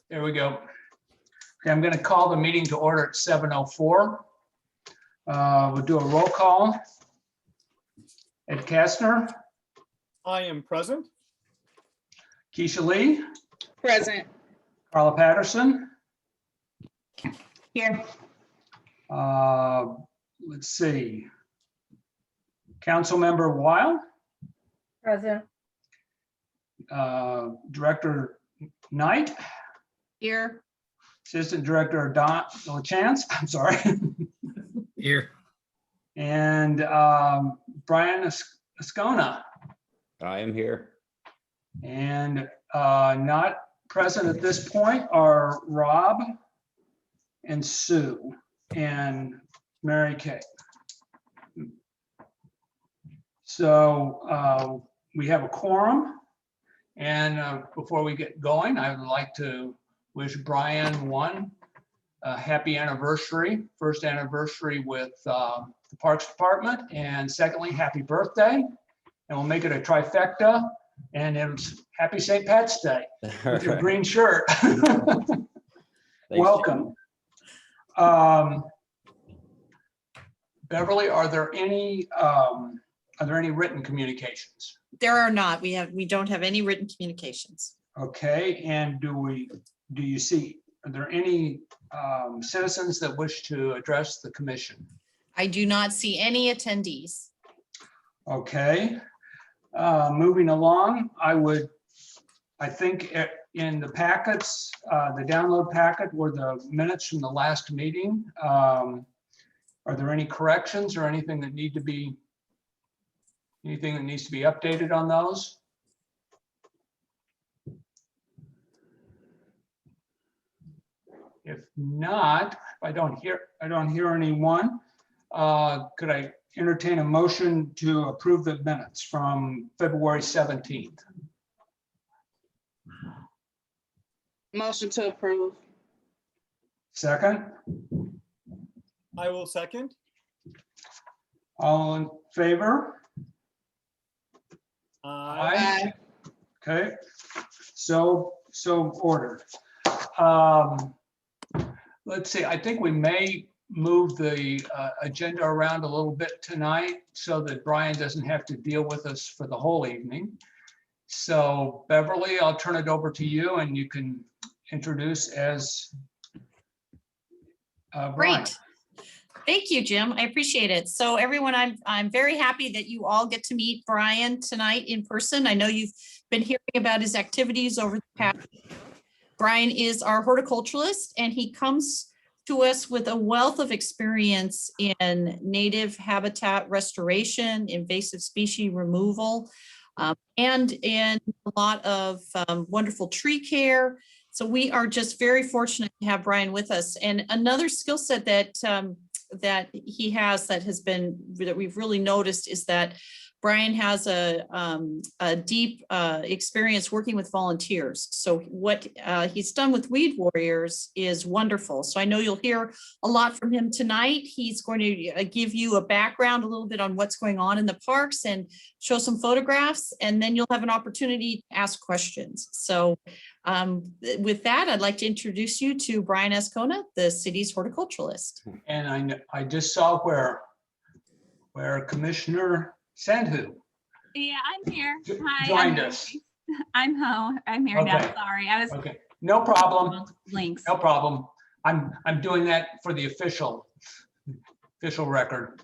There we go. Okay, I'm going to call the meeting to order at 7:04. We'll do a roll call. Ed Kastner, I am present. Keisha Lee, Present. Carla Patterson. Here. Let's see. Councilmember Weil, Present. Director Knight, Here. Assistant Director Don LaChance, I'm sorry. Here. And Brian Ascona. I am here. And not present at this point are Rob and Sue and Mary Kay. So we have a quorum. And before we get going, I would like to wish Brian a happy anniversary, first anniversary with the Parks Department, and secondly, happy birthday. And we'll make it a trifecta. And it's happy St. Pat's Day with your green shirt. Welcome. Beverly, are there any written communications? There are not. We don't have any written communications. Okay, and are there any citizens that wish to address the commission? I do not see any attendees. Okay, moving along, I think in the packets, the download packet were the minutes from the last meeting. Are there any corrections or anything that needs to be updated on those? If not, if I don't hear anyone, could I entertain a motion to approve the minutes from February 17th? Motion to approve. Second, I will second. all in favor? Aye. Okay, so ordered. Let's see, I think we may move the agenda around a little bit tonight so that Brian doesn't have to deal with us for the whole evening. So Beverly, I'll turn it over to you and you can introduce as Brian. Great. Thank you, Jim. I appreciate it. So everyone, I'm very happy that you all get to meet Brian tonight in person. I know you've been hearing about his activities over the past. Brian is our horticulturalist, and he comes to us with a wealth of experience in native habitat restoration, invasive species removal, and in a lot of wonderful tree care. So we are just very fortunate to have Brian with us. And another skill set that he has that we've really noticed is that Brian has a deep experience working with volunteers. So what he's done with Weed Warriors is wonderful. So I know you'll hear a lot from him tonight. He's going to give you a background a little bit on what's going on in the parks and show some photographs, and then you'll have an opportunity to ask questions. So with that, I'd like to introduce you to Brian Ascona, the city's horticulturalist. And I just saw where Commissioner Sandhu Yeah, I'm here. Hi, joined I'm us. I'm home. I'm here now. Okay. Sorry, I was Okay, no problem. links. No problem. I'm doing that for the official record.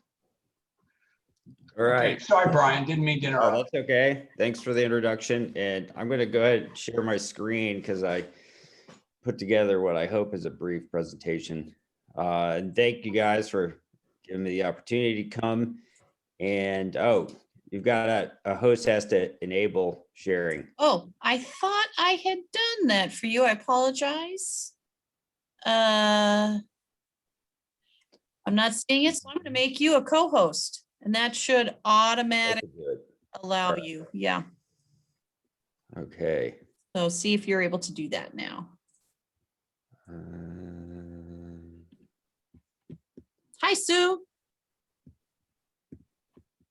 All right. Okay, sorry, Brian, didn't mean to Oh, interrupt. that's okay. Thanks for the introduction. And I'm going to go ahead and share my screen because I put together what I hope is a brief presentation. And thank you guys for giving me the opportunity to come. And you've got a host has to enable sharing. Oh, I thought I had done that for you. I apologize. I'm not seeing it, so I'm going to make you a co-host, and that should automatically Good. allow Right. you. Yeah. Okay. So see if you're able to do that now. Hi, Sue.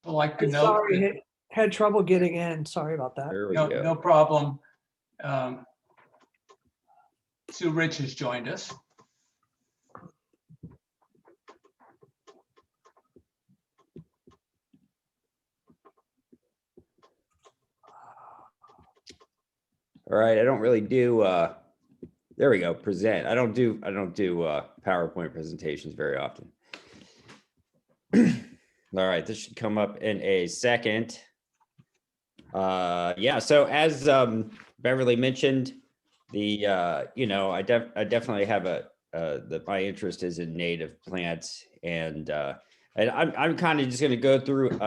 I'd like to know. Sorry, had trouble getting in. Sorry about that. There we No go. problem. Sue Rich has joined us. All right, I don't really do, there we go, present. I don't do PowerPoint presentations very often. All right, this should come up in a second. Yeah, so as Beverly mentioned, I definitely have my interest is in native plants, and I'm kind of just going to go through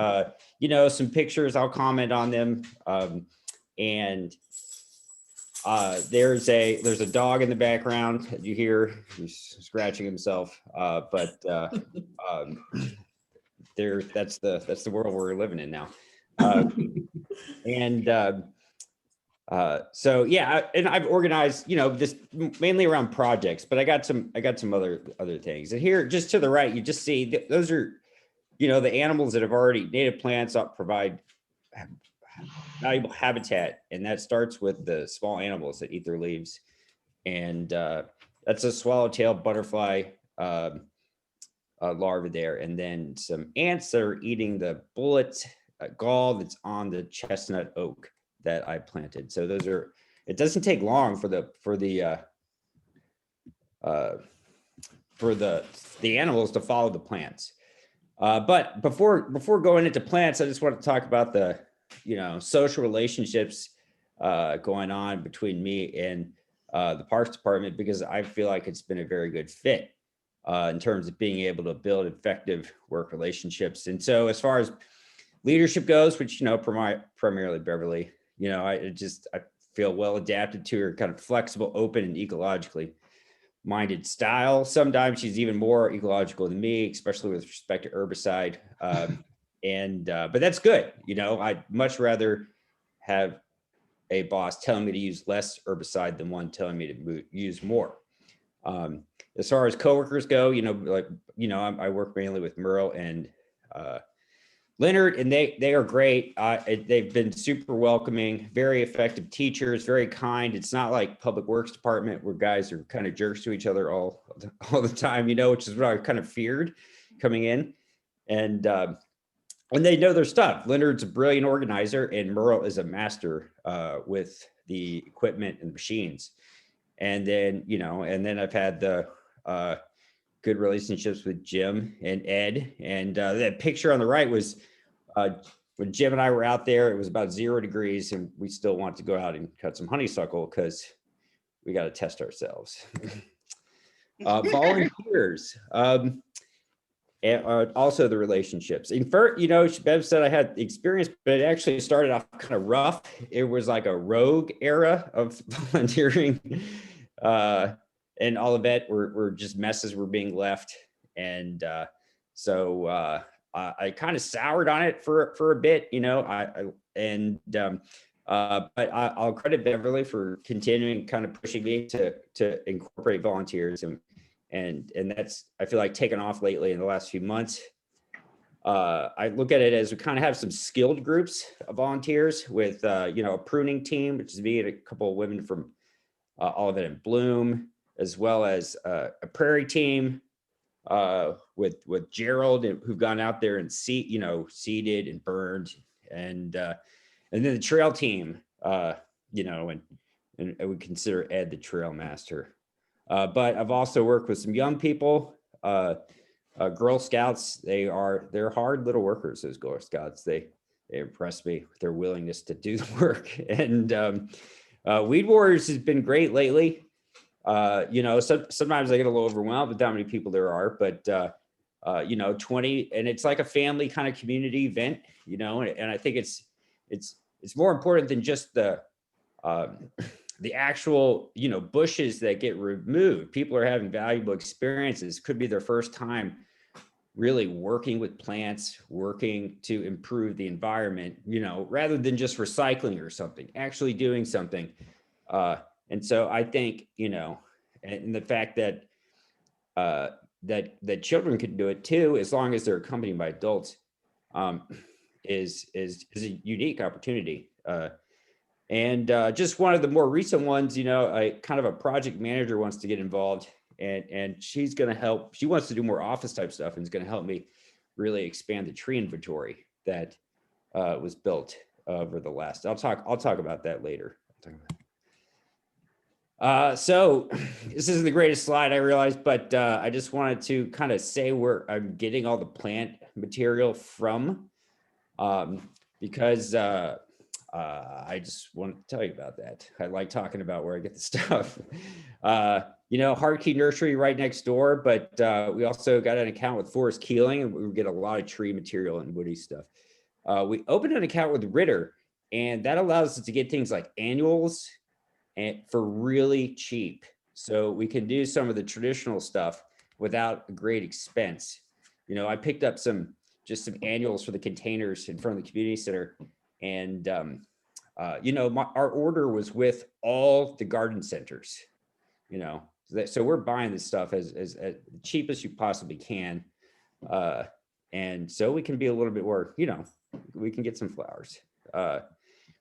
some pictures. I'll comment on them, and there's a dog in the background that you hear. He's scratching himself, but that's the world we're living in now. So yeah, and I've organized, this mainly around projects, but I got some other things. And here, just to the right, you just see those are, the animals that have already native plants provide valuable habitat, and that starts with the small animals that eat their leaves, and that's a swallowtail butterfly larva there, and then some ants that are eating the bullet gall that's on the chestnut oak that I planted. So those are, it doesn't take long for the animals to follow the plants. But before going into plants, I just want to talk about the, social relationships going on between me and the Parks Department, because I feel like it's been a very good fit in terms of being able to build effective work relationships. And so as far as leadership goes, which, primarily Beverly, I feel well adapted to her kind of flexible, open, and ecologically minded style. Sometimes she's even more ecological than me, especially with respect to herbicide. But that's good. I'd much rather have a boss telling me to use less herbicide than one telling me to use more. As far as coworkers go, I work mainly with Merle and Leonard, and they are great. They've been super welcoming, very effective teachers, very kind. It's not like public works department where guys are kind of jerks to each other all the time, which is what I kind of feared coming in. And they know their stuff. Leonard's a brilliant organizer, and Merle is a master with the equipment and machines. And then, I've had the good relationships with Jim and Ed. And that picture on the right was when Jim and I were out there. It was about 0 degrees, and we still want to go out and cut some honeysuckle because we got to test ourselves. Volunteers, and also the relationships. In first, Bev said I had experience, but it actually started off kind of rough. It was like a rogue era of volunteering. And all of it were just messes were being left. And so I kind of soured on it for a bit, but I'll credit Beverly for continuing kind of pushing me to incorporate volunteers. And that's, I feel like, taken off lately in the last few months. I look at it as we kind of have some skilled groups of volunteers with, a pruning team, which is me and a couple of women from Olivet and Bloom, as well as a prairie team with Gerald, who've gone out there and seeded and burned, and then the trail team, and I would consider Ed the trail master. But I've also worked with some young people, Girl Scouts. They're hard little workers, those Girl Scouts. They impress me with their willingness to do the work. And Weed Warriors has been great lately. Sometimes I get a little overwhelmed with how many people there are, but 20, and it's like a family kind of community event, and I think it's more important than just the actual, bushes that get removed. People are having valuable experiences. Could be their first time really working with plants, working to improve the environment, rather than just recycling or something, actually doing something. And so I think, and the fact that that children can do it too, as long as they're accompanied by adults, is a unique opportunity. And just one of the more recent ones, you know, I kind of a project manager wants to get involved, and she's going to help. She wants to do more office type stuff and is going to help me really expand the tree inventory that was built over the last. I'll talk about that later. So this isn't the greatest slide, I realize, but I just wanted to kind of say where I'm getting all the plant material from, because I just want to tell you about that. I like talking about where I get the stuff. You know, Hardkey Nursery right next door, but we also got an account with Forest Keeling, and we get a lot of tree material and woody stuff. We opened an account with Ritter, and that allows us to get things like annuals and for really cheap. So we can do some of the traditional stuff without a great expense. You know, I picked up just some annuals for the containers in front of the community center. And, you know, our order was with all the garden centers, you know, so we're buying this stuff as cheap as you possibly can. And so we can be a little bit more, you know, we can get some flowers.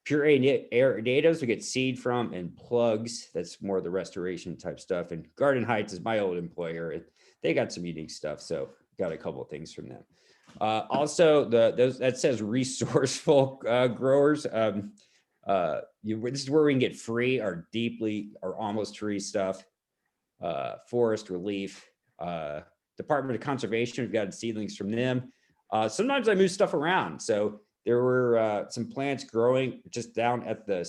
Pure air natives we get seed from, and plugs. That's more the restoration type stuff. And Garden Heights is my old employer, and they got some unique stuff. So got a couple of things from them. Also, that says resourceful growers. This is where we can get free or almost free stuff. Forest Relief, Department of Conservation. We've got seedlings from them. Sometimes I move stuff around. So there were some plants growing just down at the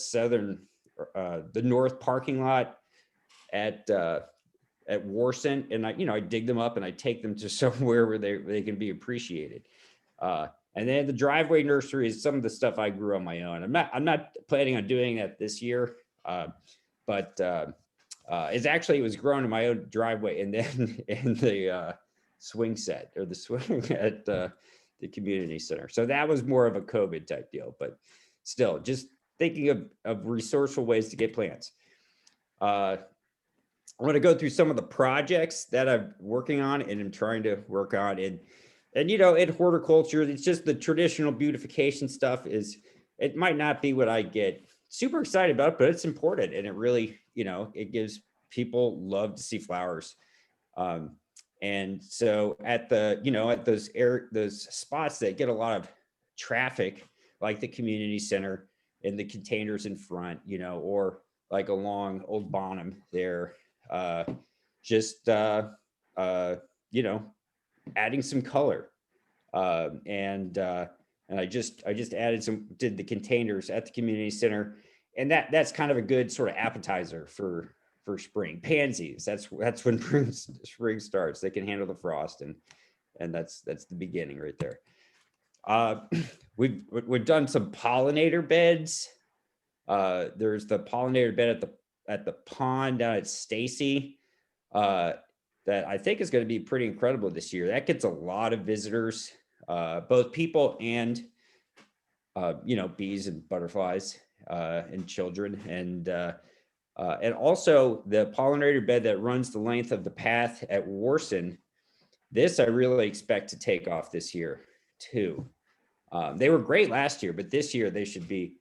the north parking lot at Warson, and I dig them up and I take them to somewhere where they can be appreciated. And then the driveway nursery is some of the stuff I grew on my own. I'm not planning on doing that this year, but it was grown in my own driveway, and then in the swing set or the swing at the community center. So that was more of a COVID type deal, but still just thinking of resourceful ways to get plants. I want to go through some of the projects that I'm working on and I'm trying to work on. And you know, in horticulture, it's just the traditional beautification stuff it might not be what I get super excited about, but it's important. And it really, you know, it gives people love to see flowers. And so at those spots that get a lot of traffic, like the community center and the containers in front, you know, or like along Old Bonham there, you know, adding some color. And I just did the containers at the community center, and that's kind of a good sort of appetizer for spring. Pansies, that's when spring starts. They can handle the frost, and that's the beginning right there. We've done some pollinator beds. There's the pollinator bed at the pond down at Stacy, that I think is going to be pretty incredible this year. That gets a lot of visitors, both people and you know, bees and butterflies and children, and also the pollinator bed that runs the length of the path at Warson. This I really expect to take off this year too. They were great last year, but this year they should be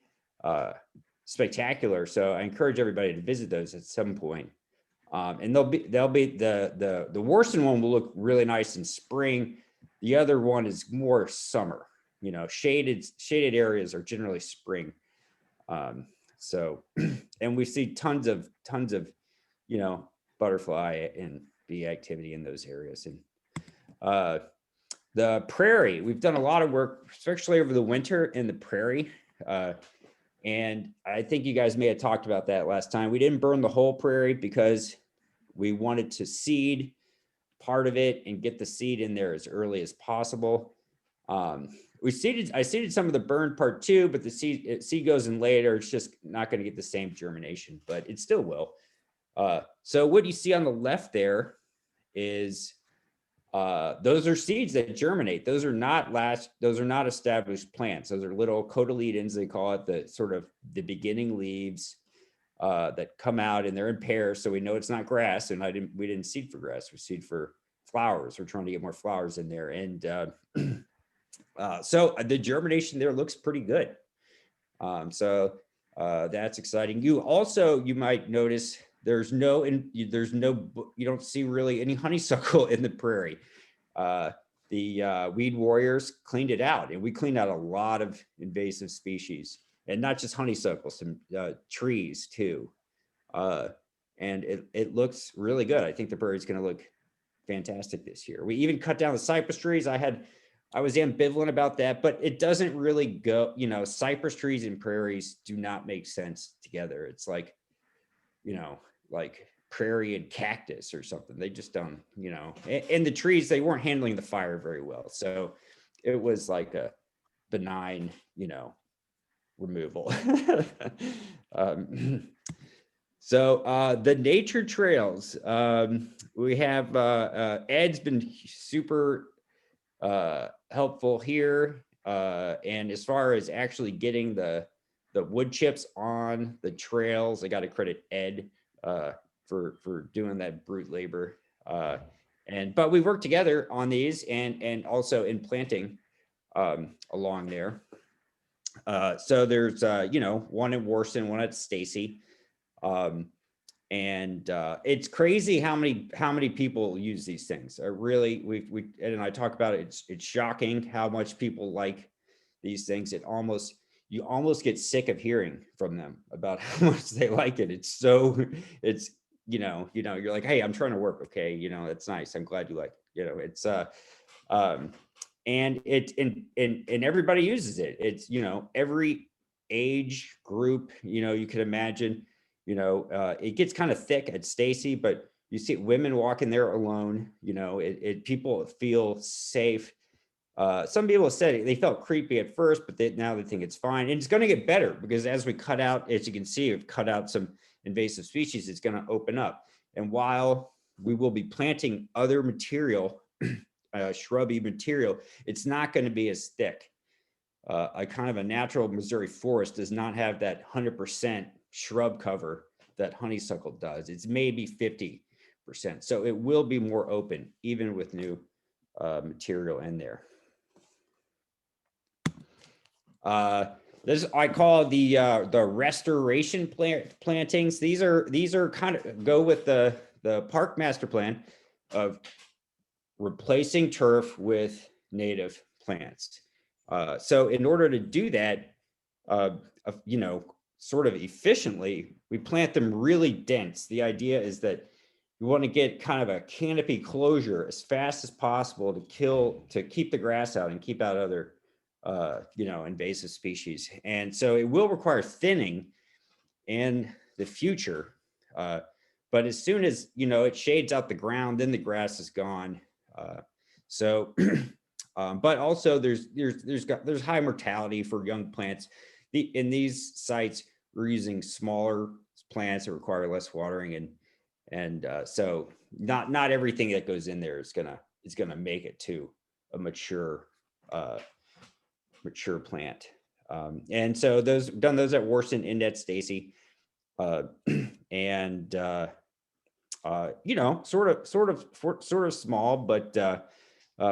spectacular. So I encourage everybody to visit those at some point. And they'll be the Warson one will look really nice in spring. The other one is more summer. You know, shaded areas are generally spring. So, and we see tons of, you know, butterfly and bee activity in those areas. And the prairie, we've done a lot of work, especially over the winter in the prairie. And I think you guys may have talked about that last time. We didn't burn the whole prairie because we wanted to seed part of it and get the seed in there as early as possible. I seeded some of the burned part too, but the seed goes in later. It's just not going to get the same germination, but it still will. So what you see on the left there is those are seeds that germinate. Those are not established plants. Those are little cotyledons, they call it, the sort of the beginning leaves that come out, and they're in pairs. So we know it's not grass, and we didn't seed for grass. We seed for flowers. We're trying to get more flowers in there. And so the germination there looks pretty good. So That's exciting. You might notice you don't see really any honeysuckle in the prairie. The weed warriors cleaned it out, and we cleaned out a lot of invasive species, and not just honeysuckle, some trees too. And it looks really good. I think the prairie is going to look fantastic this year. We even cut down the cypress trees. I was ambivalent about that, but it doesn't really go, cypress trees and prairies do not make sense together. It's like, like prairie and cactus or something. They just don't, and the trees, they weren't handling the fire very well. So it was like a benign, removal. So the nature trails, we have Ed's been super helpful here. And as far as actually getting the wood chips on the trails, I got to credit Ed for doing that brute labor. But we worked together on these and also in planting along there. So there's one at Warson, one at Stacy. It's crazy how many people use these things. We Ed and I talk about it. It's shocking how much people like these things. You almost get sick of hearing from them about how much they like it. You're like, hey, I'm trying to work. Okay. It's nice. I'm glad you like it. And everybody uses it. It's, every age group, you could imagine. It gets kind of thick at Stacy, but you see women walking there alone. People feel safe. Some people said they felt creepy at first, but now they think it's fine. And it's going to get better because as we cut out, as you can see, we've cut out some invasive species. It's going to open up. And while we will be planting other material, shrubby material, it's not going to be as thick. A kind of a natural Missouri forest does not have that 100% shrub cover that honeysuckle does. It's maybe 50%. So it will be more open, even with new material in there. This I call the restoration plantings. These are kind of go with the park master plan of replacing turf with native plants. So in order to do that, sort of efficiently, we plant them really dense. The idea is that you want to get kind of a canopy closure as fast as possible to keep the grass out and keep out other invasive species. And so it will require thinning in the future. But as soon as, it shades out the ground, then the grass is gone. But also there's high mortality for young plants. In these sites, we're using smaller plants that require less watering, and so not everything that goes in there is gonna make it to a mature plant. And so done those at Warson and at Stacy, and sort of small, but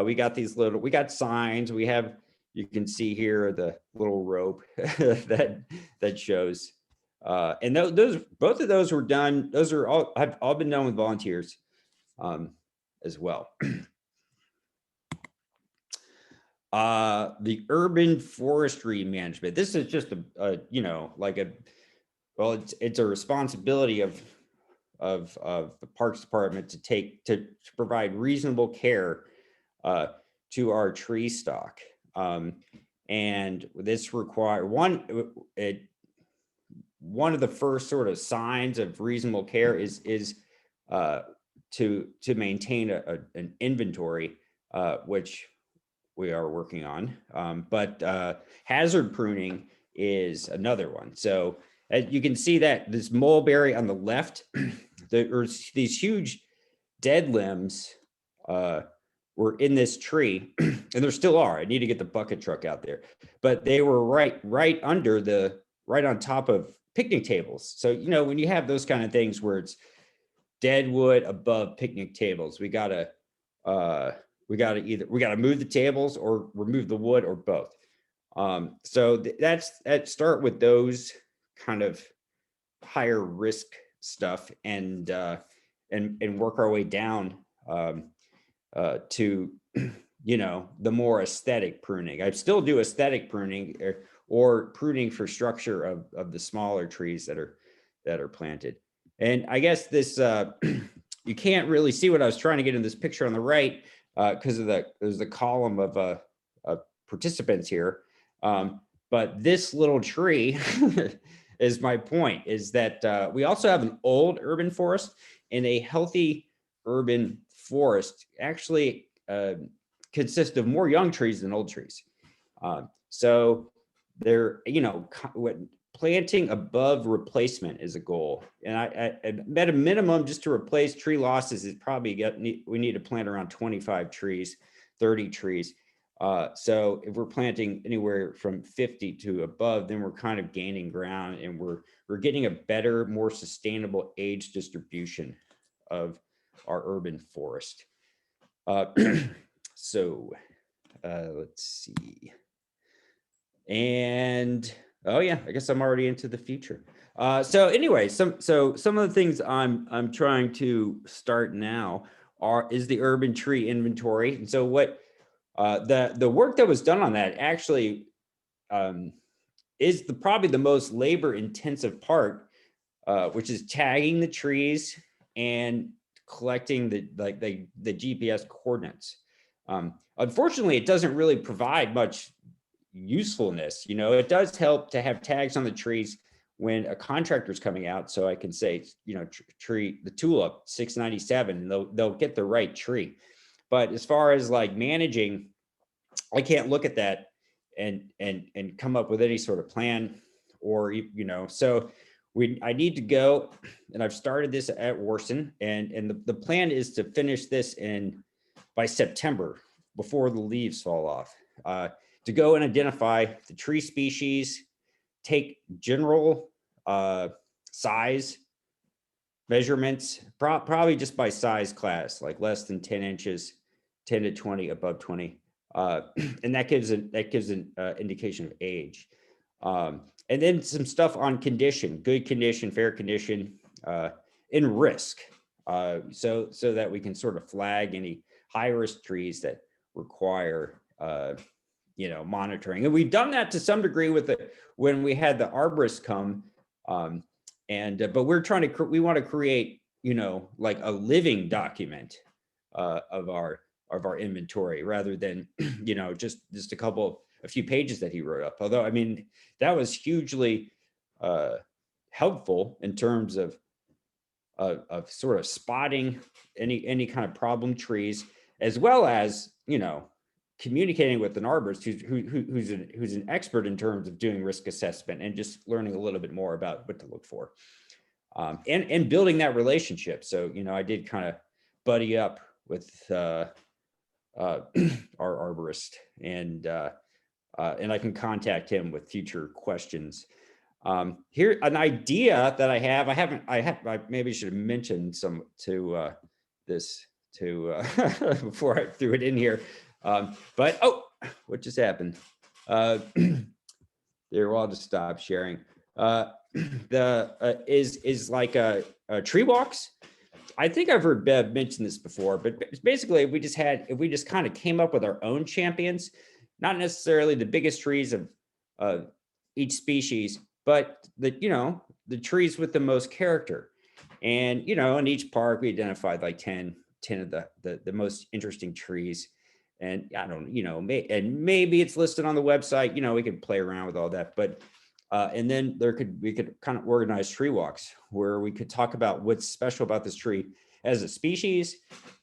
we got signs. You can see here the little rope that shows, and both of those were done. Those have all been done with volunteers, as well. The urban forestry management. This is just it's a responsibility of the Parks Department to provide reasonable care to our tree stock. And this require one of the first sort of signs of reasonable care is to maintain an inventory, which we are working on. But hazard pruning is another one. So as you can see that this mulberry on the left, there's these huge dead limbs were in this tree, and there still are. I need to get the bucket truck out there, but they were right on top of picnic tables. So, when you have those kind of things where it's dead wood above picnic tables, we gotta move the tables or remove the wood or both. So start with those kind of higher risk stuff and work our way down to the more aesthetic pruning. I still do aesthetic pruning or pruning for structure of the smaller trees that are planted. And I guess this you can't really see what I was trying to get in this picture on the right because there's the column of participants here. But this little tree is my point, is that we also have an old urban forest, and a healthy urban forest actually consists of more young trees than old trees. So they're, planting above replacement is a goal. And I at a minimum, just to replace tree losses, is probably we need to plant around 25 trees, 30 trees. So if we're planting anywhere from 50 to above, then we're kind of gaining ground, and we're getting a better, more sustainable age distribution of our urban forest. So let's see. And oh yeah, I guess I'm already into the future. So anyway, some of the things I'm trying to start now is the urban tree inventory. And so what the work that was done on that actually is probably the most labor intensive part, which is tagging the trees and collecting the GPS coordinates. Unfortunately, it doesn't really provide much usefulness. It does help to have tags on the trees when a contractor's coming out, so I can say, tree, the tulip 697, and they'll get the right tree. But as far as like managing, I can't look at that and come up with any sort of plan, or so I need to go, and I've started this at Warson, and the plan is to finish this by September, before the leaves fall off, to go and identify the tree species, take general size measurements, probably just by size class, like less than 10 inches, 10 to 20, above 20. And that gives an indication of age. And then some stuff on condition, good condition, fair condition, and risk. So that we can sort of flag any high risk trees that require monitoring. And we've done that to some degree when we had the arborists come. But we want to create, like a living document of our inventory, rather than, just a few pages that he wrote up. Although, I mean, that was hugely helpful in terms of sort of spotting any kind of problem trees, as well as, communicating with an arborist who's an expert in terms of doing risk assessment, and just learning a little bit more about what to look for, and building that relationship. So, I did kind of buddy up with our arborist, and I can contact him with future questions. Here, an idea that I maybe should have mentioned some to this to before I threw it in here. But what just happened? There, I'll just stop sharing. Is like a tree walks. I think I've heard Bev mention this before, but basically, if we just kind of came up with our own champions, not necessarily the biggest trees of each species, but the trees with the most character. And in each park, we identified like 10 of the most interesting trees. And I don't, and maybe it's listed on the website. We could play around with all that, but and then we could kind of organize tree walks where we could talk about what's special about this tree as a species.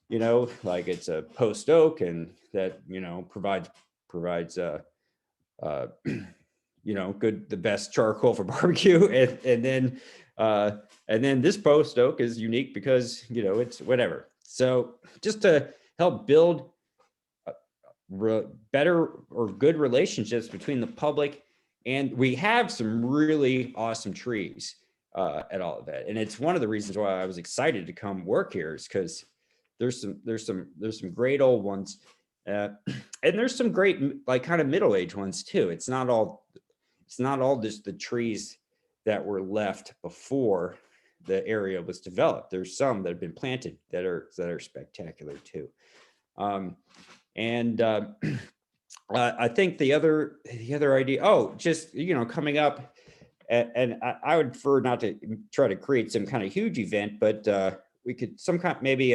Like it's a post oak, and that provides the best charcoal for barbecue, and then this post oak is unique because it's whatever. So just to help build better or good relationships between the public, and we have some really awesome trees at all of that, and it's one of the reasons why I was excited to come work here, is because there's some great old ones, and there's some great like kind of middle-aged ones too. It's not all just the trees that were left before the area was developed. There's some that have been planted that are spectacular too. I think the other idea, just, coming up, and I would prefer not to try to create some kind of huge event, but we could maybe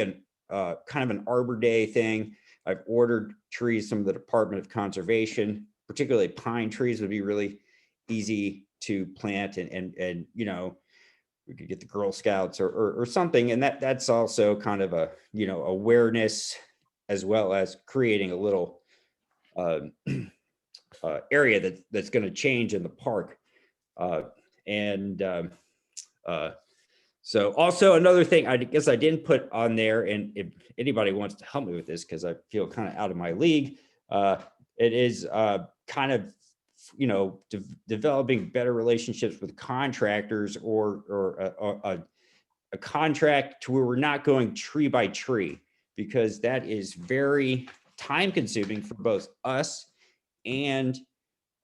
kind of an Arbor Day thing. I've ordered trees from the Department of Conservation, particularly pine trees would be really easy to plant, and we could get the Girl Scouts or something, and that's also kind of a awareness, as well as creating a little area that's going to change in the park. So also another thing I guess I didn't put on there, and if anybody wants to help me with this, because I feel kind of out of my league, it is kind of developing better relationships with contractors, or a contract to where we're not going tree by tree, because that is very time consuming for both us and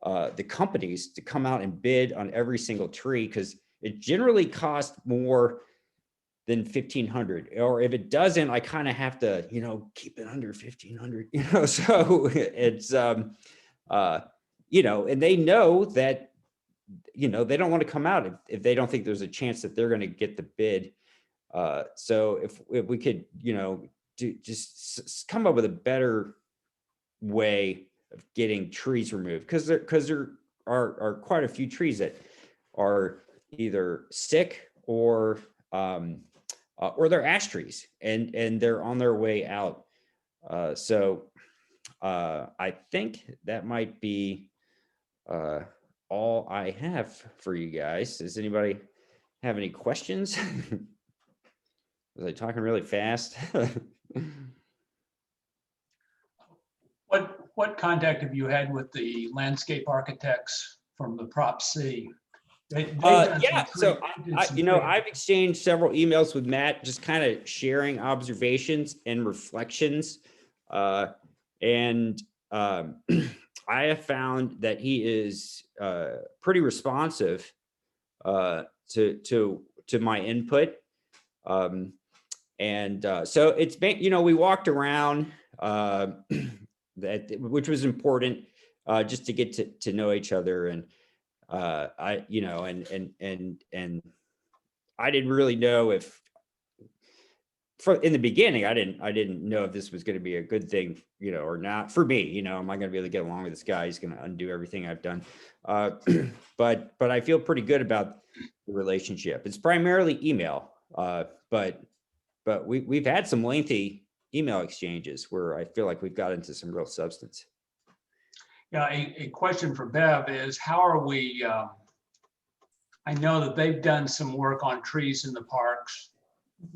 the companies to come out and bid on every single tree, because it generally costs more than 1,500, or if it doesn't, I kind of have to, keep it under 1,500, so it's, and they know that, they don't want to come out if they don't think there's a chance that they're going to get the bid. So if we could, just come up with a better way of getting trees removed, because there are quite a few trees that are either sick or they're ash trees, and they're on their way out. So I think that might be all I have for you guys. Does anybody have any questions? Was I talking really fast? What contact have you had with the landscape architects from the Prop C? Yeah, so I've exchanged several emails with Matt, just kind of sharing observations and reflections. And I have found that he is pretty responsive to my input. So it's been, we walked around, which was important, just to get to know each other. And I didn't really know if, in the beginning, I didn't know if this was going to be a good thing, or not for me. Am I going to be able to get along with this guy? He's going to undo everything I've done. But I feel pretty good about the relationship. It's primarily email, but we've had some lengthy email exchanges where I feel like we've got into some real substance. Yeah, a question for Bev is, how are we, I know that they've done some work on trees in the parks,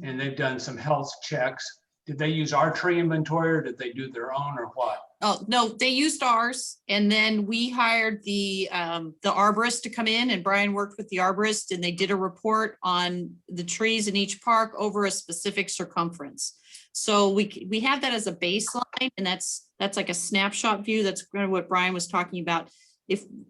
and they've done some health checks. Did they use our tree inventory, or did they do their own, or what? Oh, no, they used ours, and then we hired the arborist to come in, and Brian worked with the arborist, and they did a report on the trees in each park over a specific circumference. So we have that as a baseline, and that's like a snapshot view. That's kind of what Brian was talking about.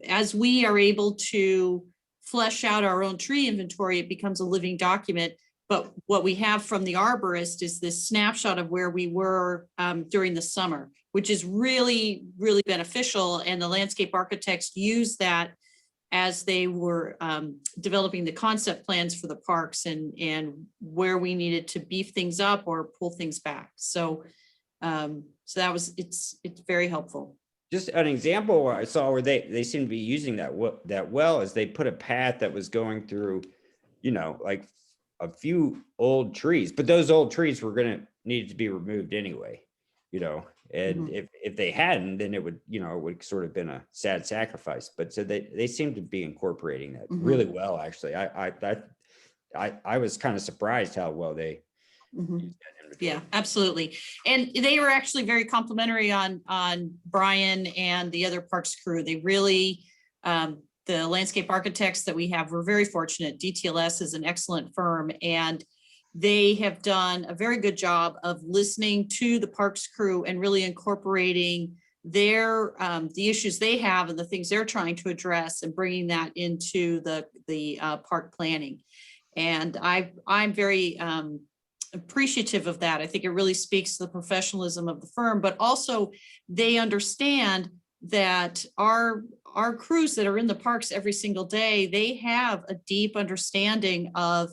As we are able to flesh out our own tree inventory, it becomes a living document. But what we have from the arborist is this snapshot of where we were during the summer, which is really, really beneficial. And the landscape architects used that as they were developing the concept plans for the parks, and where we needed to beef things up or pull things back. So it's very helpful. Just an example I saw where they seem to be using that well is they put a path that was going through, like a few old trees, but those old trees were going to need to be removed anyway, and if they hadn't, then it would, it would sort of been a sad sacrifice. But so they seem to be incorporating that really well, actually. I was kind of surprised how well they used that inventory. Yeah, absolutely. And they were actually very complimentary on Brian and the other parks crew. They really, the landscape architects that we have, we're very fortunate. DTLS is an excellent firm, and they have done a very good job of listening to the parks crew and really incorporating the issues they have and the things they're trying to address and bringing that into the park planning. And I'm very appreciative of that. I think it really speaks to the professionalism of the firm, but also they understand that our crews that are in the parks every single day, they have a deep understanding of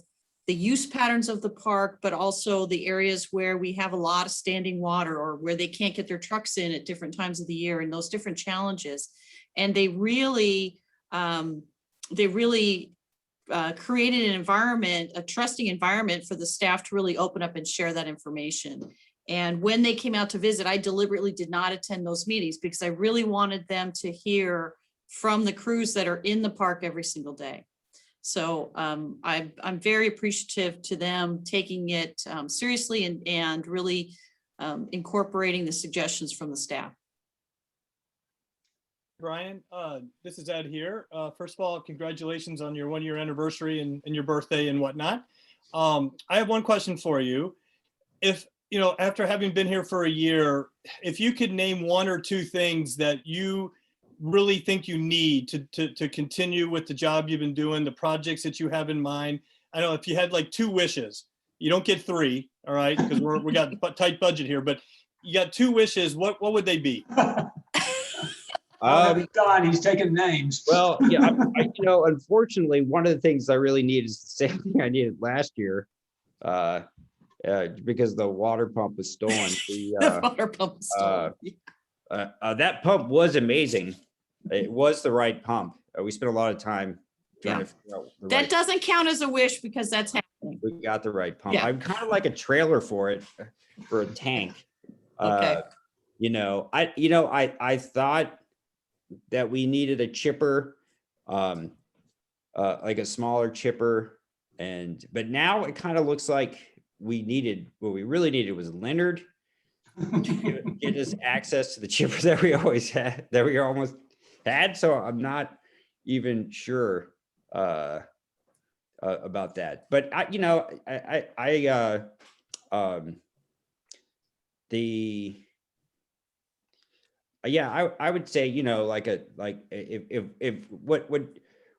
the use patterns of the park, but also the areas where we have a lot of standing water or where they can't get their trucks in at different times of the year and those different challenges. And they really created an environment, a trusting environment for the staff to really open up and share that information. And when they came out to visit, I deliberately did not attend those meetings because I really wanted them to hear from the crews that are in the park every single day. So I'm very appreciative to them taking it seriously and really incorporating the suggestions from the staff. Brian, this is Ed here. First of all, congratulations on your 1-year anniversary and your birthday and whatnot. I have one question for you. If, you know, after having been here for a year, if you could name 1 or 2 things that you really think you need to continue with the job you've been doing, the projects that you have in mind. I know if you had like 2 wishes, you don't get 3, all right, because we got a tight budget here, but you got 2 wishes, what would they be? Don, he's taking names. Well, yeah, you know, unfortunately, one of the things I really need is the same thing I needed last year, because the water pump was stolen. The water pump was stolen. That pump was amazing. It was the right pump. We spent a lot of time trying to figure out the That right, doesn't count as a wish because that's happening. we got the right pump. Yeah. I'm kind of like a trailer for it, for a tank. Okay. You know, I thought that we needed a chipper, like a smaller chipper, but now it kind of looks like what we really needed was Leonard to get us access to the chipper that we always had, that we almost had. So I'm not even sure about that. But I would say, you know, if what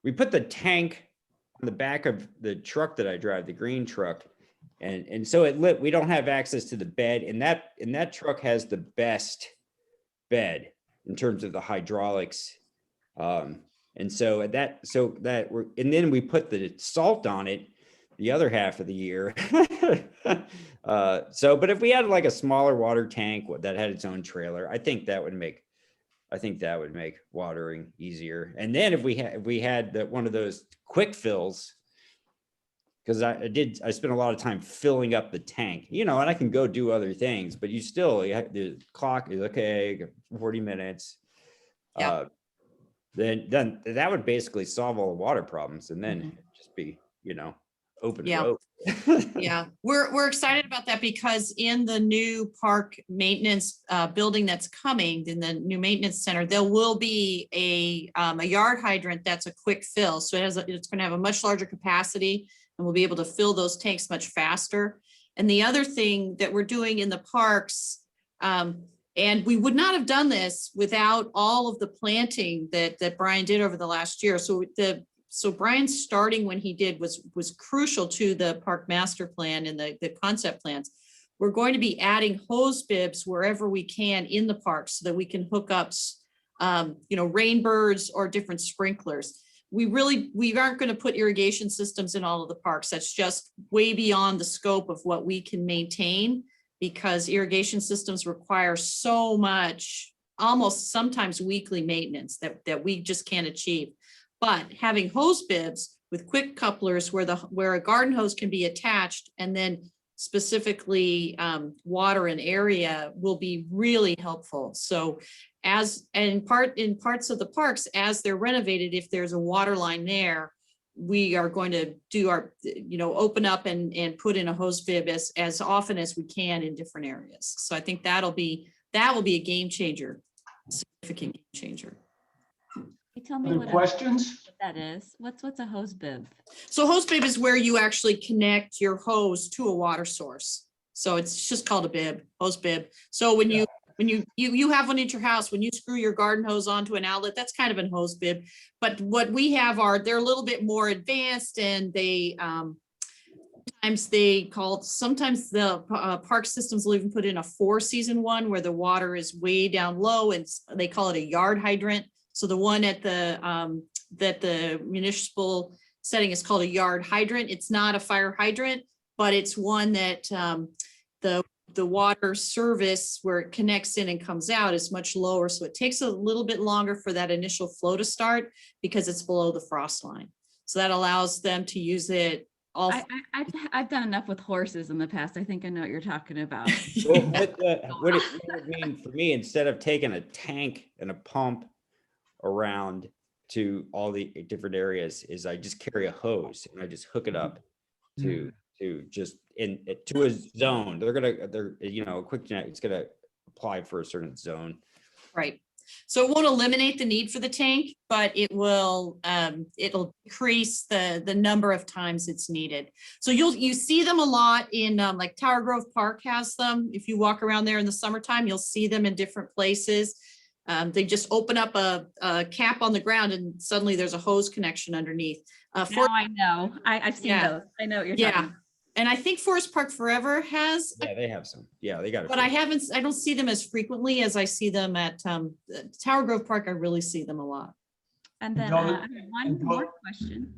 we put the tank on the back of the truck that I drive, the green truck, and so we don't have access to the bed, and that truck has the best bed in terms of the hydraulics, and then we put the salt on it the other half of the year. But if we had like a smaller water tank that had its own trailer, I think that would make watering easier. And then if we had one of those quick fills, because I spent a lot of time filling up the tank, you know, and I can go do other things, but you have the clock is okay, 40 minutes. Yeah. Then that would basically solve all the water problems, and then just be, you know, open road. Yeah, we're excited about that because in the new park maintenance building that's coming, in the new maintenance center, there will be a yard hydrant that's a quick fill. So it's going to have a much larger capacity, and we'll be able to fill those tanks much faster. And the other thing that we're doing in the parks, and we would not have done this without all of the planting that Brian did over the last year. So Brian's starting when he did was crucial to the park master plan and the concept plans. We're going to be adding hose bibs wherever we can in the park so that we can hook up, rain birds or different sprinklers. We aren't going to put irrigation systems in all of the parks. That's just way beyond the scope of what we can maintain, because irrigation systems require so much, almost sometimes weekly maintenance that we just can't achieve. But having hose bibs with quick couplers where a garden hose can be attached and then specifically water an area will be really helpful. So in parts of the parks, as they're renovated, if there's a water line there, we are going to do open up and put in a hose bib as often as we can in different areas. So I think that will be a game changer, significant game changer. You tell me Other what questions? that is. What's a hose bib? So hose bib is where you actually connect your hose to a water source. So it's just called a bib, hose bib. So when you When you have one at your house, when you screw your garden hose onto an outlet, that's kind of an hose bib. But what we have they're a little bit more advanced, and they sometimes the park systems will even put in a 4-season one where the water is way down low, and they call it a yard hydrant. So the one at the municipal setting is called a yard hydrant. It's not a fire hydrant, but it's one that the water service where it connects in and comes out is much lower. So it takes a little bit longer for that initial flow to start because it's below the frost line. So that allows them to use it all. I've done enough with horses in the past. I think I know what you're talking about. Well, what it would mean for me, instead of taking a tank and a pump around to all the different areas, is I just carry a hose and I just hook it up to just to a zone. A quick connect, it's gonna apply for a certain zone. Right. So it won't eliminate the need for the tank, but it'll decrease the number of times it's needed. So you see them a lot in like Tower Grove Park has them. If you walk around there in the summertime, you'll see them in different places. They just open up a cap on the ground and suddenly there's a hose connection underneath. Now I know. I've seen Yeah. those. I know what you're Yeah. talking about. And I think Forest Park Forever has, Yeah, they have some. Yeah, they got it. but I don't see them as frequently as I see them at Tower Grove Park. I really see them a lot. And then Go- I have one and go- more question.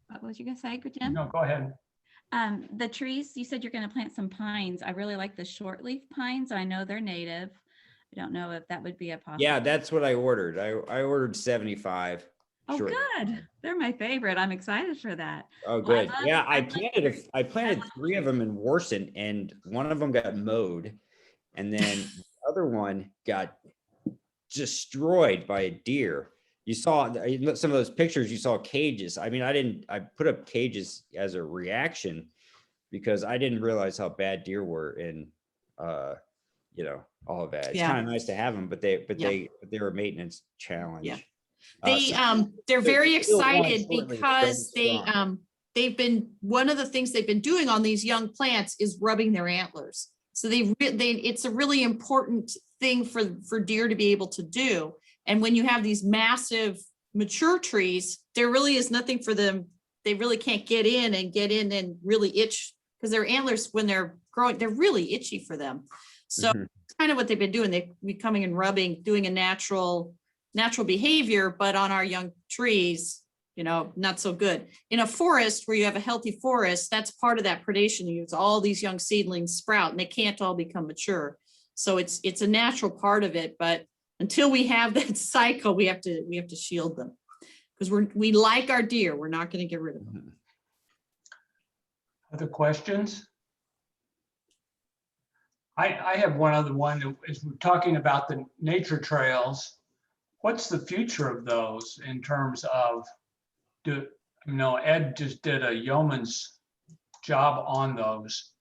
What was you gonna say, Jim? No, go ahead. The trees, you said you're gonna plant some pines. I really like the shortleaf pines. I know they're native. I don't know if that would be a possibility. Yeah, that's what I ordered. I ordered 75. Oh, short. good. They're my favorite. I'm excited for that. Oh, Well, I good. love- Yeah, I love I planted 3 of them in Warson, and one of them got mowed, and then the other one got destroyed by a deer. You saw some of those pictures. You saw cages. I mean, I put up cages as a reaction because I didn't realize how bad deer were in, all of that. It's Yeah. kind of nice to have them, but they're a maintenance challenge. Yeah. So- They're very so still one excited shortleaf, because very strong. one of the things they've been doing on these young plants is rubbing their antlers. So it's a really important thing for deer to be able to do. And when you have these massive mature trees, there really is nothing for them. They really can't get in and really itch because their antlers, when they're growing, they're really itchy for them. So Mhm. kind of what they've been doing. They've been coming and rubbing, doing a natural behavior, but on our young trees, not so good. In a forest where you have a healthy forest, that's part of that predation. You use all these young seedlings sprout and they can't all become mature. So it's a natural part of it, but until we have that cycle, we have to shield them because we like our deer. We're not going to get rid of them. Other questions? I have one other one. Is we're talking about the nature trails. What's the future of those in terms of, Ed just did a yeoman's job on those,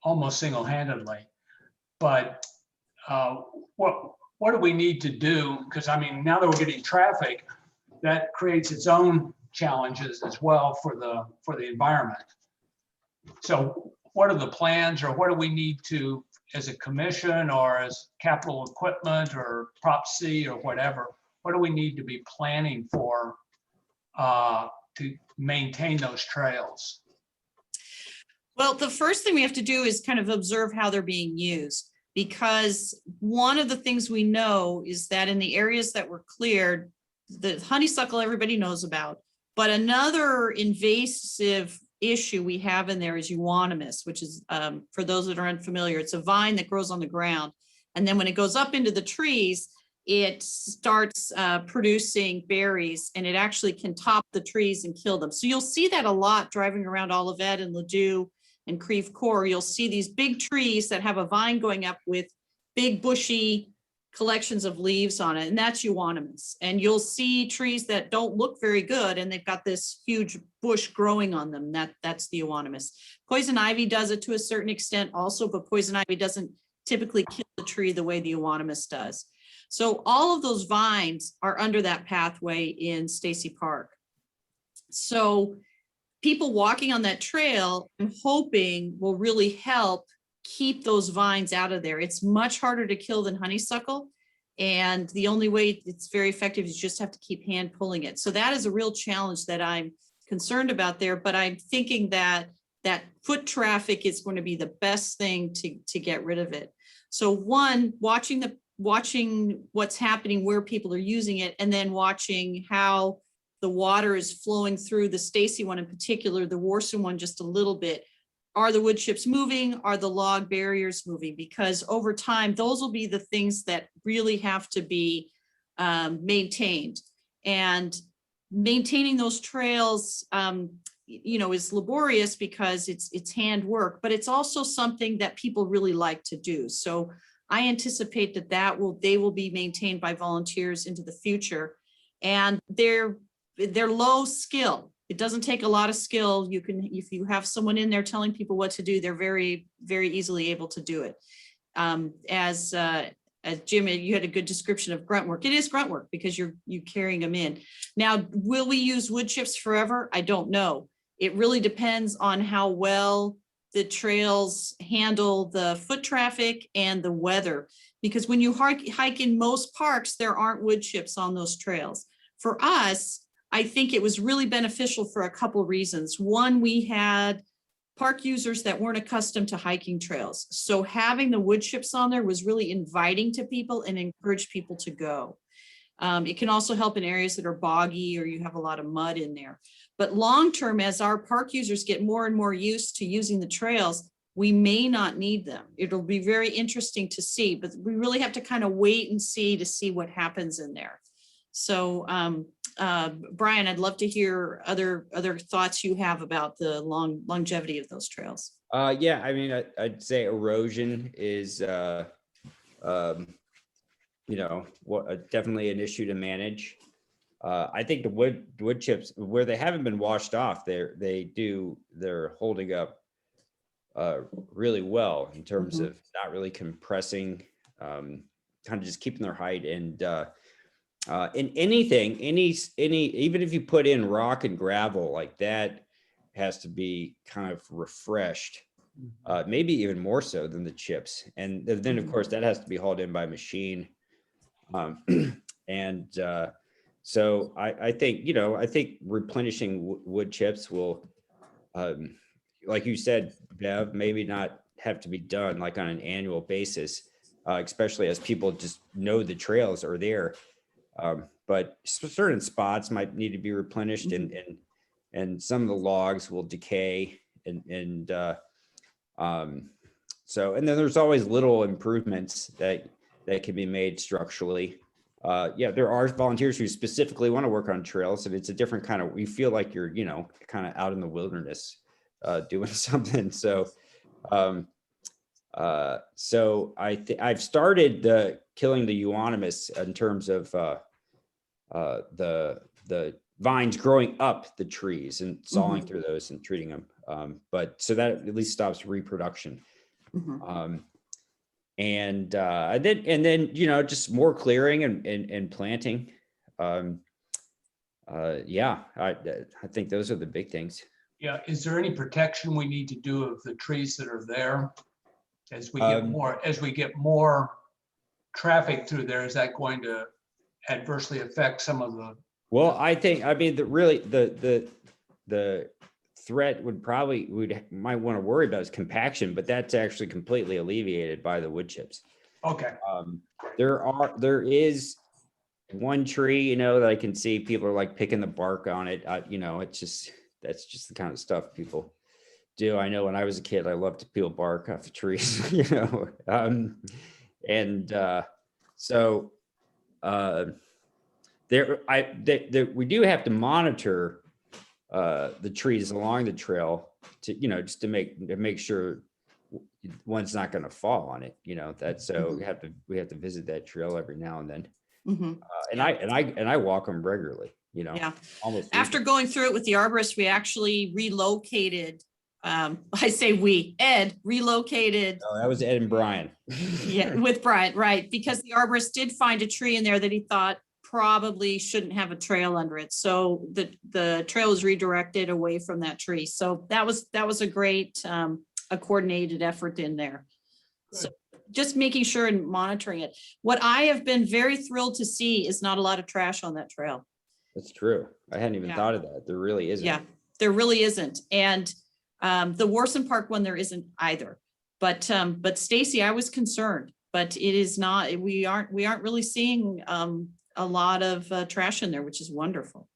almost single-handedly. But what do we need to do? Because now that we're getting traffic, that creates its own challenges as well for the environment. So what are the plans, or what do we need to, as a commission or as capital equipment or Prop C or whatever, what do we need to be planning for to maintain those trails? Well, the first thing we have to do is kind of observe how they're being used, because one of the things we know is that in the areas that were cleared, the honeysuckle everybody knows about, but another invasive issue we have in there is euonymus, which is, for those that are unfamiliar, it's a vine that grows on the ground. And then when it goes up into the trees, it starts producing berries, and it actually can top the trees and kill them. So you'll see that a lot driving around Olivet and Ladue and Creve Coeur. You'll see these big trees that have a vine going up with big bushy collections of leaves on it, and that's euonymus. And you'll see trees that don't look very good and they've got this huge bush growing on them. That's the euonymus. Poison ivy does it to a certain extent also, but poison ivy doesn't typically kill the tree the way the euonymus does. So all of those vines are under that pathway in Stacy Park. So people walking on that trail, I'm hoping, will really help keep those vines out of there. It's much harder to kill than honeysuckle. And the only way it's very effective is you just have to keep hand pulling it. So that is a real challenge that I'm concerned about there, but I'm thinking that that foot traffic is going to be the best thing to get rid of it. So one, watching what's happening, where people are using it, and then watching how the water is flowing through the Stacy one in particular, the Warson one just a little bit. Are the wood chips moving? Are the log barriers moving? Because over time, those will be the things that really have to be maintained. And maintaining those trails, is laborious because it's hand work, but it's also something that people really like to do. So I anticipate they will be maintained by volunteers into the future, and they're low skill. It doesn't take a lot of skill. If you have someone in there telling people what to do, they're very, very easily able to do it. As Jim, you had a good description of grunt work. It is grunt work because you're carrying them in. Now, will we use wood chips forever? I don't know. It really depends on how well the trails handle the foot traffic and the weather. Because when you hike in most parks, there aren't wood chips on those trails. For us, I think it was really beneficial for a couple of reasons. One, we had park users that weren't accustomed to hiking trails. So having the wood chips on there was really inviting to people and encouraged people to go. It can also help in areas that are boggy or you have a lot of mud in there. But long-term, as our park users get more and more used to using the trails, we may not need them. It'll be very interesting to see, but we really have to kind of wait and see to see what happens in there. So Brian, I'd love to hear other thoughts you have about the longevity of those trails. Yeah, I mean, I'd say erosion is, definitely an issue to manage. I think the wood chips, where they haven't been washed off, they're holding up really well in terms of not really compressing, kind of just keeping their height. And in anything, even if you put in rock and gravel, like that has to be kind of refreshed, maybe even more so than the chips. And then of course that has to be hauled in by machine. So I think replenishing wood chips will, like you said, Bev, maybe not have to be done like on an annual basis, especially as people just know the trails are there. But certain spots might need to be replenished, and some of the logs will decay, and then there's always little improvements that can be made structurally. There are volunteers who specifically want to work on trails, and it's a different kind of, you feel like you're, kind of out in the wilderness, doing something. So I've started killing the euonymus in terms of the vines growing up the trees and sawing through those and treating them. But so that at least stops reproduction. And then just more clearing and planting. I think those are the big things. Yeah, is there any protection we need to do of the trees that are there as we get more traffic through there? Is that going to adversely affect some of the? Well, I mean, the threat might want to worry about is compaction, but that's actually completely alleviated by the wood chips. Okay. There is one tree, that I can see people are like picking the bark on it. That's just the kind of stuff people do. I know when I was a kid, I loved to peel bark off the trees, we do have to monitor the trees along the trail to, just to make sure one's not going to fall on it, we have to visit that trail every now and then. And I walk them regularly, almost After going through it with the arborist, we actually relocated. I say Ed relocated. Oh, that was Ed and Brian. Yeah, with Brian, right? Because the arborist did find a tree in there that he thought probably shouldn't have a trail under it. So the trail was redirected away from that tree. So that was a great a coordinated effort in there. So just making sure and monitoring it. What I have been very thrilled to see is not a lot of trash on that trail. That's true. I hadn't even Yeah. thought of that. There really isn't. Yeah, there really isn't. And the Warson Park one, there isn't either. But Stacy, I was concerned, but it is not, we aren't really seeing a lot of trash in there, which is wonderful.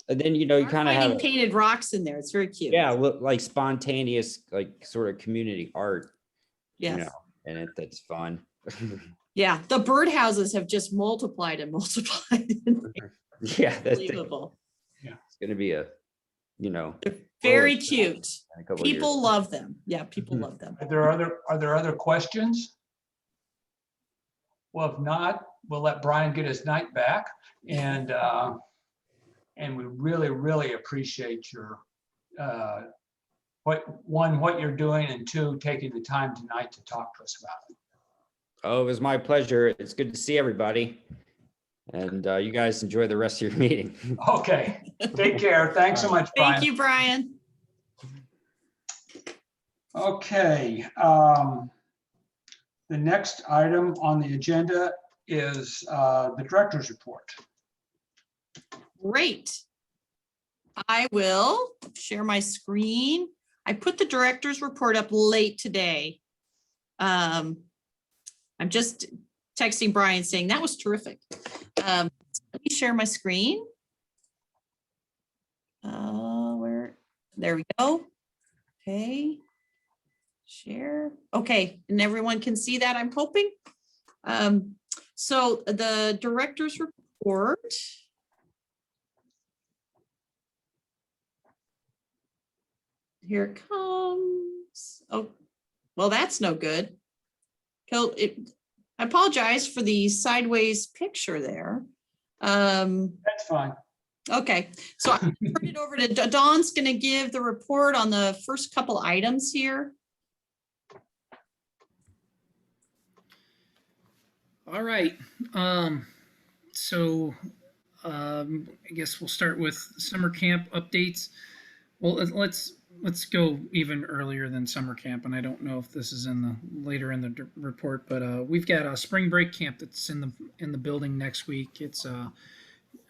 And then, you know, you Are kind of have, finding painted rocks in there. It's very cute. yeah, like spontaneous, like sort of community art, you Yes. know, and that's fun. Yeah, the birdhouses have just multiplied and multiplied. Yeah, that's Unbelievable. it's gonna be a, you know, Very roller coaster cute. in a couple of years. People love them. Yeah, people Mhm. love them. Are there other questions? Well, if not, we'll let Brian get his night back, and we really, really appreciate your what you're doing, and two, taking the time tonight to talk to us about it. Oh, it was my pleasure. It's good to see everybody. And you guys enjoy the rest of your meeting. Okay, take care. Thanks so much, Brian. Thank you, Brian. Okay, the next item on the agenda is the director's report. Great. I will share my screen. I put the director's report up late today. I'm just texting Brian saying that was terrific. Let me share my screen. There we go. Okay. Share. Okay, and everyone can see that, I'm hoping. So the director's report. Here it comes. Oh, well, that's no good. I apologize for the sideways picture there. That's fine. Okay, so I'm gonna turn it over to Dawn's going to give the report on the first couple items here. All right. So I guess we'll start with summer camp updates. Well, let's go even earlier than summer camp, and I don't know if this is later in the report, but we've got a spring break camp that's in the building next week. It's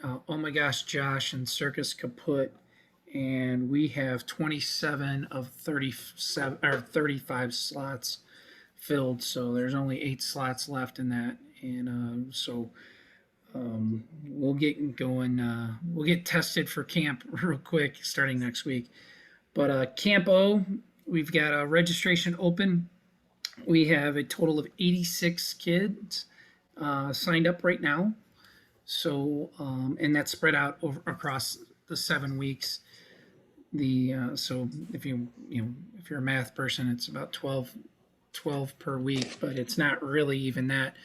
Oh My Gosh Josh and Circus Kaput, and we have 27 of 37 or 35 slots filled, so there's only 8 slots left in that, and we'll get going. We'll get tested for camp real quick starting next week. But Camp O, we've got a registration open. We have a total of 86 kids signed up right now. So, and that's spread out across the 7 weeks. So if if you're a math person, it's about 12 per week, but it's not really even that.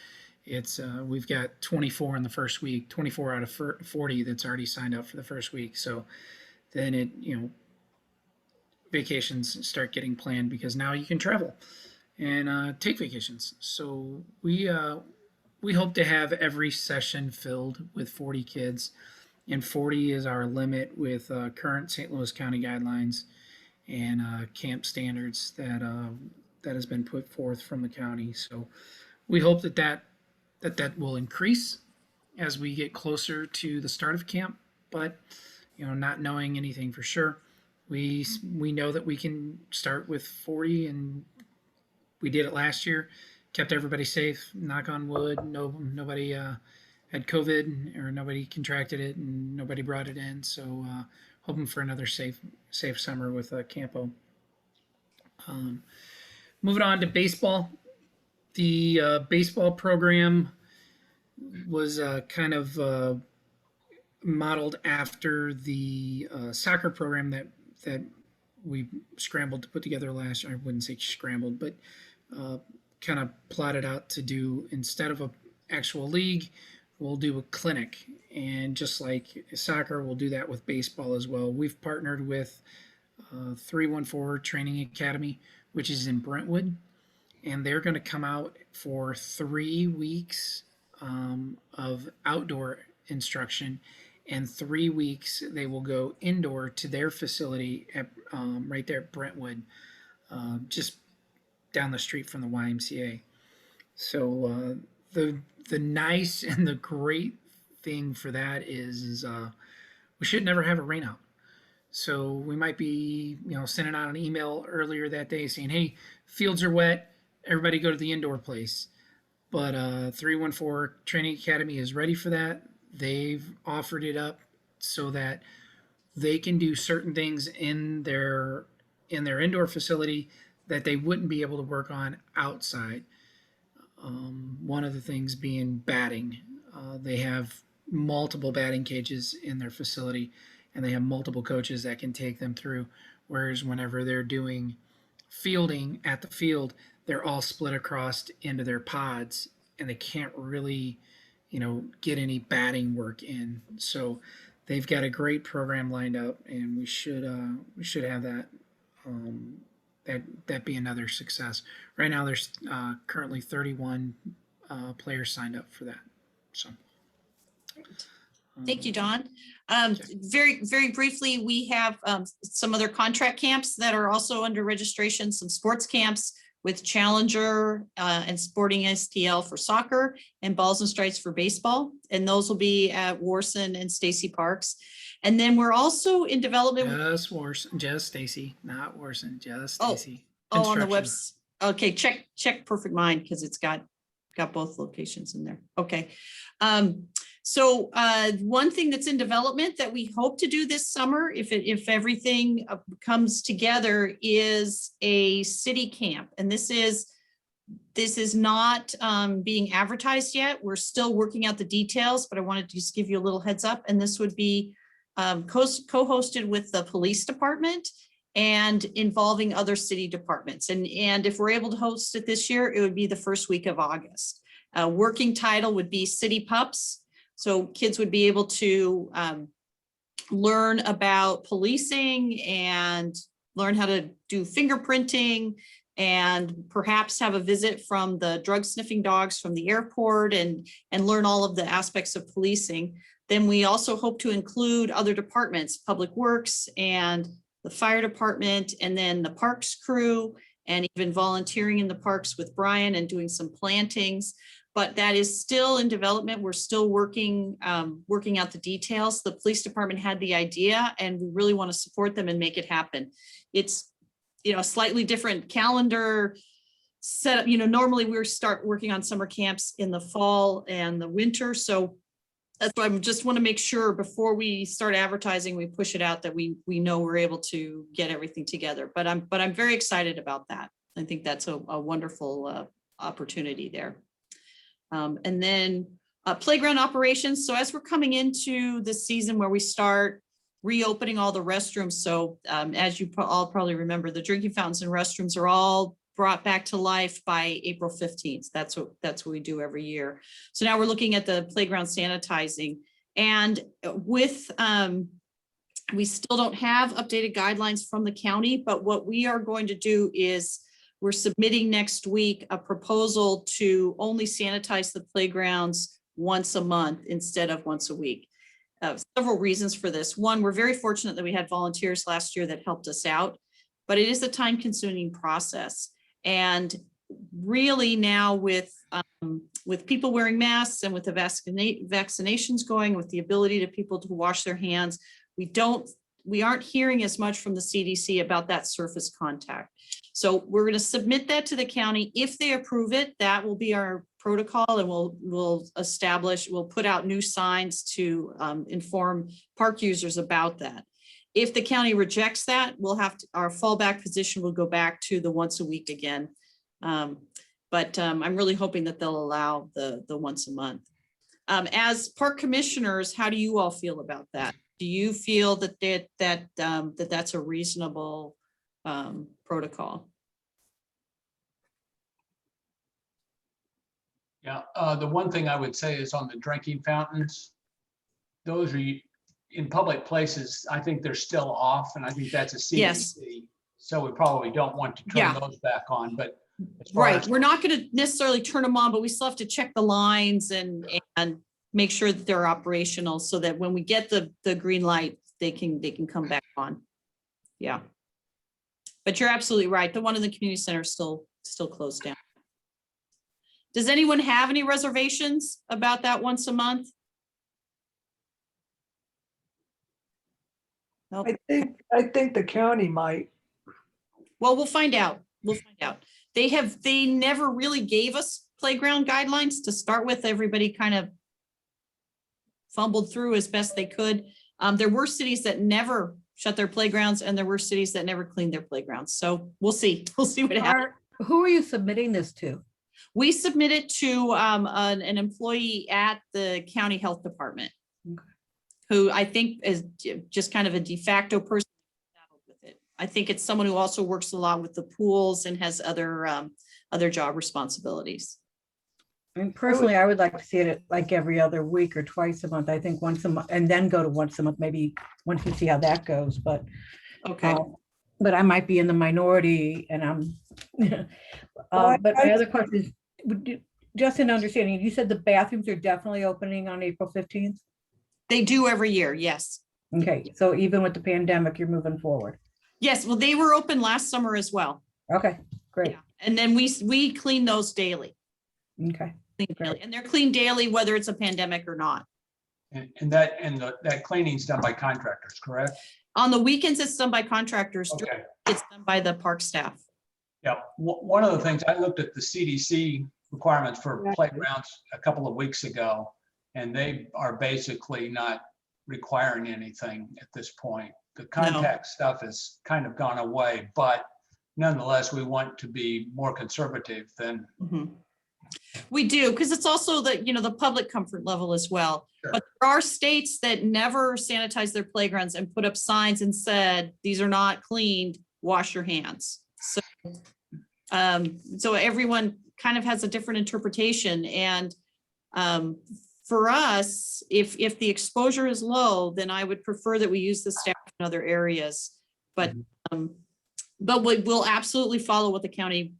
It's we've got 24 in the first week, 24 out of 40 that's already signed up for the first week. So then vacations start getting planned because now you can travel and take vacations. So we hope to have every session filled with 40 kids, and 40 is our limit with current St. Louis County guidelines and camp standards that has been put forth from the county. So we hope that will increase as we get closer to the start of camp, but not knowing anything for sure. We know that we can start with 40, and we did it last year. Kept everybody safe. Knock on wood. Nobody had COVID, or nobody contracted it, and nobody brought it in. So hoping for another safe summer with Campo. Moving on to baseball. The baseball program was kind of modeled after the soccer program that we scrambled to put together last year. I wouldn't say scrambled, but kind of plotted out to do, instead of an actual league, we'll do a clinic. And just like soccer, we'll do that with baseball as well. We've partnered with 314 Training Academy, which is in Brentwood, and they're going to come out for 3 weeks of outdoor instruction, and 3 weeks they will go indoor to their facility at right there at Brentwood. just down the street from the YMCA. So the nice and the great thing for that is we should never have a rainout. So we might be, sending out an email earlier that day saying, "Hey, fields are wet. Everybody go to the indoor place." But 314 Training Academy is ready for that. They've offered it up so that they can do certain things in their indoor facility that they wouldn't be able to work on outside. One of the things being batting. They have multiple batting cages in their facility, and they have multiple coaches that can take them through. Whereas whenever they're doing fielding at the field, they're all split across into their pods, and they can't really, get any batting work in. So they've got a great program lined up, and we should have that. That be another success. Right now, there's currently 31 players signed up for that. So, Thank you, Don. Okay. Very, very briefly, we have some other contract camps that are also under registration, some sports camps with Challenger and Sporting STL for soccer and Balls and Strikes for baseball. And those will be at Warson and Stacy Parks. And then we're also in development. Just Stacy, not Warson, just Oh, Stacy. on the Construction. webs. Okay, check Perfect Mind because it's got both locations in there. Okay. So one thing that's in development that we hope to do this summer, if everything comes together, is a city camp. And this is not being advertised yet. We're still working out the details, but I wanted to just give you a little heads up. And this would be co-hosted with the police department and involving other city departments. And if we're able to host it this year, it would be the first week of August. Working title would be City Pups. So kids would be able to learn about policing and learn how to do fingerprinting and perhaps have a visit from the drug sniffing dogs from the airport and learn all of the aspects of policing. Then we also hope to include other departments, Public Works and the fire department, and then the parks crew, and even volunteering in the parks with Brian and doing some plantings. But that is still in development. We're still working out the details. The police department had the idea, and we really want to support them and make it happen. It's, a slightly different calendar setup. Normally we start working on summer camps in the fall and the winter. So that's why I just want to make sure before we start advertising, we push it out that we know we're able to get everything together. But I'm very excited about that. I think that's a wonderful opportunity there. And then playground operations. So as we're coming into the season where we start reopening all the restrooms. So as you all probably remember, the drinking fountains and restrooms are all brought back to life by April 15th. That's what we do every year. So now we're looking at the playground sanitizing, and with we still don't have updated guidelines from the county, but what we are going to do is we're submitting next week a proposal to only sanitize the playgrounds once a month instead of once a week. Several reasons for this. One, we're very fortunate that we had volunteers last year that helped us out, but it is a time-consuming process. And really now with people wearing masks and with the vaccinations going, with the ability to people to wash their hands, we aren't hearing as much from the CDC about that surface contact. So we're going to submit that to the county. If they approve it, that will be our protocol, and we'll put out new signs to inform park users about that. If the county rejects that, our fallback position will go back to the once a week again. But I'm really hoping that they'll allow the once a month. As park commissioners, how do you all feel about that? Do you feel that that's a reasonable protocol? Yeah, the one thing I would say is on the drinking fountains, those are in public places. I think they're still off, and I think that's a CDC. Yes. So we probably don't want to turn those back on, but as far Right, as- we're not going to necessarily turn them on, but we still have to check the lines and make sure that they're operational so that when we get the green light, they can come back on. Yeah. But you're absolutely right. The one in the community center is still closed down. Does anyone have any reservations about that once a month? Nope. I think the county might. Well, we'll find out. We'll find out. They never really gave us playground guidelines to start with. Everybody kind of fumbled through as best they could. There were cities that never shut their playgrounds, and there were cities that never cleaned their playgrounds. So we'll see. We'll see what happens. Who are you submitting this to? We submitted to an employee at the county health department, Okay. who I think is just kind of a de facto person with it. I think it's someone who also works a lot with the pools and has other job responsibilities. I mean, personally, I would like to see it like every other week or twice a month. I think once a month, and then go to once a month, maybe once we see how that goes, but Okay. but I might be in the minority and I'm, but my other question is, just in understanding, you said the bathrooms are definitely opening on April 15th? They do every year. Yes. Okay, so even with the pandemic, you're moving forward. Yes. Well, they were open last summer as well. Okay, great. Yeah. And then we clean those daily. Okay, Clean daily. And they're cleaned daily, whether it's a pandemic or not. And that cleaning's done by contractors, correct? On the weekends, it's done by contractors. Okay. It's done by the park staff. Yeah, one of the things, I looked at the CDC requirements for playgrounds a couple of weeks ago, and they are basically not requiring anything at this point. The contact stuff has kind of gone away, but nonetheless, we want to be more conservative than. Mhm. We do, because it's also the public comfort level as well. Sure. But there are states that never sanitize their playgrounds and put up signs and said, these are not cleaned, wash your hands. So everyone kind of has a different interpretation. And for us, if the exposure is low, then I would prefer that we use the staff in other areas. But we'll absolutely follow what the county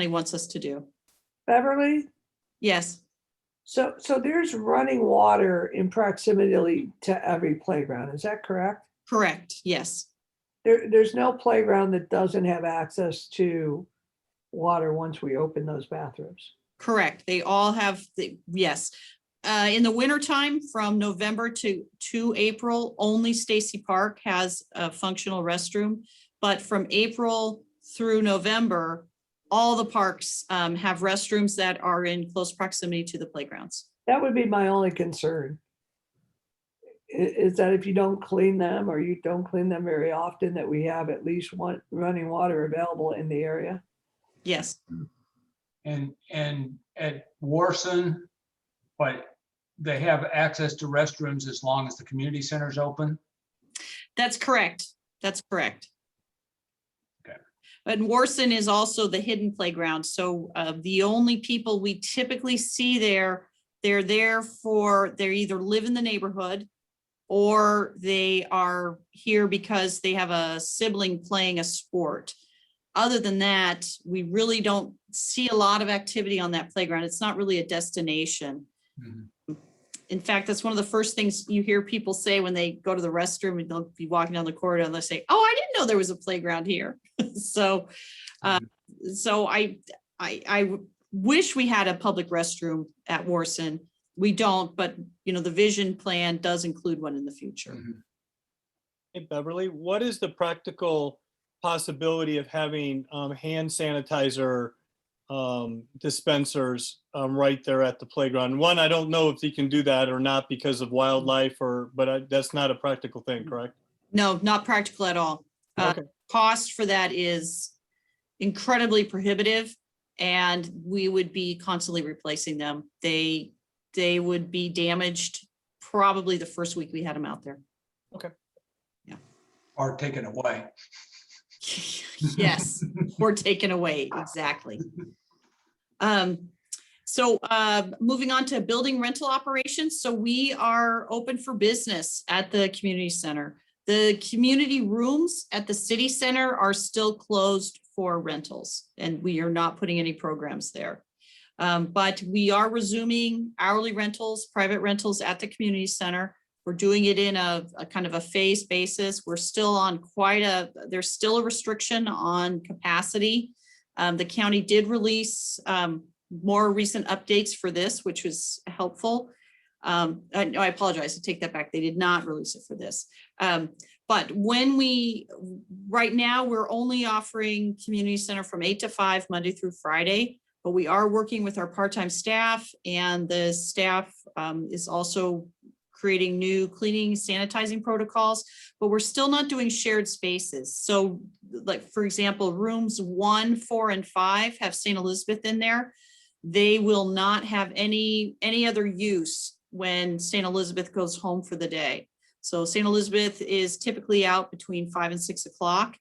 wants us to do. Beverly, Yes. so there's running water in proximity to every playground. Is that correct? Correct. Yes. There's no playground that doesn't have access to water once we open those bathrooms. Correct. They all have yes. In the wintertime, from November to April, only Stacy Park has a functional restroom. But from April through November, all the parks have restrooms that are in close proximity to the playgrounds. That would be my only concern. Is that if you don't clean them or you don't clean them very often, that we have at least one running water available in the area. Yes. And at Warson, but they have access to restrooms as long as the community center's open? That's correct. That's correct. Okay. But Warson is also the hidden playground. So the only people we typically see there, they're either live in the neighborhood or they are here because they have a sibling playing a sport. Other than that, we really don't see a lot of activity on that playground. It's not really a destination. Mm-hmm. In fact, that's one of the first things you hear people say when they go to the restroom and they'll be walking down the corridor and they'll say, "Oh, I didn't know there was a playground here." So I wish we had a public restroom at Warson. We don't, but the vision plan does include one in the future. Mm-hmm. Hey, Beverly, what is the practical possibility of having hand sanitizer dispensers right there at the playground? One, I don't know if you can do that or not because of wildlife, but that's not a practical thing, correct? No, not practical at all. Okay. Cost for that is incredibly prohibitive, and we would be constantly replacing them. They would be damaged probably the first week we had them out there. Okay. Yeah. Or taken away. Yes, or taken away, exactly. So moving on to building rental operations. So we are open for business at the community center. The community rooms at the city center are still closed for rentals, and we are not putting any programs there. But we are resuming hourly rentals, private rentals at the community center. We're doing it in a kind of a phased basis. We're still on there's still a restriction on capacity. The county did release more recent updates for this, which was helpful. No, I apologize, I take that back. They did not release it for this. But right now, we're only offering community center from 8 to 5, Monday through Friday, but we are working with our part-time staff, and the staff is also creating new cleaning, sanitizing protocols, but we're still not doing shared spaces. So like, for example, rooms 1, 4, and 5 have St. Elizabeth in there. They will not have any other use when St. Elizabeth goes home for the day. So St. Elizabeth is typically out between 5 and 6 o'clock.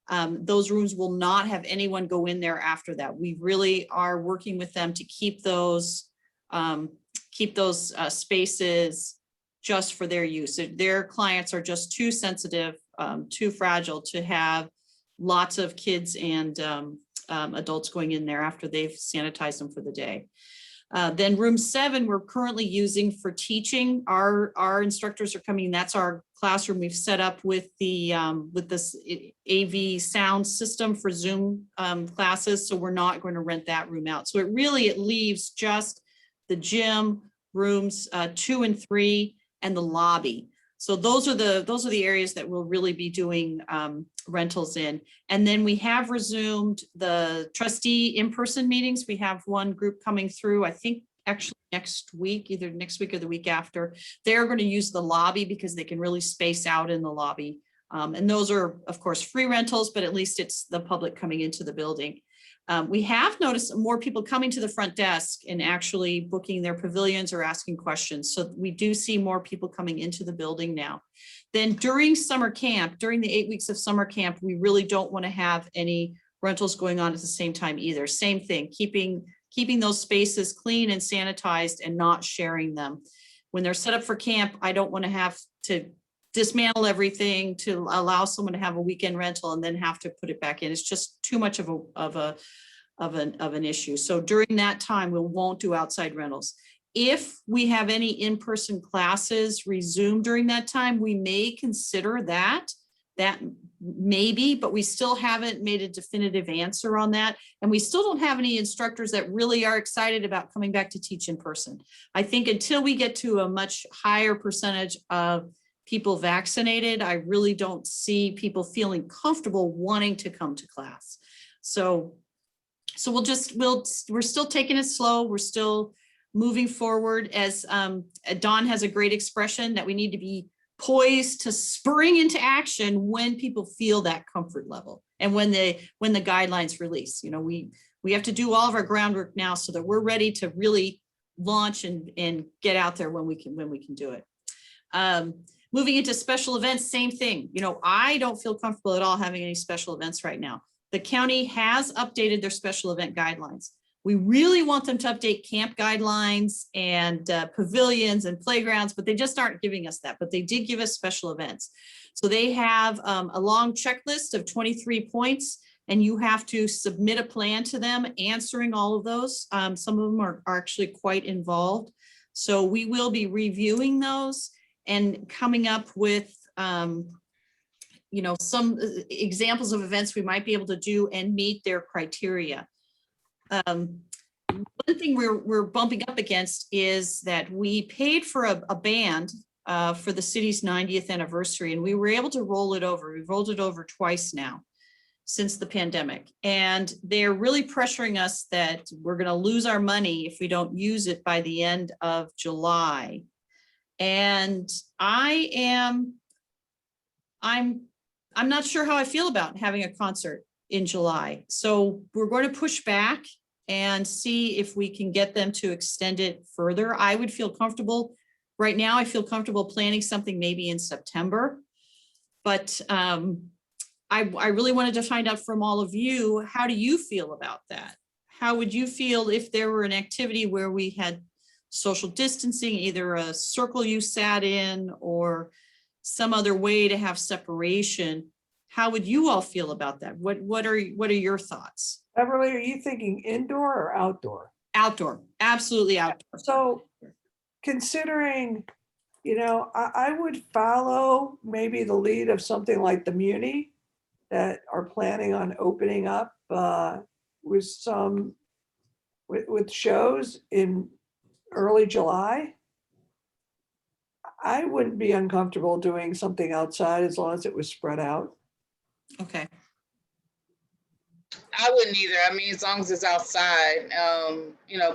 Those rooms will not have anyone go in there after that. We really are working with them to keep those spaces just for their use. Their clients are just too sensitive, too fragile to have lots of kids and adults going in there after they've sanitized them for the day. Then room 7, we're currently using for teaching. Our instructors are coming. That's our classroom we've set up with this AV sound system for Zoom classes. So we're not going to rent that room out. So it leaves just the gym, rooms 2 and 3, and the lobby. So those are the areas that we'll really be doing rentals in. And then we have resumed the trustee in-person meetings. We have one group coming through, I think actually next week, either next week or the week after. They're going to use the lobby because they can really space out in the lobby. And those are, of course, free rentals, but at least it's the public coming into the building. We have noticed more people coming to the front desk and actually booking their pavilions or asking questions. So we do see more people coming into the building now. Then during summer camp, during the 8 weeks of summer camp, we really don't want to have any rentals going on at the same time either. Same thing, keeping those spaces clean and sanitized and not sharing them. When they're set up for camp, I don't want to have to dismantle everything to allow someone to have a weekend rental and then have to put it back in. It's just too much of an issue. So during that time, we won't do outside rentals. If we have any in-person classes resumed during that time, we may consider that maybe, but we still haven't made a definitive answer on that. And we still don't have any instructors that really are excited about coming back to teach in person. I think until we get to a much higher percentage of people vaccinated, I really don't see people feeling comfortable wanting to come to class. So we're still taking it slow. We're still moving forward. As Dawn has a great expression that we need to be poised to spring into action when people feel that comfort level and when the guidelines release. You know, we have to do all of our groundwork now so that we're ready to really launch and get out there when we can do it. Moving into special events, same thing. You know, I don't feel comfortable at all having any special events right now. The county has updated their special event guidelines. We really want them to update camp guidelines and pavilions and playgrounds, but they just aren't giving us that. But they did give us special events. So they have a long checklist of 23 points, and you have to submit a plan to them answering all of those. Some of them are actually quite involved. So we will be reviewing those and coming up with you know, some examples of events we might be able to do and meet their criteria. One thing we're bumping up against is that we paid for a band for the city's 90th anniversary, and we were able to roll it over. We've rolled it over twice now since the pandemic, and they're really pressuring us that we're going to lose our money if we don't use it by the end of July. And I'm not sure how I feel about having a concert in July. So we're going to push back and see if we can get them to extend it further. I would feel comfortable right now. I feel comfortable planning something maybe in September, but I really wanted to find out from all of you, how do you feel about that? How would you feel if there were an activity where we had social distancing, either a circle you sat in or some other way to have separation? How would you all feel about that? What are your thoughts? Beverly, are you thinking indoor or outdoor? Outdoor, absolutely outdoor. So considering, I would follow maybe the lead of something like the Muni that are planning on opening up with some, with shows in early July. I wouldn't be uncomfortable doing something outside as long as it was spread out. Okay. I wouldn't either. I mean, as long as it's outside,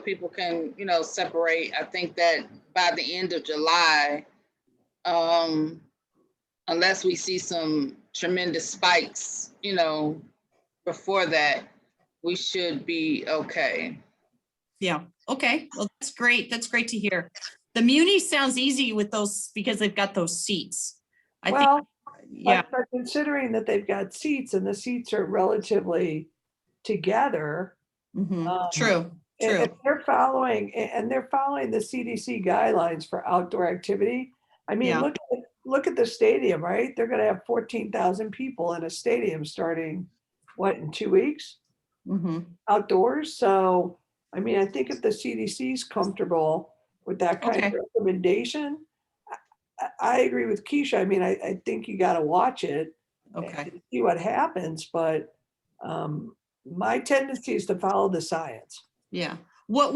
people can, separate. I think that by the end of July, unless we see some tremendous spikes, before that, we should be okay. Yeah. Okay. Well, that's great. That's great to hear. The Muni sounds easy with those because they've got those seats. I think, Well, yeah. but considering that they've got seats and the seats are relatively together. True. If they're following the CDC guidelines for outdoor activity. I mean, Yeah. look at the stadium, right? They're gonna have 14,000 people in a stadium starting, in 2 weeks? Outdoors. So, I mean, I think if the CDC is comfortable with that kind of Okay. recommendation, I agree with Keisha. I mean, I think you got to watch it Okay. and see what happens. But my tendency is to follow the science. Yeah. What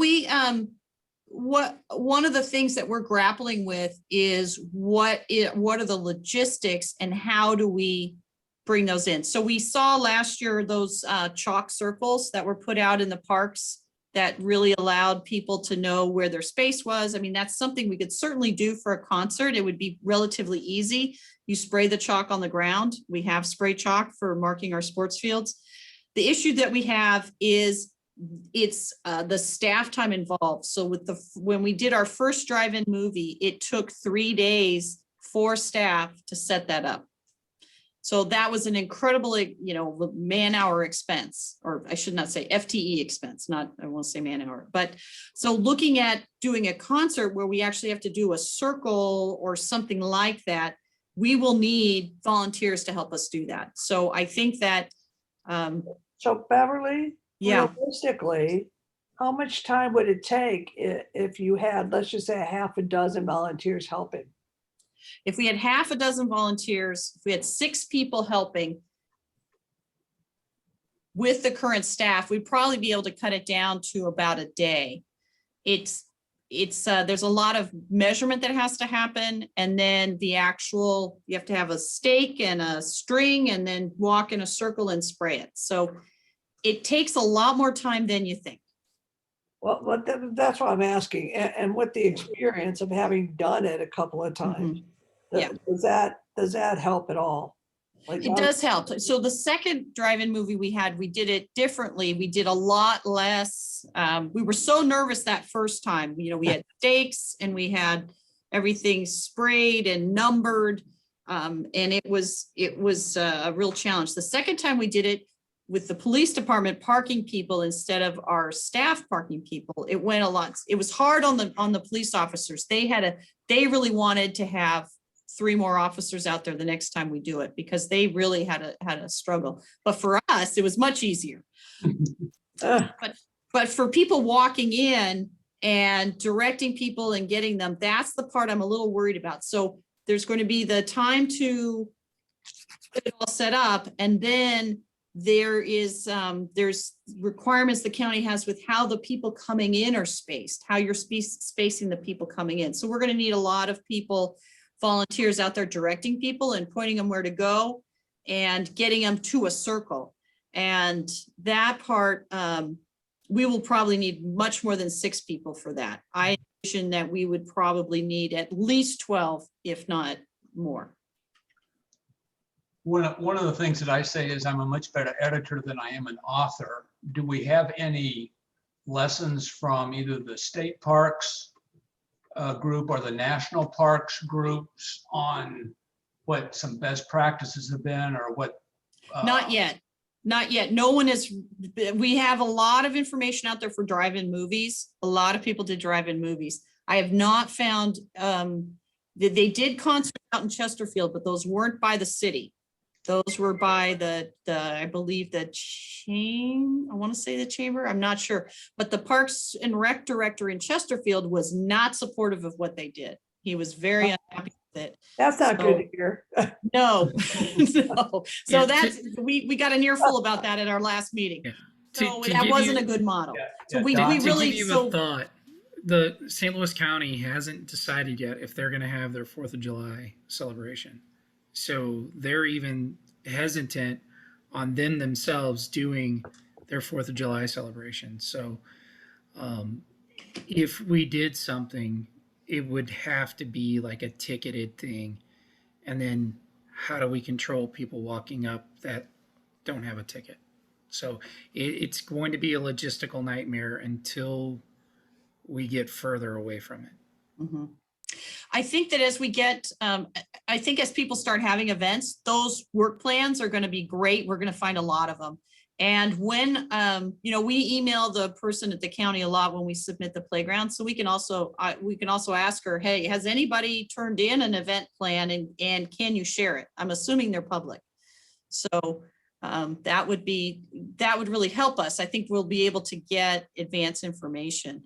one of the things that we're grappling with is what are the logistics and how do we bring those in? So we saw last year those chalk circles that were put out in the parks that really allowed people to know where their space was. I mean, that's something we could certainly do for a concert. It would be relatively easy. You spray the chalk on the ground. We have spray chalk for marking our sports fields. The issue that we have is it's the staff time involved. So when we did our first drive-in movie, it took 3 days for staff to set that up. So that was an incredible, man-hour expense, or I should not say FTE expense, I won't say man-hour. But so looking at doing a concert where we actually have to do a circle or something like that, we will need volunteers to help us do that. So I think that. So Beverly, Yeah. realistically, how much time would it take if you had, let's just say, a half a dozen volunteers helping? If we had half a dozen volunteers, if we had 6 people helping with the current staff, we'd probably be able to cut it down to about a day. There's a lot of measurement that has to happen. And then you have to have a stake and a string and then walk in a circle and spray it. So it takes a lot more time than you think. Well, that's what I'm asking. And with the experience of having done it a couple of times, Yeah. does that help at all? It does help. So the second drive-in movie we did it differently. We did a lot less. We were so nervous that first time. We had stakes and we had everything sprayed and numbered. And it was a real challenge. The second time we did it with the police department parking people instead of our staff parking people, it went a lot. It was hard on the police officers. They really wanted to have 3 more officers out there the next time we do it because they really had a struggle. But for us, it was much easier. But for people walking in and directing people and getting them, that's the part I'm a little worried about. So there's going to be the time to get it all set up, and then there's requirements the county has with how the people coming in are spaced, how you're spacing the people coming in. So we're going to need a lot of people, volunteers out there directing people and pointing them where to go and getting them to a circle. And that part, we will probably need much more than 6 people for that. I envision that we would probably need at least 12, if not more. One of the things that I say is I'm a much better editor than I am an author. Do we have any lessons from either the state parks group or the national parks groups on what some best practices have been or what? Not yet. No one is, we have a lot of information out there for drive-in movies. A lot of people did drive-in movies. I have not found, they did concerts out in Chesterfield, but those weren't by the city. Those were by I believe I want to say the chamber, I'm not sure. But the Parks and Rec director in Chesterfield was not supportive of what they did. He was very unhappy with it. That's not good So- to hear. No, no. Yeah, So that's, we got an earful about that at our last meeting. Yeah. So To that give wasn't you- a good model. Yeah, So yeah, we Don, really, To give you so a thought, the St. Louis County hasn't decided yet if they're going to have their 4th of July celebration. So they're even hesitant on them themselves doing their 4th of July celebration. So if we did something, it would have to be like a ticketed thing. And then how do we control people walking up that don't have a ticket? So it's going to be a logistical nightmare until we get further away from it. Mhm. I think that as we get, I think as people start having events, those work plans are going to be great. We're going to find a lot of them. And when, we email the person at the county a lot when we submit the playground. So we can also ask her, hey, has anybody turned in an event plan and can you share it? I'm assuming they're public. So that would really help us. I think we'll be able to get advance information.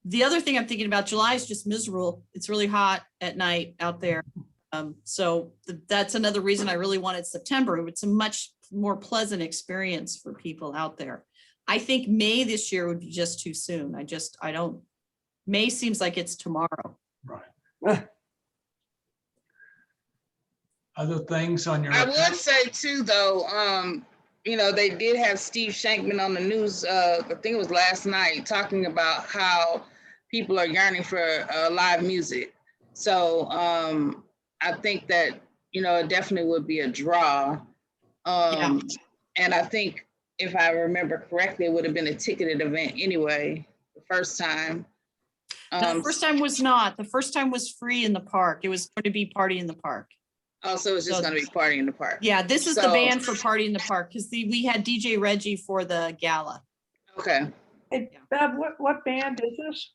The other thing I'm thinking about, July is just miserable. It's really hot at night out there. So that's another reason I really wanted September. It's a much more pleasant experience for people out there. I think May this year would be just too soon. May seems like it's tomorrow. Right. Other things on your? I would say too, though, they did have Steve Shankman on the news, I think it was last night, talking about how people are yearning for live music. So I think that, it definitely would be a draw. Yeah. And I think if I remember correctly, it would have been a ticketed event anyway, the first time. The first time was not. The first time was free in the park. It was going to be Party in the Park. Also, it's just So- going to be Party in the Park. Yeah, this is the So- band for Party in the Park because we had DJ Reggie for the gala. Okay. Hey, Bev, what band is this?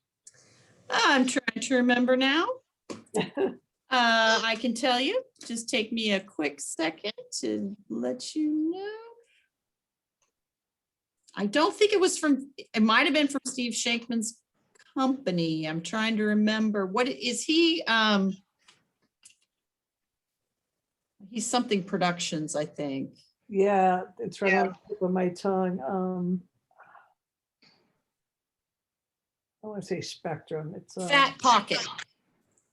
I'm trying to remember now. I can tell you, just take me a quick second to let you know. I don't think it was it might have been from Steve Shankman's company. I'm trying to remember. What is he? He's something productions, I think. Yeah, it's right Yeah. on the tip of my tongue. I want to say Spectrum. It's Fat Pocket.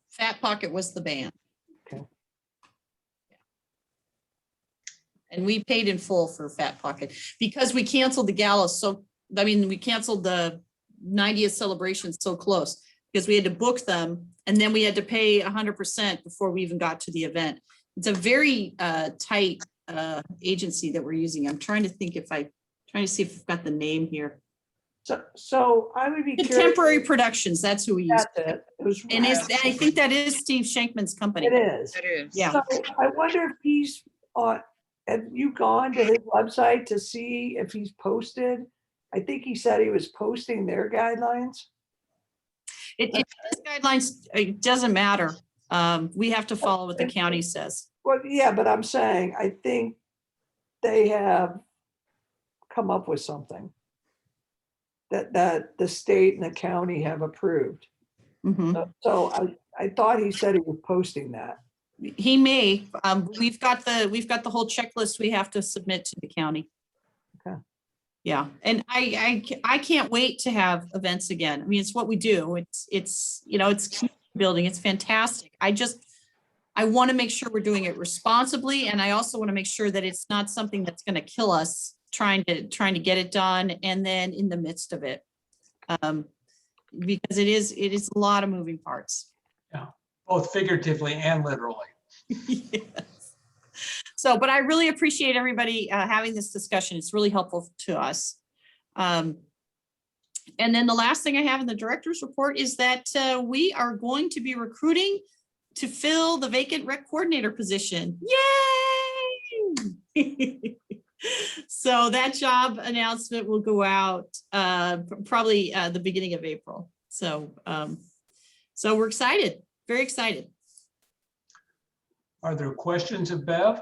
Fat Pocket was the band. Okay. And we paid in full for Fat Pocket because we canceled the gala. We canceled the 90th celebration so close because we had to book them and then we had to pay 100% before we even got to the event. It's a very tight agency that we're using. I'm trying to see if I've got the name here. So I would be curious. Contemporary Productions, that's who we use. That's it. It was And right. I think that is Steve Shankman's company. It is. It is. Yeah. So I wonder if he's on, have you gone to his website to see if he's posted? I think he said he was posting their guidelines. His guidelines, it doesn't matter. We have to follow what the county says. Well, yeah, but I'm saying, I think they have come up with something that the state and the county have approved. Mhm. So I thought he said he was posting that. He may, we've got the whole checklist we have to submit to the county. Okay. Yeah, and I can't wait to have events again. I mean, it's what we do. It's community building. It's fantastic. I want to make sure we're doing it responsibly. And I also want to make sure that it's not something that's going to kill us trying to get it done. And then in the midst of it, because it is a lot of moving parts. Both figuratively and literally. Yes. So, but I really appreciate everybody having this discussion. It's really helpful to us. And then the last thing I have in the director's report is that we are going to be recruiting to fill the vacant rec coordinator position. Yay! So that job announcement will go out probably the beginning of April. So, so we're excited, very excited. Are there questions of Bev?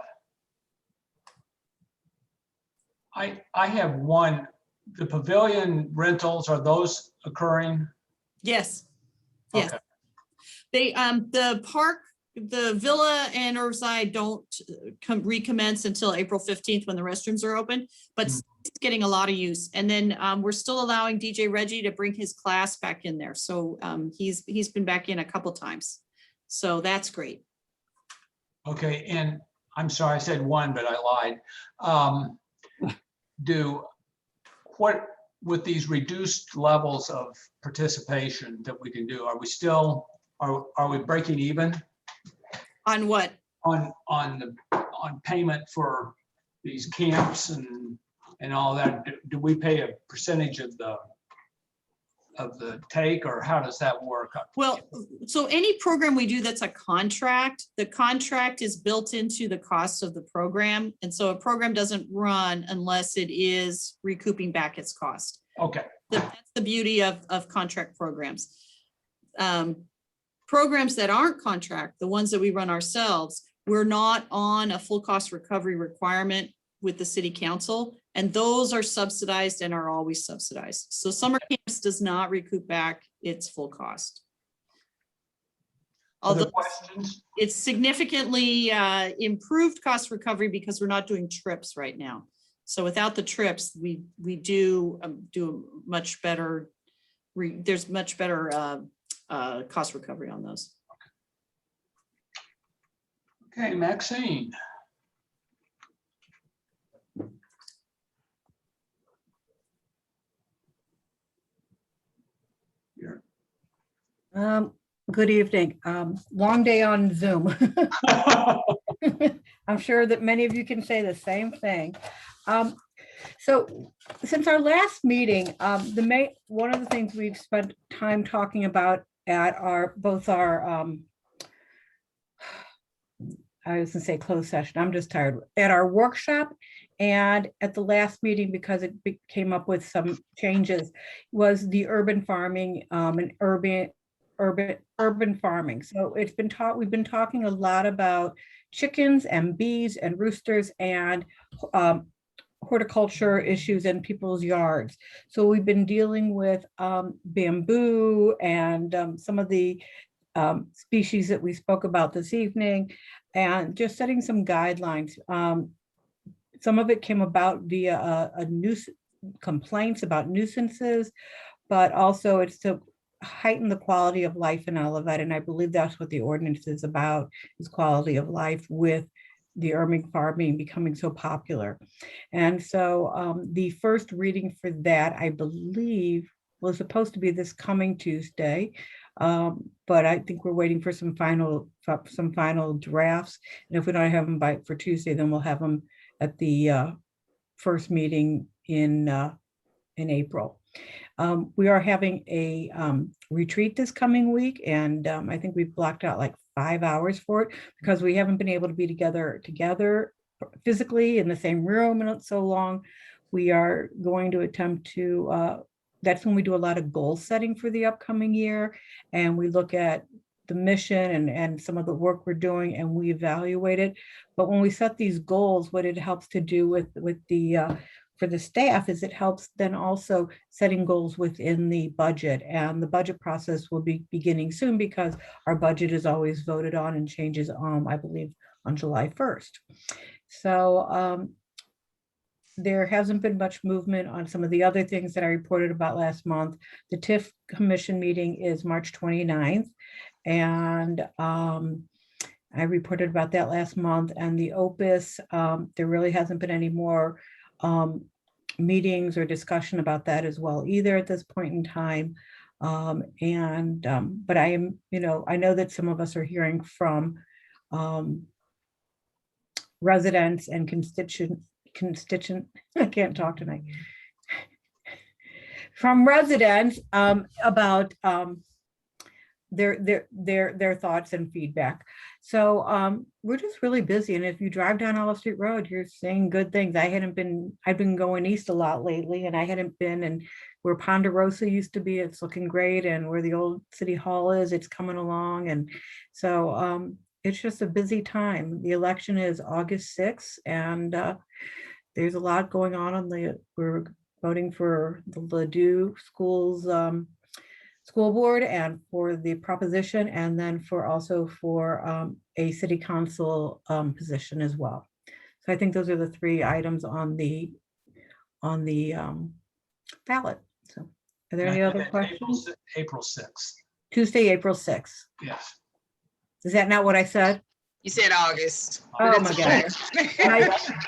I have one. The pavilion rentals, are those occurring? Yes. Yes. Okay. They, the park, the Villa and Irvine don't recommence until April 15th when the restrooms are open, but Mm. it's getting a lot of use. And then we're still allowing DJ Reggie to bring his class back in there. So he's been back in a couple times. So that's great. Okay, and I'm sorry, I said one, but I lied. What, with these reduced levels of participation that we can do, are we still, are we breaking even On what? on payment for these camps and all that? Do we pay a percentage of the take, or how does that work? Well, so any program we do that's a contract, the contract is built into the cost of the program. And so a program doesn't run unless it is recouping back its cost. Okay, That's the beauty of contract programs. Programs that aren't contract, the ones that we run ourselves, we're not on a full cost recovery requirement with the city council, and those are subsidized and are always subsidized. So summer camps does not recoup back its full cost. other Although questions? it's significantly improved cost recovery because we're not doing trips right now. So without the trips, we do much better. There's much better cost recovery on those. Okay, Maxine. Good evening. Long day on Zoom. I'm sure that many of you can say the same thing. So since our last meeting, one of the things we've spent time talking about at both our I was gonna say closed session, I'm just tired, at our workshop and at the last meeting, because it came up with some changes, was the urban farming and urban farming. So we've been talking a lot about chickens and bees and roosters and horticulture issues in people's yards. So we've been dealing with bamboo and some of the species that we spoke about this evening, and just setting some guidelines. Some of it came about via complaints about nuisances, but also it's to heighten the quality of life in Olivet. And I believe that's what the ordinance is about, is quality of life, with the urban farming becoming so popular. And so the first reading for that, I believe, was supposed to be this coming Tuesday. But I think we're waiting for some final drafts. And if we don't have them for Tuesday, then we'll have them at the first meeting in April. We are having a retreat this coming week, and I think we've blocked out like 5 hours for it, because we haven't been able to be together physically in the same room in so long. We are going to attempt to, that's when we do a lot of goal setting for the upcoming year, and we look at the mission and some of the work we're doing, and we evaluate it. But when we set these goals, what it helps to do with the for the staff is it helps then also setting goals within the budget, and the budget process will be beginning soon, because our budget is always voted on and changes I believe on July 1st. So there hasn't been much movement on some of the other things that I reported about last month. The TIF commission meeting is March 29th, and I reported about that last month. And the Opus, there really hasn't been any more meetings or discussion about that as well either at this point in time. But I am, I know that some of us are hearing from residents and I can't talk tonight, from residents about their thoughts and feedback. So we're just really busy. And if you drive down Olive Street Road, you're seeing good things. I've been going east a lot lately, and I hadn't been, and where Ponderosa used to be, it's looking great. And where the old city hall is, it's coming along. And so it's just a busy time. The election is August 6th, and there's a lot going on we're voting for the Ladue schools school board and for the proposition, and then also for a city council position as well. So I think those are the 3 items on the ballot. So are there any other questions? April 6th. Tuesday, April 6th. Yes. Is that not what I said? You said August. Oh, but my it's God. okay.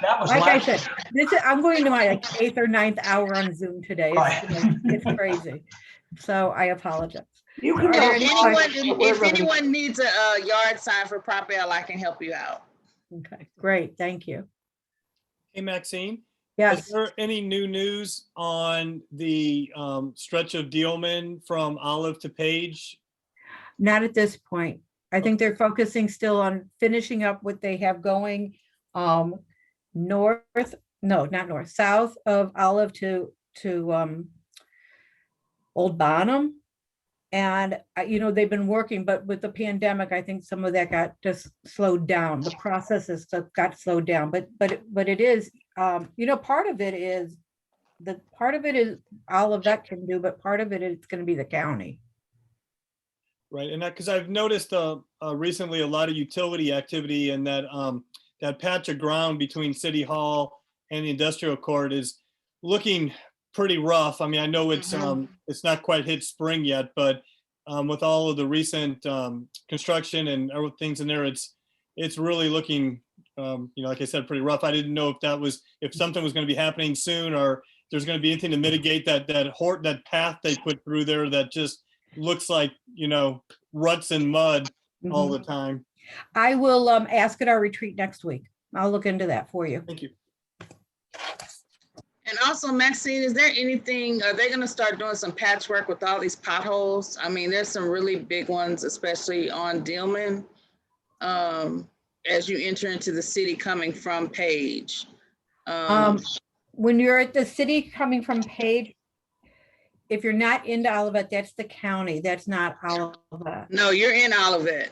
That was Like I last. said, I'm going to my like 8th or 9th hour on Zoom today. Right. It's crazy. So I apologize. You can Are go there If any anyone, questions, but we're if ready. anyone needs a yard sign for Property L, I can help you out. Okay, great. Thank you. Hey, Maxine, is Yes, there any new news on the stretch of Dealman from Olive to Page? not at this point. I think they're focusing still on finishing up what they have going north, no, not north, south of Olive to Old Bonham. And, they've been working, but with the pandemic, I think some of that got just slowed down. The processes got slowed down, but it is, part of it is Olivet can do, but part of it is going to be the county. Right, and because I've noticed recently a lot of utility activity and that patch of ground between City Hall and the industrial court is looking pretty rough. I mean, I know it's not quite hit spring yet, but with all of the recent construction and other things in there, it's really looking, like I said, pretty rough. I didn't know if something was going to be happening soon, or there's going to be anything to mitigate that path they put through there that just looks like, ruts and mud all the time. I will ask at our retreat next week. I'll look into that for you. Thank you. And also, Maxine, is there anything, are they gonna start doing some patchwork with all these potholes? I mean, there's some really big ones, especially on Dealman, as you enter into the city coming from Page. When you're at the city coming from Page, if you're not into Olivet, that's the county. That's not Olivet. No, you're in Olivet,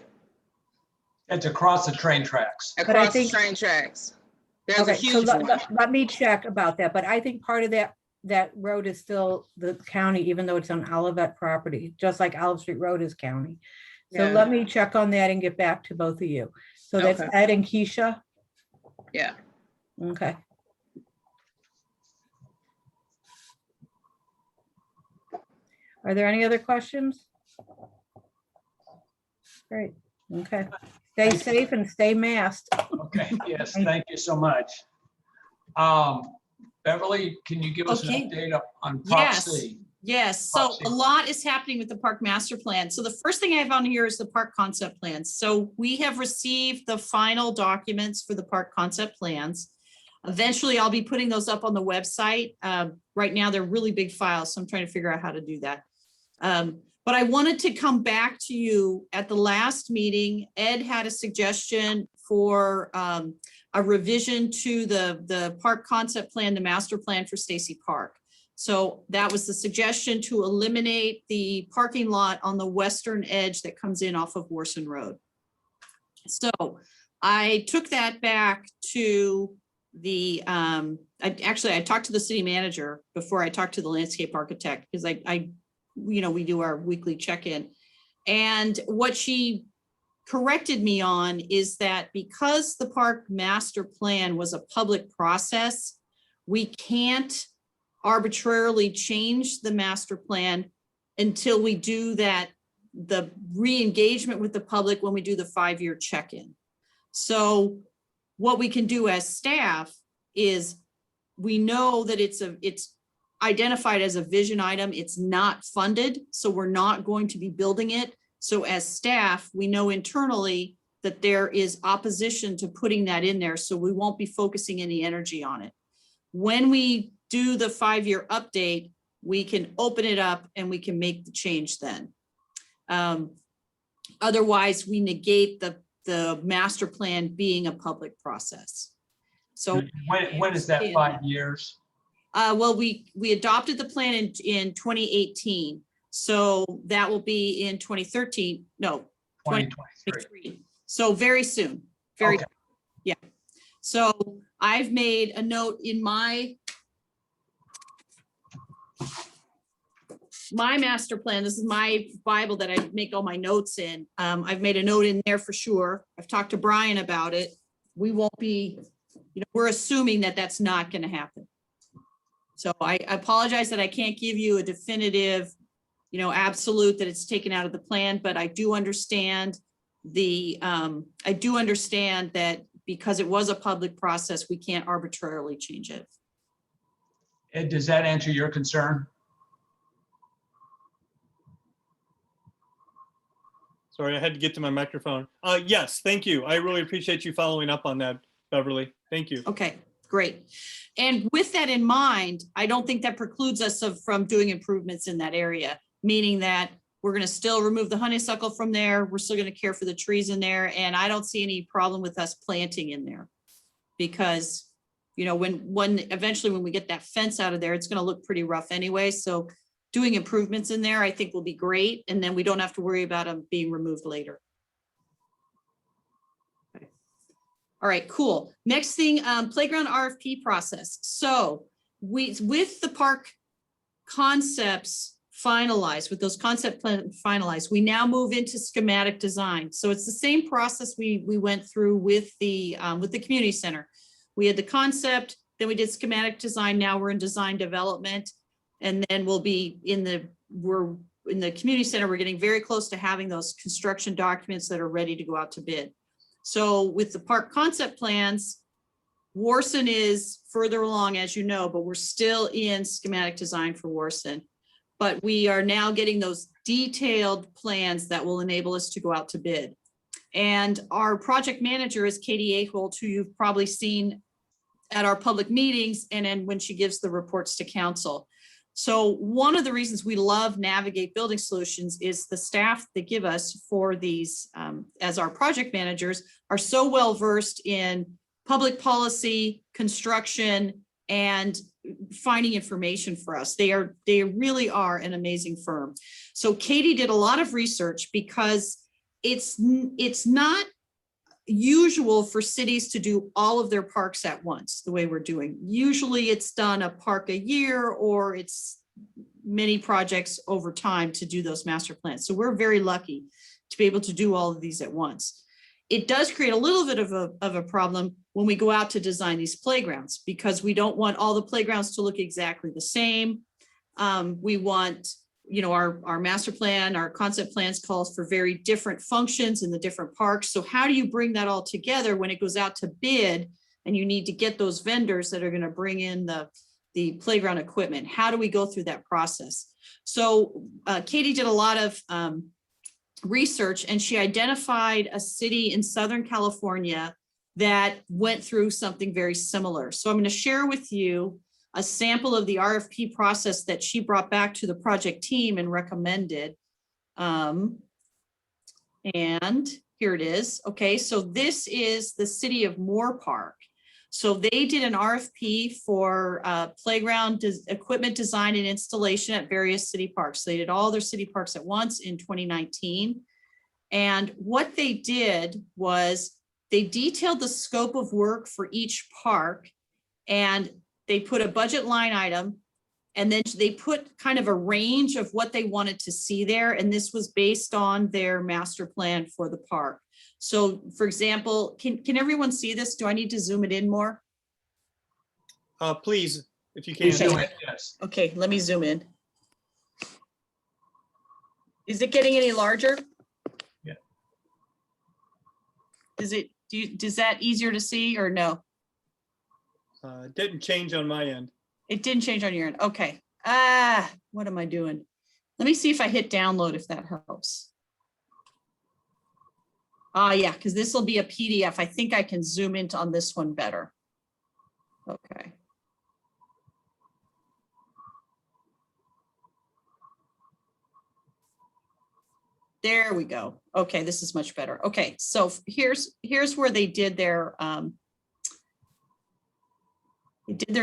It's across the train tracks. across the think- train tracks. There's a Okay, so huge one. let me check about that, but I think part of that road is still the county, even though it's on Olivet property, just like Olive Street Road is county. So Yeah. let me check on that and get back to both of you. So that's Okay. Ed and Keisha. Yeah. Okay. Are there any other questions? Great, okay. Stay safe and stay masked. Okay, yes, thank you so much. Beverly, can you give us an Okay. update on Prop Yes. C? Yes, so Park a lot is happening with the park master plan. So the first thing I have on here is the park concept plans. So we have received the final documents for the park concept plans. Eventually, I'll be putting those up on the website. Right now, they're really big files, so I'm trying to figure out how to do that. But I wanted to come back to you at the last meeting. Ed had a suggestion for a revision to the park concept plan, the master plan for Stacy Park. So that was the suggestion to eliminate the parking lot on the western edge that comes in off of Warson Road. So I took that back to the, I talked to the city manager before I talked to the landscape architect, because we do our weekly check-in. And what she corrected me on is that because the park master plan was a public process, we can't arbitrarily change the master plan until we do the re-engagement with the public when we do the 5-year check-in. So what we can do as staff is, we know that it's identified as a vision item. It's not funded, so we're not going to be building it. So as staff, we know internally that there is opposition to putting that in there, so we won't be focusing any energy on it. When we do the 5-year update, we can open it up and we can make the change then. Otherwise, we negate the master plan being a public process. So When is that 5 years? well, we adopted the plan in 2018. So that will be in 2013, no, 2023. so very soon, very, Okay. yeah. So I've made a note in my my master plan, this is my Bible that I make all my notes in. I've made a note in there for sure. I've talked to Brian about it. We won't be, we're assuming that that's not going to happen. So I apologize that I can't give you a definitive, absolute that it's taken out of the plan, but I do understand that because it was a public process, we can't arbitrarily change it. Ed, does that answer your concern? Sorry, I had to get to my microphone. Yes, thank you. I really appreciate you following up on that, Beverly. Thank you. Okay, great. And with that in mind, I don't think that precludes us from doing improvements in that area, meaning that we're going to still remove the honeysuckle from there. We're still going to care for the trees in there. And I don't see any problem with us planting in there because, eventually when we get that fence out of there, it's going to look pretty rough anyway. So doing improvements in there, I think will be great. And then we don't have to worry about them being removed later. Okay. All right, cool. Next thing, playground RFP process. So with the park concepts finalized, with those concept plans finalized, we now move into schematic design. So it's the same process we went through with the community center. We had the concept, then we did schematic design. Now we're in design development, and then we'll be we're in the community center. We're getting very close to having those construction documents that are ready to go out to bid. So with the park concept plans, Warson is further along, as you know, but we're still in schematic design for Warson. But we are now getting those detailed plans that will enable us to go out to bid. And our project manager is Katie Ahold, who you've probably seen at our public meetings and then when she gives the reports to council. So one of the reasons we love Navigate Building Solutions is the staff they give us for these as our project managers are so well versed in public policy, construction, and finding information for us. They really are an amazing firm. So Katie did a lot of research because it's not usual for cities to do all of their parks at once, the way we're doing. Usually it's done a park a year, or it's many projects over time to do those master plans. So we're very lucky to be able to do all of these at once. It does create a little bit of a problem when we go out to design these playgrounds, because we don't want all the playgrounds to look exactly the same. We want, our master plan, our concept plans calls for very different functions in the different parks. So how do you bring that all together when it goes out to bid and you need to get those vendors that are going to bring in the playground equipment? How do we go through that process? So Katie did a lot of research, and she identified a city in Southern California that went through something very similar. So I'm going to share with you a sample of the RFP process that she brought back to the project team and recommended. And here it is. Okay, so this is the city of Moore Park. So they did an RFP for playground equipment design and installation at various city parks. They did all their city parks at once in 2019. And what they did was they detailed the scope of work for each park, and they put a budget line item, and then they put kind of a range of what they wanted to see there. And this was based on their master plan for the park. So for example, can everyone see this? Do I need to zoom it in more? Please, if you You can. do it, yes. Okay, let me zoom in. Is it getting any larger? Yeah. Is that easier to see or no? It didn't change on my end. It didn't change on your end. Okay. What am I doing? Let me see if I hit download, if that helps. Yeah, because this will be a PDF. I think I can zoom in on this one better. Okay. There we go. Okay, this is much better. Okay, so here's where they did their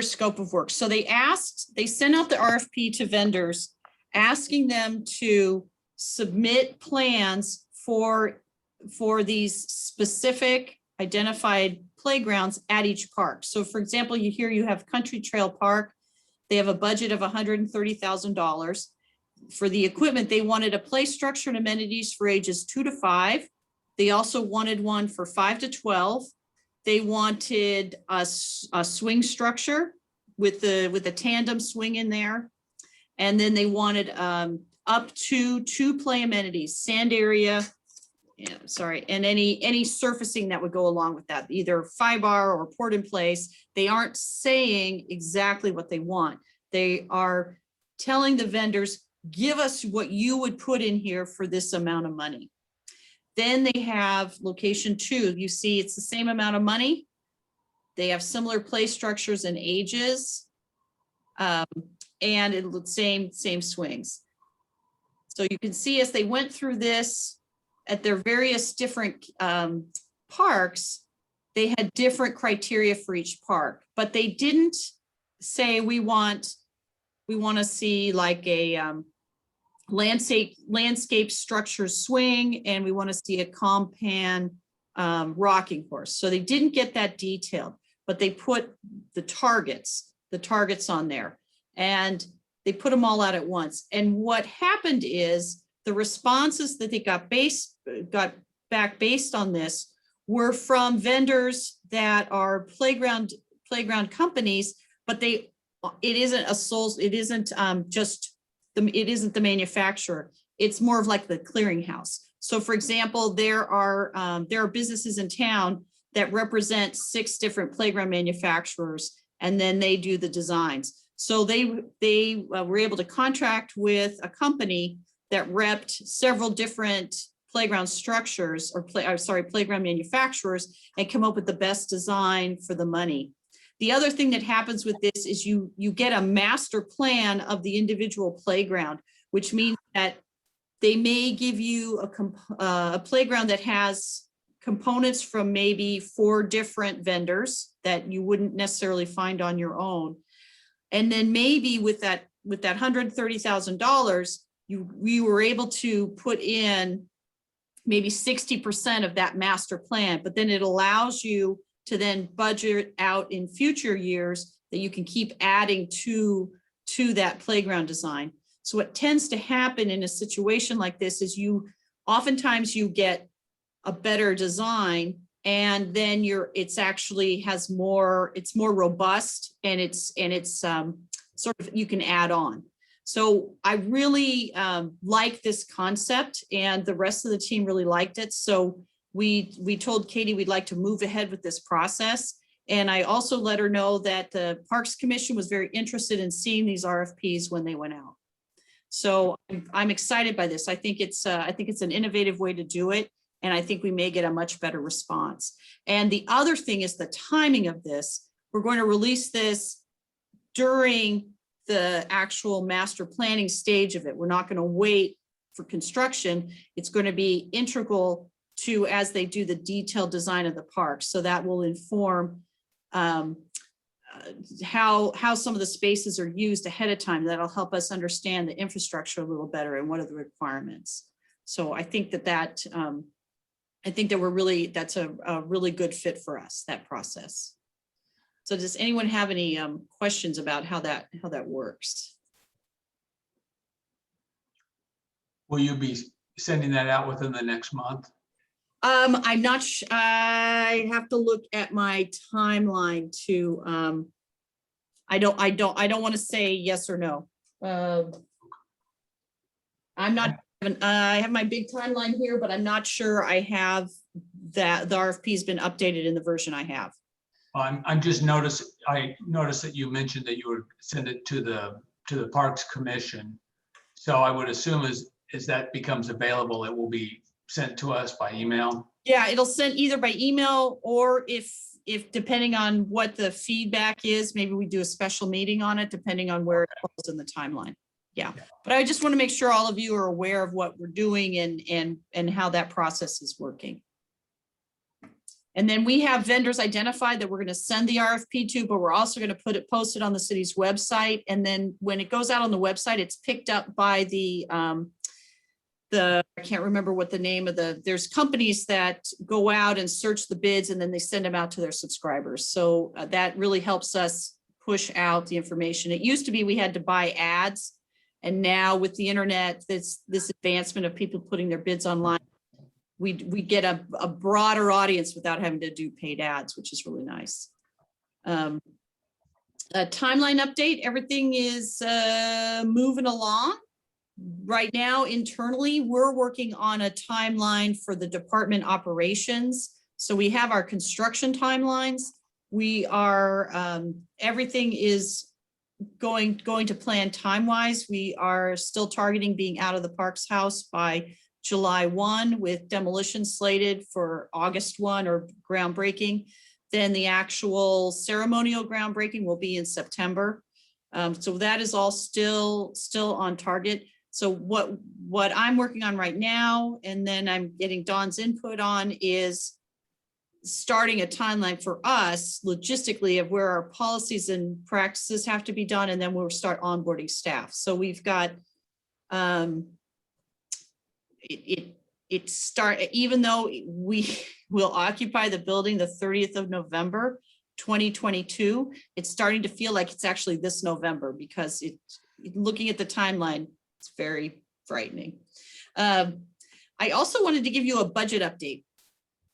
scope of work. So they sent out the RFP to vendors, asking them to submit plans for these specific identified playgrounds at each park. So for example, you have Country Trail Park. They have a budget of $130,000. for the equipment, they wanted a play structure and amenities for ages 2 to 5. They also wanted one for 5 to 12. They wanted a swing structure with a tandem swing in there. And then they wanted up to 2 play amenities, sand area, and any surfacing that would go along with that, either 5-bar or port in place. They aren't saying exactly what they want. They are telling the vendors, give us what you would put in here for this amount of money. Then they have location 2. You see it's the same amount of money. They have similar play structures and ages, and same swings. So you can see as they went through this at their various different parks, they had different criteria for each park, but they didn't say we want to see like a landscape structure swing, and we want to see a compan rocking horse. So they didn't get that detailed, but they put the targets on there, and they put them all out at once. And what happened is the responses that they got back based on this were from vendors that are playground companies, but it isn't the manufacturer. It's more of like the clearinghouse. So for example, there are businesses in town that represent 6 different playground manufacturers, and then they do the designs. So they were able to contract with a company that repped several different playground structures playground manufacturers, and come up with the best design for the money. The other thing that happens with this is you get a master plan of the individual playground, which means that they may give you a playground that has components from maybe 4 different vendors that you wouldn't necessarily find on your own. And then maybe with that $130,000, we were able to put in maybe 60% of that master plan, but then it allows you to then budget out in future years that you can keep adding to that playground design. So what tends to happen in a situation like this is oftentimes you get a better design, and then it's more robust, and it's sort of, you can add on. So I really like this concept, and the rest of the team really liked it. So we told Katie we'd like to move ahead with this process. And I also let her know that the Parks Commission was very interested in seeing these RFPs when they went out. So I'm excited by this. I think it's an innovative way to do it, and I think we may get a much better response. And the other thing is the timing of this. We're going to release this during the actual master planning stage of it. We're not going to wait for construction. It's going to be integral to as they do the detailed design of the park. So that will inform how some of the spaces are used ahead of time. That'll help us understand the infrastructure a little better and what are the requirements. So I think that's a really good fit for us, that process. So does anyone have any questions about how that works? Will you be sending that out within the next month? I'm not I have to look at my timeline to I don't want to say yes or no. I have my big timeline here, but I'm not sure I have that the RFP has been updated in the version I have. I noticed that you mentioned that you would send it to the Parks Commission. So I would assume as that becomes available, it will be sent to us by email. Yeah, it'll send either by email, or if depending on what the feedback is, maybe we do a special meeting on it, depending on where it falls in the timeline. Yeah, but I just want to make sure all of you are aware of what we're doing and how that process is working. And then we have vendors identified that we're going to send the RFP to, but we're also going to post it on the city's website. And then when it goes out on the website, it's picked up by I can't remember what the name of there's companies that go out and search the bids, and then they send them out to their subscribers. So that really helps us push out the information. It used to be we had to buy ads, And now with the internet, this advancement of people putting their bids online, we get a broader audience without having to do paid ads, which is really nice. A timeline update, everything is moving along. Right now, internally, we're working on a timeline for the department operations. So we have our construction timelines. We are, everything is going to plan time-wise. We are still targeting being out of the Parks House by July 1 with demolition slated for August 1 or groundbreaking. Then the actual ceremonial groundbreaking will be in September. So that is all still on target. So what I'm working on right now, and then I'm getting Dawn's input on, is starting a timeline for us logistically of where our policies and practices have to be done, and then we'll start onboarding staff. So we've got even though we will occupy the building the 30th of November 2022, it's starting to feel like it's actually this November, because looking at the timeline, it's very frightening. I also wanted to give you a budget update.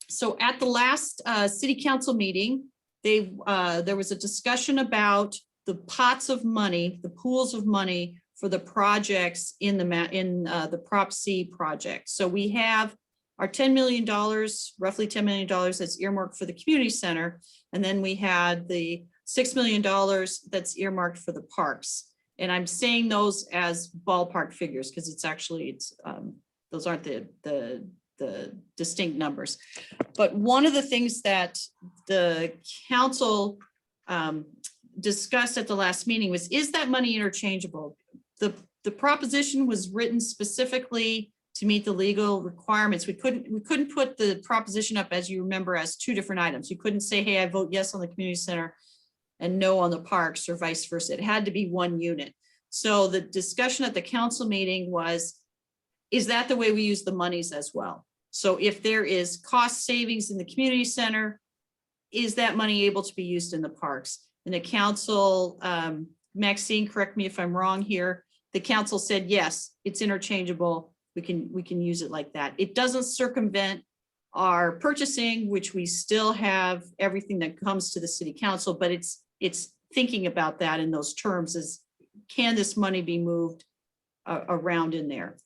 So at the last city council meeting, there was a discussion about the pots of money, the pools of money for the projects in the Prop C project. So we have our $10 million, roughly $10 million that's earmarked for the community center. And then we had the $6 million that's earmarked for the parks. And I'm saying those as ballpark figures because those aren't the distinct numbers. But one of the things that the council discussed at the last meeting was, is that money interchangeable? The proposition was written specifically to meet the legal requirements. We couldn't put the proposition up, as you remember, as two different items. You couldn't say, hey, I vote yes on the community center and no on the parks, or vice versa. It had to be one unit. So the discussion at the council meeting was, is that the way we use the monies as well? So if there is cost savings in the community center, is that money able to be used in the parks? And the council, Maxine, correct me if I'm wrong here, the council said, yes, it's interchangeable. We can use it like that. It doesn't circumvent our purchasing, which we still have everything that comes to the city council, but it's thinking about that in those terms, is can this money be moved around in there?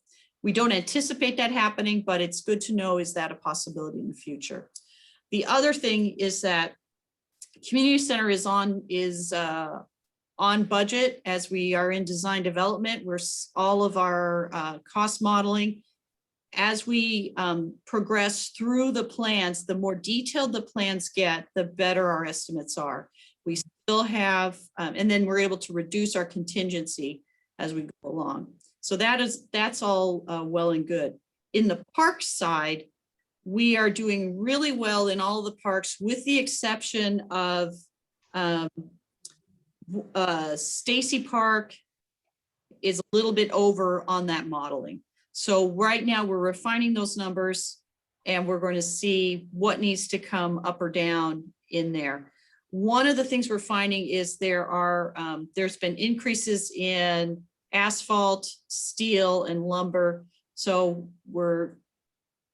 We don't anticipate that happening, but it's good to know, is that a possibility in the future? The other thing is that community center is on budget as we are in design development. We're all of our cost modeling. As we progress through the plans, the more detailed the plans get, the better our estimates are. We still have, and then we're able to reduce our contingency as we go along. So that's all well and good. In the park side, we are doing really well in all of the parks, with the exception of Stacy Park is a little bit over on that modeling. So right now we're refining those numbers, and we're going to see what needs to come up or down in there. One of the things we're finding is there's been increases in asphalt, steel, and lumber. So we're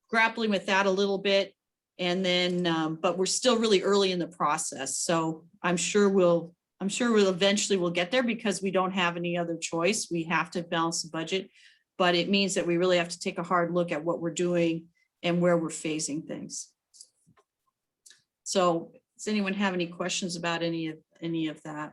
grappling with that a little bit. And then, but we're still really early in the process. So I'm sure we'll eventually get there, because we don't have any other choice. We have to balance the budget, but it means that we really have to take a hard look at what we're doing and where we're phasing things. So does anyone have any questions about any of that?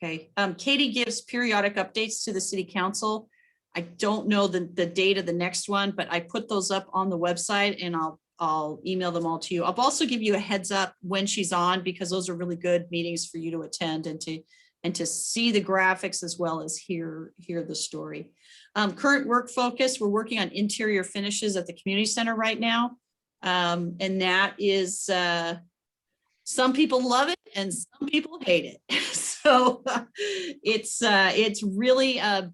Okay, Katie gives periodic updates to the city council. I don't know the date of the next one, but I put those up on the website, and I'll email them all to you. I'll also give you a heads up when she's on, because those are really good meetings for you to attend and to see the graphics as well as hear the story. Current work focus, we're working on interior finishes at the community center right now. And that is, some people love it and some people hate it. So it's really a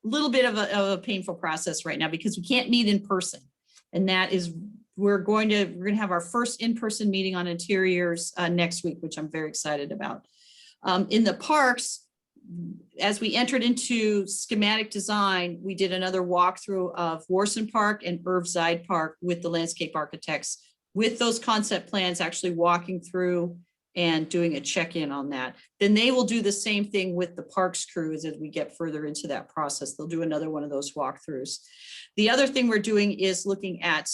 little bit of a painful process right now, because we can't meet in person. And that is we're gonna have our first in-person meeting on interiors next week, which I'm very excited about. In the parks, as we entered into schematic design, we did another walkthrough of Warson Park and Irvside Park with the landscape architects, with those concept plans actually walking through and doing a check-in on that. Then they will do the same thing with the parks crews as we get further into that process. They'll do another one of those walkthroughs. The other thing we're doing is looking at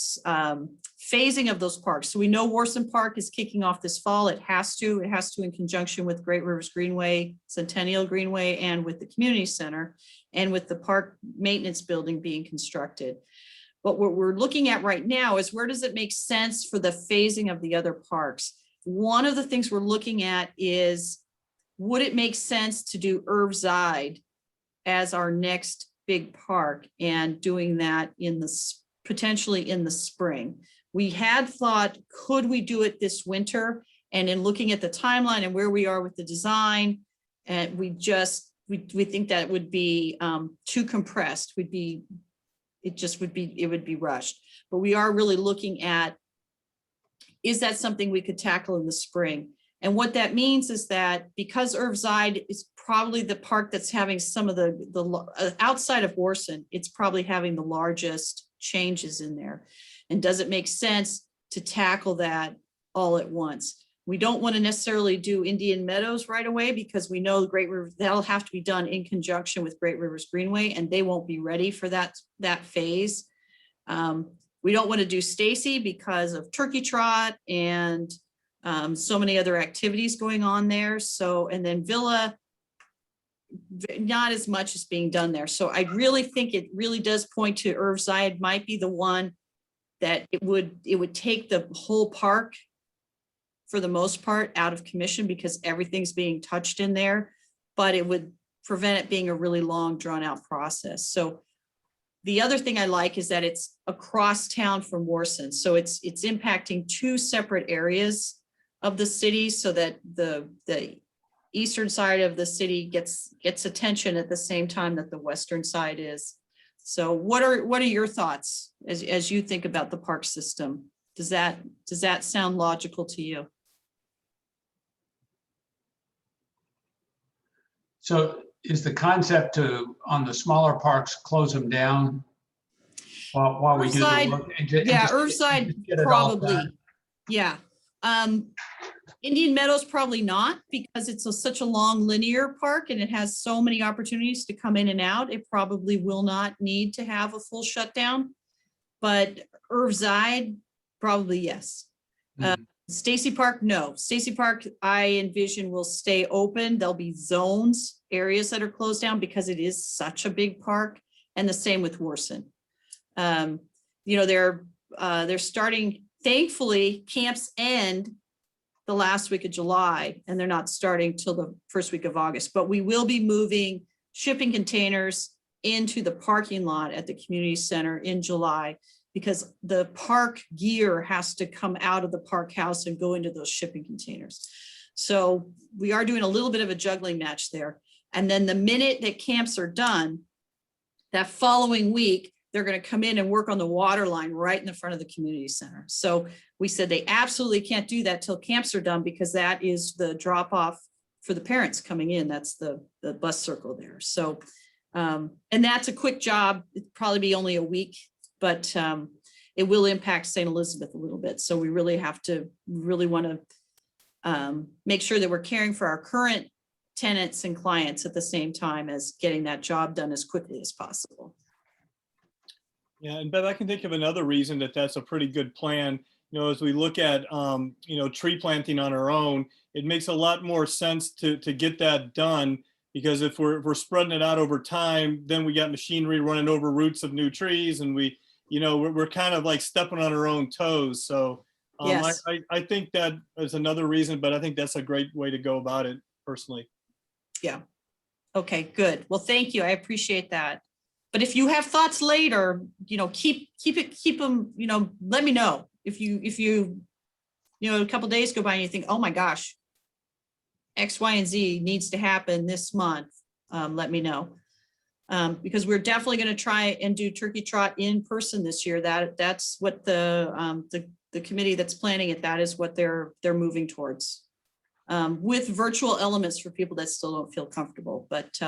phasing of those parks. So we know Warson Park is kicking off this fall. It has to in conjunction with Great Rivers Greenway, Centennial Greenway, and with the community center, and with the park maintenance building being constructed. But what we're looking at right now is, where does it make sense for the phasing of the other parks? One of the things we're looking at is, would it make sense to do Irvside as our next big park, and doing that potentially in the spring? We had thought, could we do it this winter? And in looking at the timeline and where we are with the design, and we think that would be too compressed. It would be rushed. But we are really looking at, is that something we could tackle in the spring? And what that means is that, because Irvside is probably the park that's having some of the outside of Warson, it's probably having the largest changes in there. And does it make sense to tackle that all at once? We don't want to necessarily do Indian Meadows right away, because we know the Great River, that'll have to be done in conjunction with Great Rivers Greenway, and they won't be ready for that phase. We don't want to do Stacy because of Turkey Trot and so many other activities going on there. So, and then Villa, not as much is being done there. So I really think it really does point to Irvside might be the one that it would take the whole park, for the most part, out of commission, because everything's being touched in there, but it would prevent it being a really long, drawn out process. So the other thing I like is that it's across town from Warson. So it's impacting two separate areas of the city, so that the eastern side of the city gets attention at the same time that the western side is. So what are your thoughts as you think about the park system? Does that sound logical to you? So is the concept to, on the smaller parks, close them down while we do the Irvside, work? Irvside probably, yeah. Indian Meadows probably not, because it's such a long linear park and it has so many opportunities to come in and out. It probably will not need to have a full shutdown, but Irvside, probably yes. Stacy Park, no. Stacy Park, I envision, will stay open. There'll be zones, areas that are closed down, because it is such a big park, and the same with Warson. They're starting, thankfully, camps end the last week of July, and they're not starting till the first week of August, but we will be moving shipping containers into the parking lot at the community center in July, because the park gear has to come out of the park house and go into those shipping containers. So we are doing a little bit of a juggling match there. And then the minute that camps are done, that following week, they're going to come in and work on the water line right in the front of the community center. So we said they absolutely can't do that till camps are done, because that is the drop off for the parents coming in. That's the bus circle there. So, and that's a quick job. It'd probably be only a week, but it will impact St. Elizabeth a little bit. So we really want to make sure that we're caring for our current tenants and clients at the same time as getting that job done as quickly as possible. Yeah, and Beth, I can think of another reason that's a pretty good plan. As we look at, tree planting on our own, it makes a lot more sense to get that done, because if we're spreading it out over time, then we got machinery running over roots of new trees, and we're kind of like stepping on our own toes. So Yes. I think that is another reason, but I think that's a great way to go about it personally. Yeah. Okay, good. Well, thank you. I appreciate that. But if you have thoughts later, keep them, let me know. If you a couple days go by and you think, oh my gosh, X, Y, and Z needs to happen this month, let me know. Because we're definitely going to try and do Turkey Trot in person this year. That's what the committee that's planning it, that is what they're moving towards. With virtual elements for people that still don't feel comfortable. But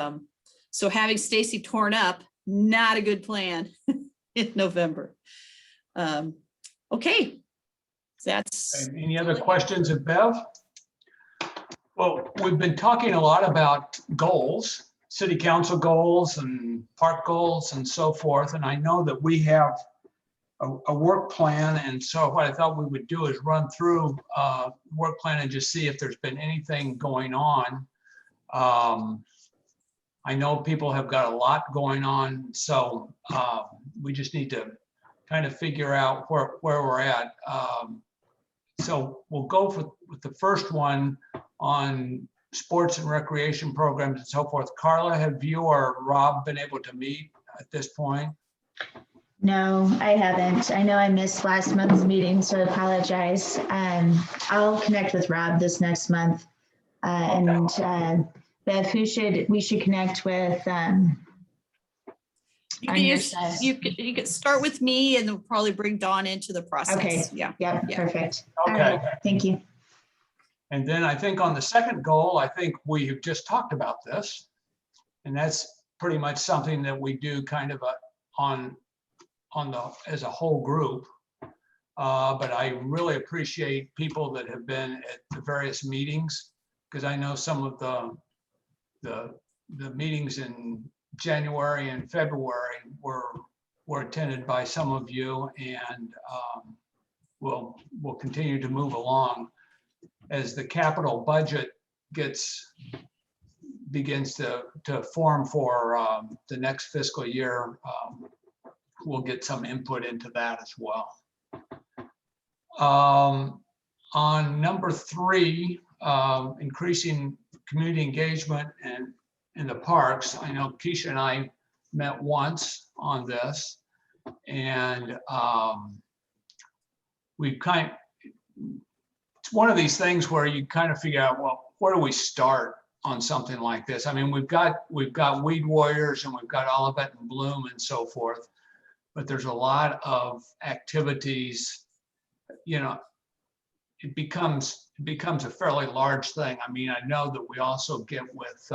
so having Stacy torn up, not a good plan in November. Okay, that's. Any other questions of Bev? Well, we've been talking a lot about goals, city council goals and park goals and so forth. And I know that we have a work plan. And so what I thought we would do is run through work plan and just see if there's been anything going on. I know people have got a lot going on, so we just need to kind of figure out where we're at. So we'll go with the first one on sports and recreation programs and so forth. Carla, have you or Rob been able to meet at this point? No, I haven't. I know I missed last month's meeting, so I apologize. I'll connect with Rob this next month. And Bev, we should connect with You could start with me and then probably bring Dawn into the process. Okay. Yeah. Yeah, perfect. All Okay. right. Thank you. And then I think on the second goal, I think we have just talked about this. And that's pretty much something that we do kind of as a whole group. But I really appreciate people that have been at the various meetings, because I know some of the meetings in January and February were attended by some of you, and we'll continue to move along as the capital budget begins to form for the next fiscal year. We'll get some input into that as well. On number 3, increasing community engagement and in the parks, I know Keisha and I met once on this, and it's one of these things where you kind of figure out, well, where do we start on something like this? I mean, we've got Weed Warriors and we've got Olivet and Bloom and so forth, but there's a lot of activities. You know, it becomes a fairly large thing. I mean, I know that we also get with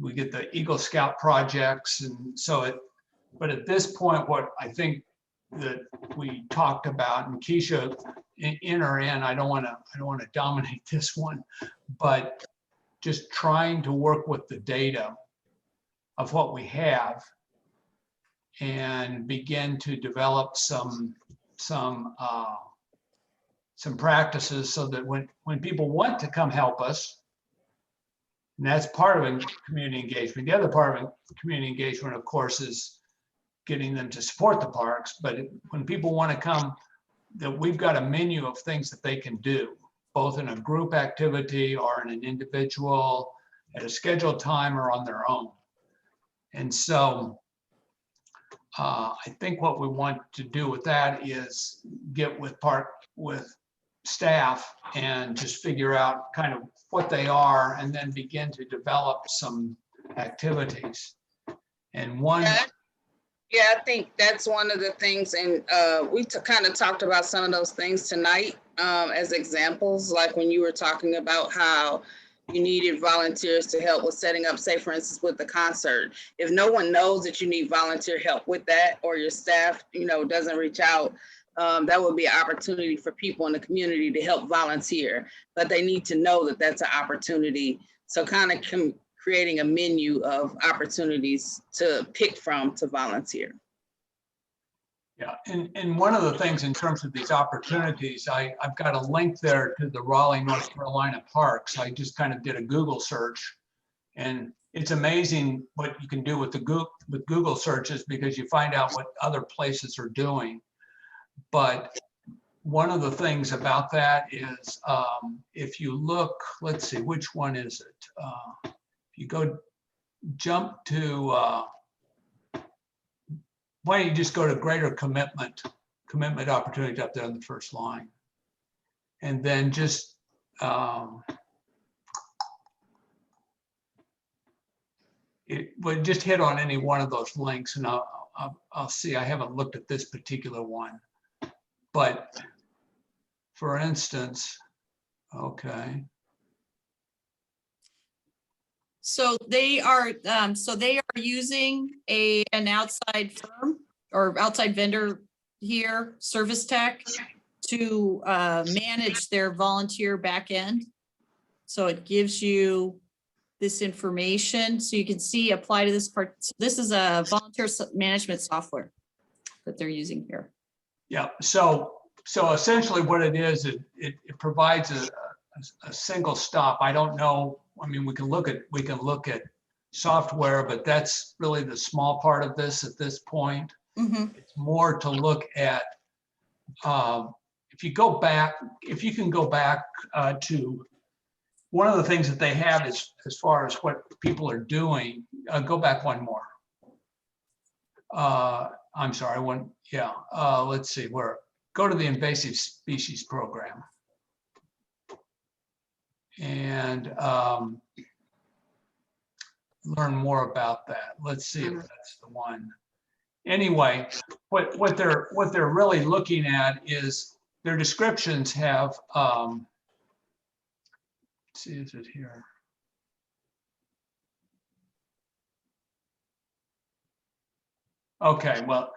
we get the Eagle Scout projects, and so but at this point, what I think that we talked about, and Keisha in or in, I don't want to dominate this one, but just trying to work with the data of what we have and begin to develop some practices so that when people want to come help us, and that's part of community engagement. The other part of community engagement, of course, is getting them to support the parks. But when people want to come, that we've got a menu of things that they can do, both in a group activity or in an individual, at a scheduled time or on their own. And so I think what we want to do with that is get with staff and just figure out kind of what they are, and then begin to develop some activities. And one. Yeah, I think that's one of the things, and we kind of talked about some of those things tonight as examples, like when you were talking about how you needed volunteers to help with setting up, say for instance, with the concert. If no one knows that you need volunteer help with that, or your staff, doesn't reach out, that would be an opportunity for people in the community to help volunteer, but they need to know that that's an opportunity. So kind of creating a menu of opportunities to pick from to volunteer. Yeah, and one of the things in terms of these opportunities, I've got a link there to the Raleigh, North Carolina parks. I just kind of did a Google search, and it's amazing what you can do with Google searches, because you find out what other places are doing. But one of the things about that is if you look, let's see, which one is it? If you jump to, why don't you just go to greater commitment opportunity up there on the first line. And then just, it would just hit on any one of those links and I'll see. I haven't looked at this particular one, but for instance, okay. So they are using an outside firm or outside vendor here, Service Tech, to manage their volunteer back end. So it gives you this information so you can see apply to this part. So this is a volunteer management software that they're using here. Yeah, so essentially what it is, it provides a single stop. I don't know, I mean, we can look at software, but that's really the small part of this at this point. Mhm. It's more to look at, if you can go back to one of the things that they have is, as far as what people are doing, go back one more. I'm sorry, let's see, go to the invasive species program. And learn more about that. Let's see if that's the one. Anyway, what they're really looking at is their descriptions have, let's see, is it here? Okay, well,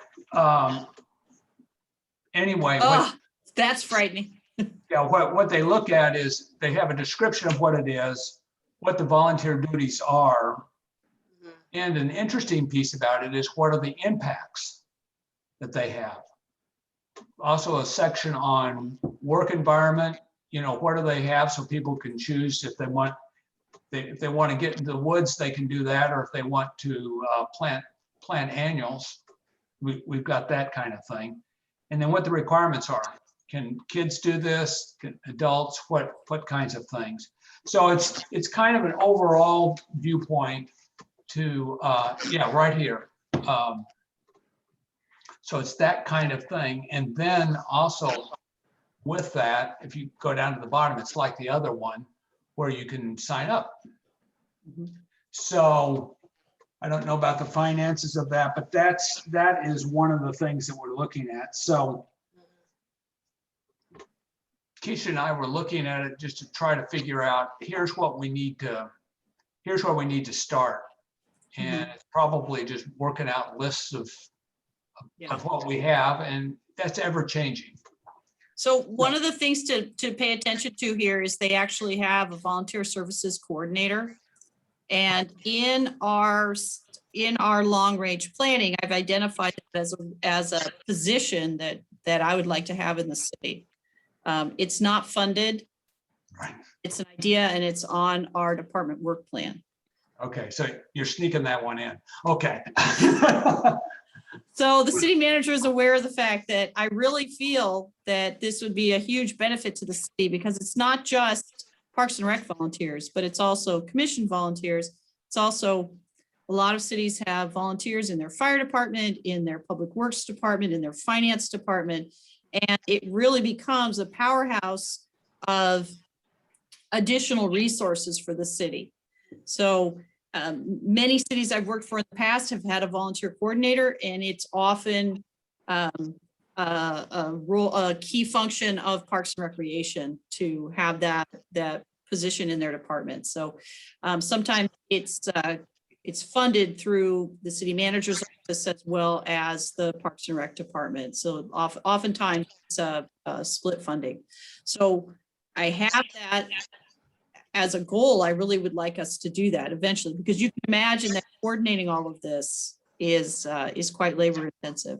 anyway, Oh, that's frightening. yeah, what they look at is they have a description of what it is, what the volunteer duties are. And an interesting piece about it is what are the impacts that they have. Also a section on work environment, what do they have so people can choose if they want to get into the woods, they can do that, or if they want to plant annuals, we've got that kind of thing. And then what the requirements are. Can kids do this? Can adults? What kinds of things? So it's kind of an overall viewpoint to right here. So it's that kind of thing. And then also with that, if you go down to the bottom, it's like the other one where you can sign up. So I don't know about the finances of that, but that is one of the things that we're looking at. So Keisha and I were looking at it just to try to figure out, here's where we need to start. And it's probably just working out lists of what we have, and that's ever changing. So one of the things to pay attention to here is they actually have a volunteer services coordinator. And in our long range planning, I've identified it as a position that I would like to have in the city. It's not funded. Right. It's an idea and it's on our department work plan. Okay, so you're sneaking that one in. Okay. So the city manager is aware of the fact that I really feel that this would be a huge benefit to the city because it's not just Parks and Rec volunteers, but it's also commission volunteers. It's also a lot of cities have volunteers in their fire department, in their public works department, in their finance department. And it really becomes a powerhouse of additional resources for the city. So many cities I've worked for in the past have had a volunteer coordinator, and it's often a key function of Parks and Recreation to have that position in their department. So sometimes it's funded through the city manager's office as well as the Parks and Rec department. So oftentimes it's a split funding. So I have that as a goal. I really would like us to do that eventually, because you can imagine that coordinating all of this is quite labor intensive.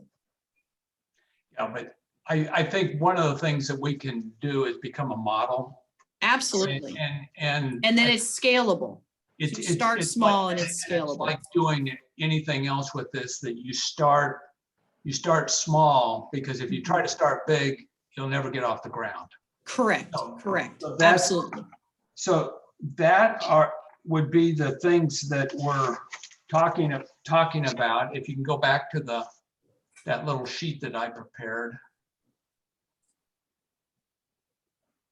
Yeah, but I think one of the things that we can do is become a model. Absolutely. And then it's scalable. It's small like, and it's scalable. It's like doing anything else with this, that you start small, because if you try to start big, you'll never get off the ground. Correct. So Absolutely. So that would be the things that we're talking about. If you can go back to that little sheet that I prepared.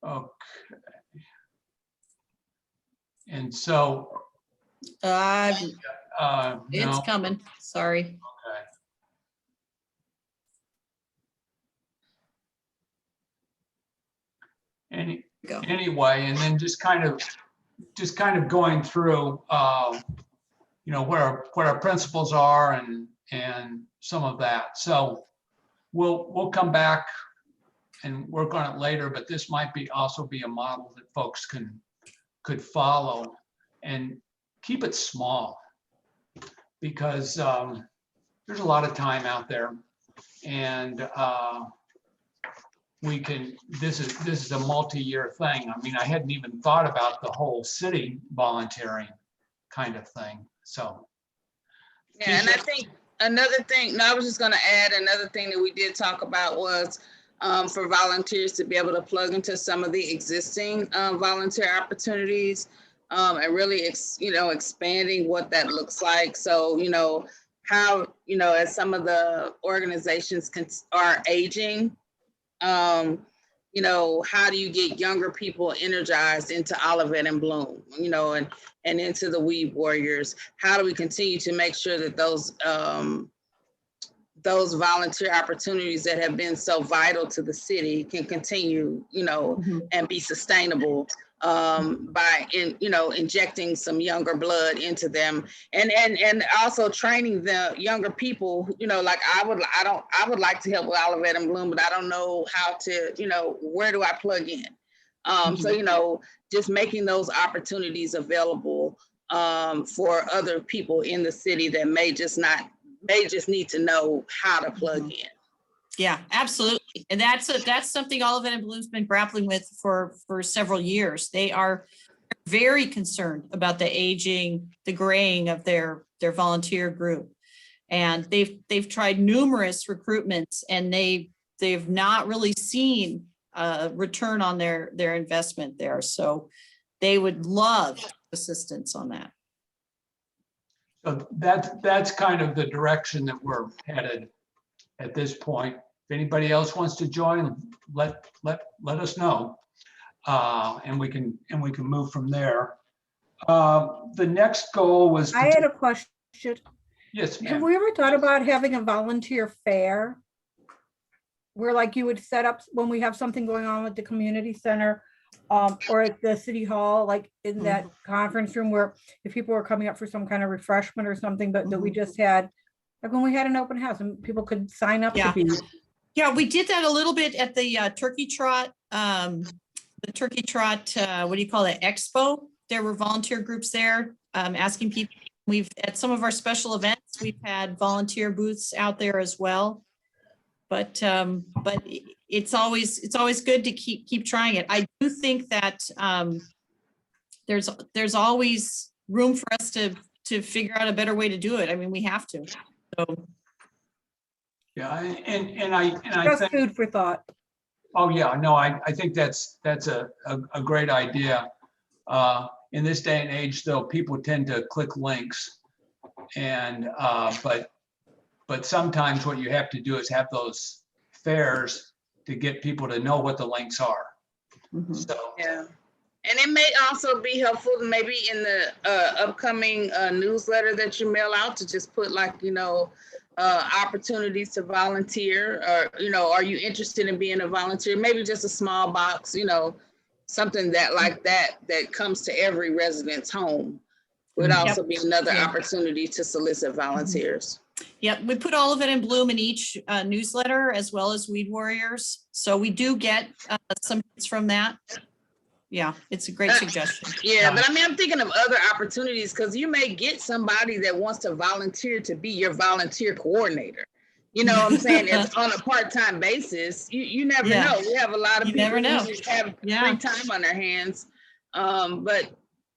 Okay. And so It's No, coming. Sorry. okay. Go. Anyway, and then just kind of going through, you know, what our principles are and some of that. So we'll come back and work on it later, but this might also be a model that folks could follow and keep it small, because there's a lot of time out there, and this is a multi-year thing. I mean, I hadn't even thought about the whole city volunteering kind of thing, so. Yeah, and I think another thing, no, I was just gonna add another thing that we did talk about was for volunteers to be able to plug into some of the existing volunteer opportunities, and really, expanding what that looks like. So, how, as some of the organizations are aging, how do you get younger people energized into Olivet and Bloom, and into the Weed Warriors? How do we continue to make sure that those volunteer opportunities that have been so vital to the city can continue, and be sustainable by injecting some younger blood into them, and also training the younger people, like I would like to help with Olivet and Bloom, but I don't know how to, where do I plug in? So, just making those opportunities available for other people in the city that may just need to know how to plug in. Yeah, absolutely. And that's something Olivet and Bloom's been grappling with for several years. They are very concerned about the aging, the graying of their volunteer group. And they've tried numerous recruitments, and they've not really seen a return on their investment there. So they would love assistance on that. So that's kind of the direction that we're headed at this point. If anybody else wants to join, let us know, and we can move from there. The next goal was. I had a question. Yes, Have ma'am. we ever thought about having a volunteer fair? Where like you would set up when we have something going on with the community center, or at the city hall, like in that conference room, where if people were coming up for some kind of refreshment or something, but that we just had, like when we had an open house and people could sign up to be. Yeah, we did that a little bit at the Turkey Trot, what do you call it, Expo. There were volunteer groups there asking people. At some of our special events, we've had volunteer booths out there as well. But it's always good to keep trying it. I do think that there's always room for us to figure out a better way to do it. I mean, we have to. So. Yeah, and I Just think, food for thought. oh yeah, no, I think that's a great idea. In this day and age, though, people tend to click links, and but sometimes what you have to do is have those fairs to get people to know what the links are. So yeah, and it may also be helpful to maybe in the upcoming newsletter that you mail out to just put like, opportunities to volunteer, or, are you interested in being a volunteer? Maybe just a small box, something that comes to every resident's home would also be another opportunity to solicit volunteers. Yep, we put Olivet and Bloom in each newsletter, as well as Weed Warriors. So we do get some hits from that. Yeah, it's a great suggestion. Yeah, but I mean, I'm thinking of other opportunities, because you may get somebody that wants to volunteer to be your volunteer coordinator. You know what I'm saying? It's on a part-time basis. You never know. We have a lot of people who just have free time on their hands. But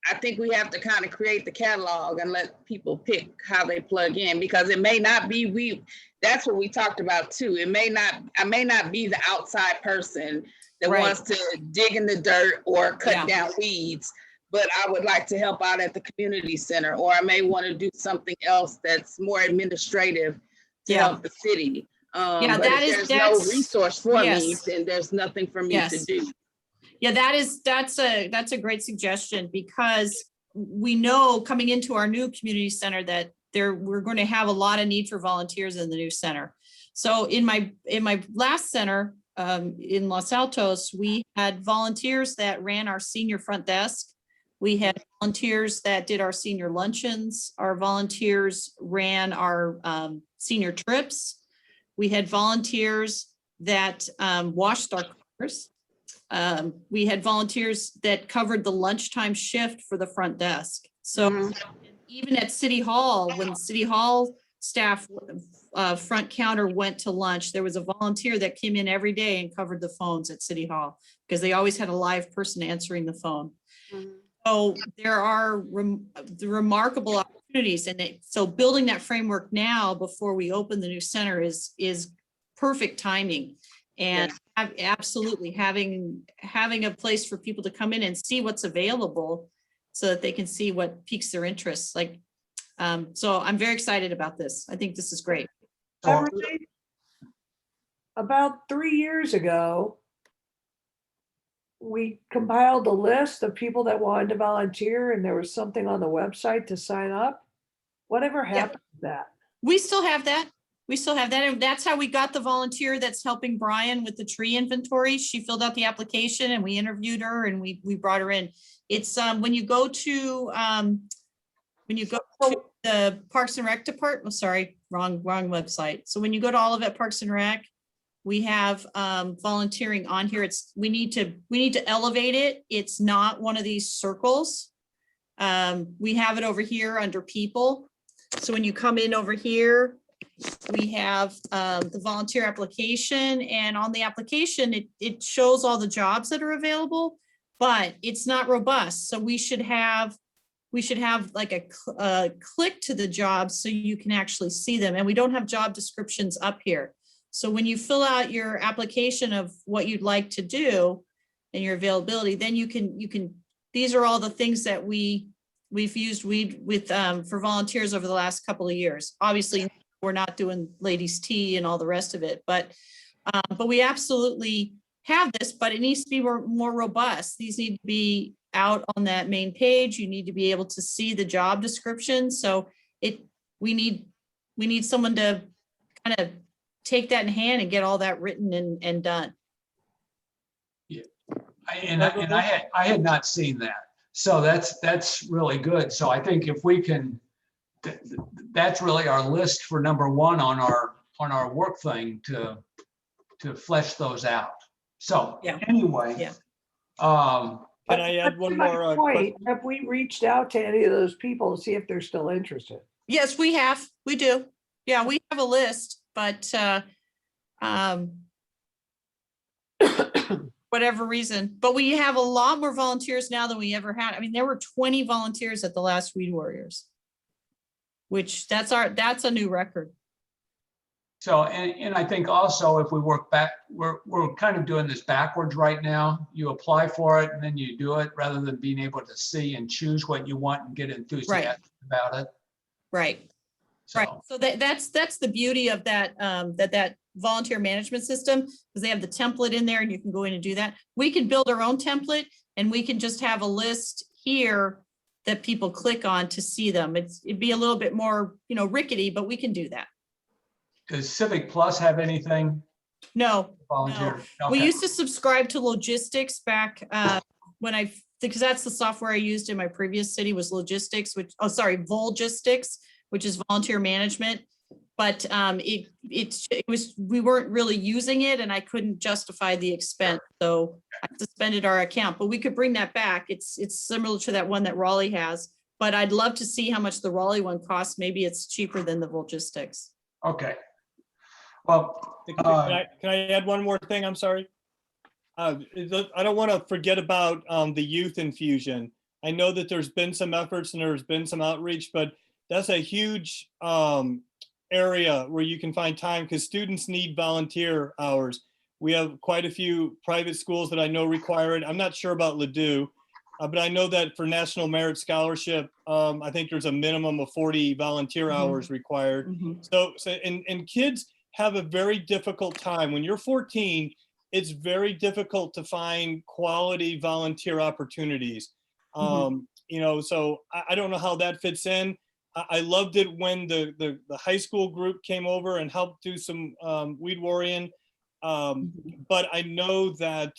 I think we have to kind of create the catalog and let people pick how they plug in, because it may not be that's what we talked about too. I may not be the outside person that wants to dig in the dirt or cut down weeds, but I would like to help out at the community center, or I may want to do something else that's more administrative to help the city. But if there's no resource for me, then there's nothing for me to do. Yeah, that's a great suggestion, because we know coming into our new community center that we're going to have a lot of need for volunteers in the new center. So in my last center in Los Altos, we had volunteers that ran our senior front desk. We had volunteers that did our senior luncheons. Our volunteers ran our senior trips. We had volunteers that washed our cars. We had volunteers that covered the lunchtime shift for the front desk. So even at City Hall, when City Hall staff front counter went to lunch, there was a volunteer that came in every day and covered the phones at City Hall because they always had a live person answering the phone. So there are remarkable opportunities, and so building that framework now before we open the new center is perfect timing. And absolutely having a place for people to come in and see what's available so that they can see what piques their interest. Like, so I'm very excited about this. I think this is great. Beverly, about 3 years ago, we compiled a list of people that wanted to volunteer, and there was something on the website to sign up. Whatever happened to that? We still have that. We still have that. And that's how we got the volunteer that's helping Brian with the tree inventory. She filled out the application and we interviewed her and we brought her in. It's when you go to the Parks and Rec department, oh, sorry, wrong website. So when you go to all of it Parks and Rec, we have volunteering on here. We need to elevate it. It's not one of these circles. We have it over here under people. So when you come in over here, we have the volunteer application, and on the application, it shows all the jobs that are available, but it's not robust. So we should have like a click to the jobs so you can actually see them. And we don't have job descriptions up here. So when you fill out your application of what you'd like to do and your availability, then you can, these are all the things that we've used with for volunteers over the last couple of years. Obviously, we're not doing ladies' tea and all the rest of it, but we absolutely have this, but it needs to be more robust. These need to be out on that main page. You need to be able to see the job description. So we need someone to kind of take that in hand and get all that written and done. Yeah, I had not seen that. So that's really good. So I think if we can, that's really our list for number one on our work thing to flesh those out. So anyway, Can I add one more question? Have we reached out to any of those people to see if they're still interested? Yes, we have. We do. Yeah, we have a list, but whatever reason, but we have a lot more volunteers now than we ever had. I mean, there were 20 volunteers at the last Weed Warriors, which that's a new record. So, and I think also if we work back, we're kind of doing this backwards right now. You apply for it and then you do it rather than being able to see and choose what you want and get enthusiastic about it. Right. So. Right. So that's the beauty of that, that volunteer management system, because they have the template in there and you can go in and do that. We can build our own template and we can just have a list here that people click on to see them. It'd be a little bit more, rickety, but we can do that. Does Civic Plus have anything? No. Volunteer? No. Okay. We used to subscribe to Logistics back because that's the software I used in my previous city was Logistics, Volgistics, which is volunteer management. But we weren't really using it and I couldn't justify the expense. So I suspended our account, but we could bring that back. It's similar to that one that Raleigh has, but I'd love to see how much the Raleigh one costs. Maybe it's cheaper than the Volgistics. Okay. Well, Can I add one more thing? I'm sorry. I don't want to forget about the youth infusion. I know that there's been some efforts and there's been some outreach, but that's a huge area where you can find time because students need volunteer hours. We have quite a few private schools that I know require it. I'm not sure about Ladue, but I know that for National Merit Scholarship, I think there's a minimum of 40 volunteer hours required. So and kids have a very difficult time. When you're 14, it's very difficult to find quality volunteer opportunities. You know, so I don't know how that fits in. I loved it when the high school group came over and helped do some weed worrying. But I know that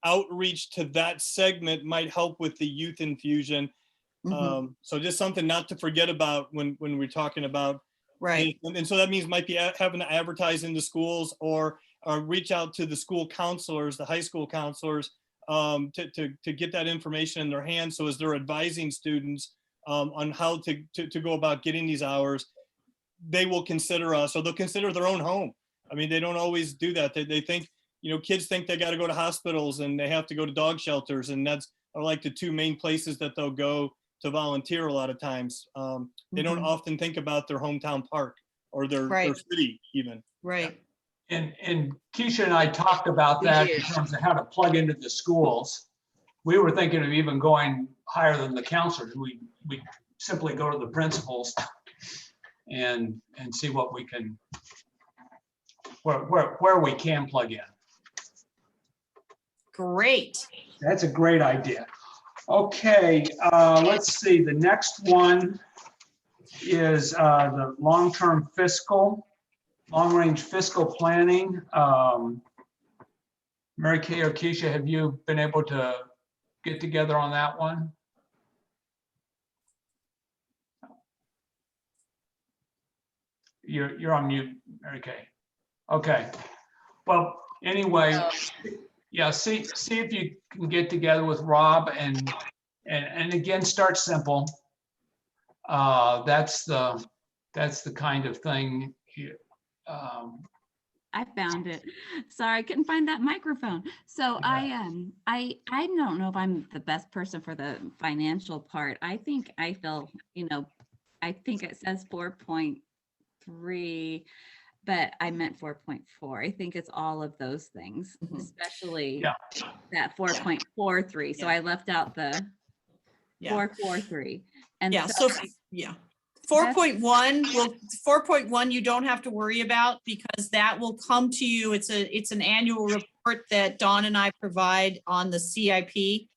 outreach to that segment might help with the youth infusion. So just something not to forget about when we're talking about. Right. And so that means might be having to advertise in the schools or reach out to the school counselors, the high school counselors, to get that information in their hands. So as they're advising students on how to go about getting these hours, they will consider us, or they'll consider their own home. I mean, they don't always do that. They think, you know, kids think they got to go to hospitals and they have to go to dog shelters, and that's are like the two main places that they'll go to volunteer a lot of times. They don't often think about their hometown park or their city even. Right. And Keisha and I talked about that in terms of how to plug into the schools. We were thinking of even going higher than the counselors. We simply go to the principals and see what we can, where we can plug in. Great. That's a great idea. Okay, let's see. The next one is the long-range fiscal planning. Mary Kay or Keisha, have you been able to get together on that one? You're on mute, Mary Kay. Okay. Well, anyway, yeah, see if you can get together with Rob and again, start simple. That's the kind of thing here. I found it. Sorry, I couldn't find that microphone. So Yeah. I don't know if I'm the best person for the financial part. I think I feel, you know, I think it says 4.3, but I meant 4.4. I think it's all of those things, especially that 4.43. So I left out the 443. And so 4.1 will 4.1 you don't have to worry about, because that will come to you. It's an annual report that Dawn and I provide on the CIP.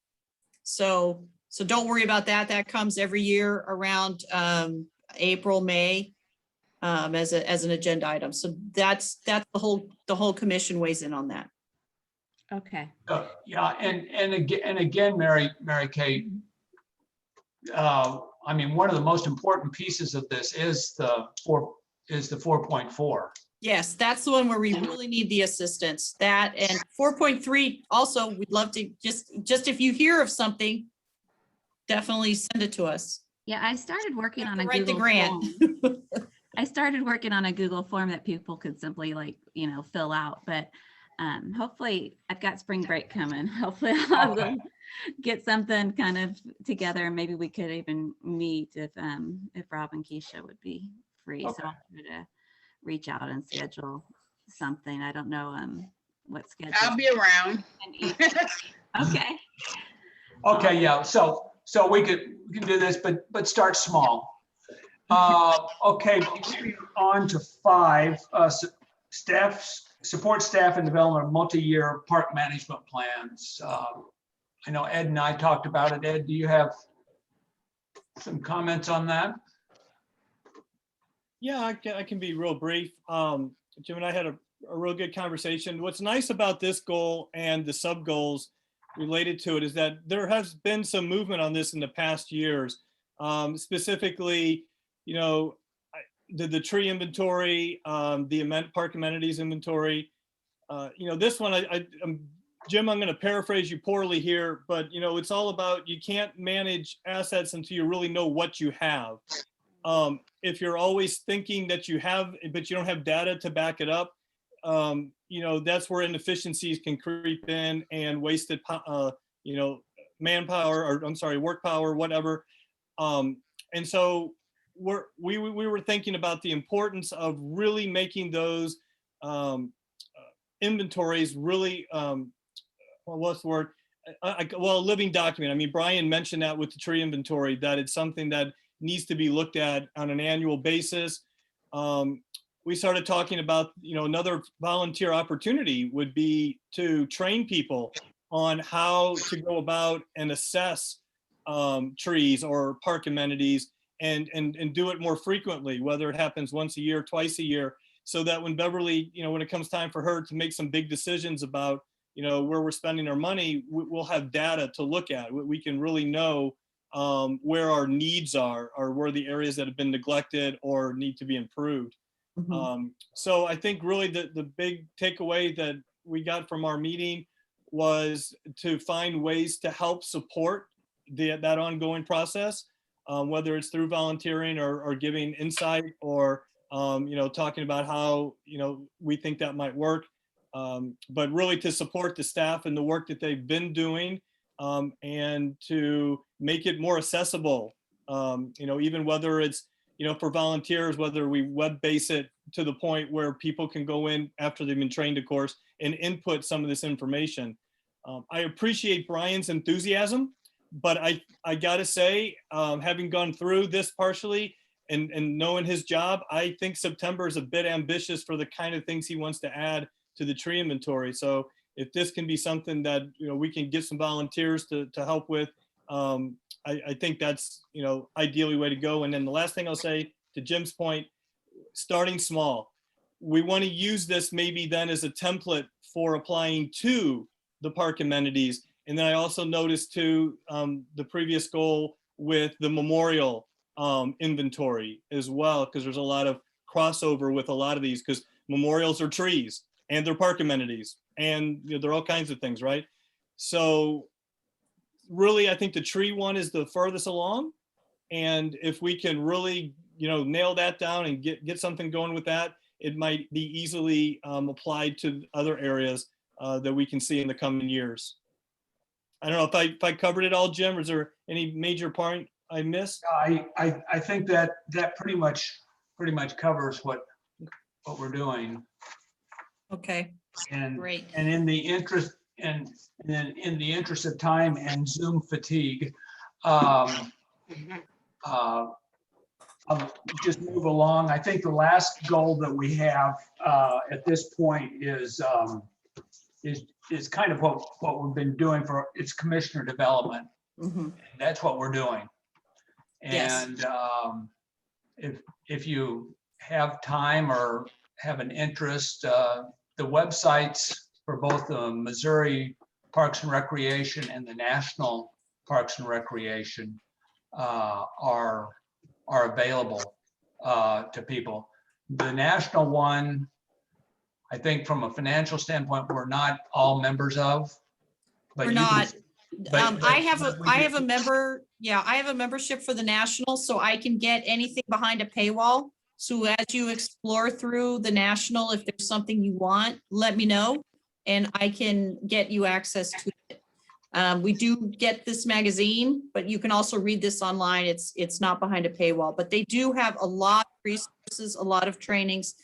So don't worry about that. That comes every year around April, May, as an agenda item. So that's the whole commission weighs in on that. Okay. Yeah, and again, Mary Kay, I mean, one of the most important pieces of this is the 4.4. Yes, that's the one where we really need the assistance. That and 4.3 also, we'd love to just if you hear of something, definitely send it to us. Yeah, I started working on a Write the Google grant. form. I started working on a Google form that people could simply fill out, but hopefully I've got spring break coming. Hopefully I'll get something kind of together, and maybe we could even meet if Rob and Keisha would be free. So I'll try to reach out and schedule something. I don't know what schedule. I'll be around. Okay. Okay, yeah. So we can do this, but start small. Okay, moving on to 5. Support staff and development of multi-year park management plans. I know Ed and I talked about it. Ed, do you have some comments on that? Yeah, I can be real brief. Jim and I had a real good conversation. What's nice about this goal and the sub goals related to it is that there has been some movement on this in the past years. Specifically, you know, the tree inventory, the park amenities inventory. You know, this one, Jim, I'm going to paraphrase you poorly here, but you know, it's all about, you can't manage assets until you really know what you have. If you're always thinking that you have, but you don't have data to back it up, you know, that's where inefficiencies can creep in and wasted, you know, manpower, or I'm sorry, work power, whatever. And so we were thinking about the importance of really making those inventories really, well, what's the word? Well, a living document. I mean, Brian mentioned that with the tree inventory, that it's something that needs to be looked at on an annual basis. We started talking about, you know, another volunteer opportunity would be to train people on how to go about and assess trees or park amenities and do it more frequently, whether it happens once a year, twice a year, so that when Beverly, when it comes time for her to make some big decisions about, where we're spending our money, we'll have data to look at. We can really know where our needs are, or where the areas that have been neglected or need to be improved. So I think really the big takeaway that we got from our meeting was to find ways to help support that ongoing process, whether it's through volunteering or giving insight or, talking about how, we think that might work. But really to support the staff and the work that they've been doing, and to make it more accessible, even whether it's, for volunteers, whether we web base it to the point where people can go in after they've been trained, of course, and input some of this information. I appreciate Brian's enthusiasm, but I gotta say, having gone through this partially and knowing his job, I think September is a bit ambitious for the kind of things he wants to add to the tree inventory. So if this can be something that, we can get some volunteers to help with, I think that's, ideally way to go. And then the last thing I'll say, to Jim's point, starting small. We want to use this maybe then as a template for applying to the park amenities. And then I also noticed too, the previous goal with the memorial inventory as well, because there's a lot of crossover with a lot of these, because memorials are trees and they're park amenities and they're all kinds of things, right? So really, I think the tree one is the furthest along. And if we can really, nail that down and get something going with that, it might be easily applied to other areas that we can see in the coming years. I don't know if I covered it all, Jim, or is there any major point I missed? I think that pretty much covers what we're doing. Okay, And great. And in the interest of time and Zoom fatigue, I'll just move along. I think the last goal that we have at this point is kind of what we've been doing for its commissioner development. That's what we're doing. Yes. And if you have time or have an interest, the websites for both the Missouri Parks and Recreation and the National Parks and Recreation are available to people. The national one, I think from a financial standpoint, we're not all members of. But We're you can- not. but- I have but we I can- have a member, yeah, I have a membership for the national, so I can get anything behind a paywall. So as you explore through the national, if there's something you want, let me know and I can get you access to it. We do get this magazine, but you can also read this online. It's not behind a paywall, but they do have a lot of resources, a lot of trainings.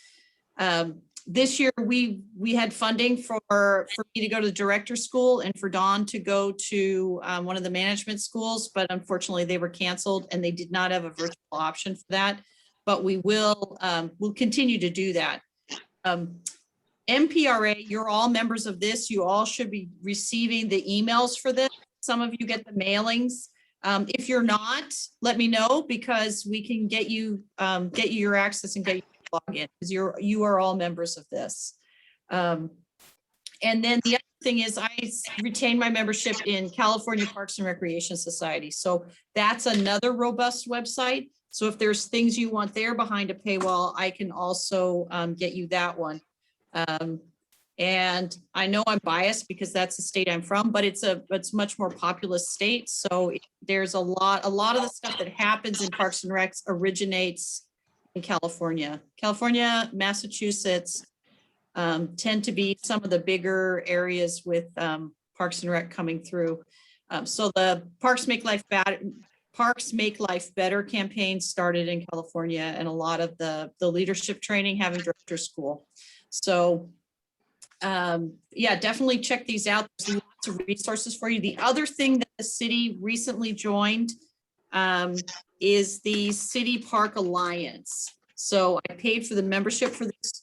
This year, we had funding for me to go to the director school and for Dawn to go to one of the management schools, but unfortunately they were canceled and they did not have a virtual option for that. But we will, we'll continue to do that. MPRA, you're all members of this. You all should be receiving the emails for this. Some of you get the mailings. If you're not, let me know because we can get you your access and get you to log in because you are all members of this. And then the other thing is I retain my membership in California Parks and Recreation Society. So that's another robust website. So if there's things you want there behind a paywall, I can also get you that one. And I know I'm biased because that's the state I'm from, but it's much more populous state. So there's a lot of the stuff that happens in Parks and Recs originates in California. California, Massachusetts tend to be some of the bigger areas with Parks and Rec coming through. So the Parks Make Life Better campaign started in California and a lot of the leadership training having director school. So yeah, definitely check these out. There's lots of resources for you. The other thing that the city recently joined is the City Park Alliance. So I paid for the membership for this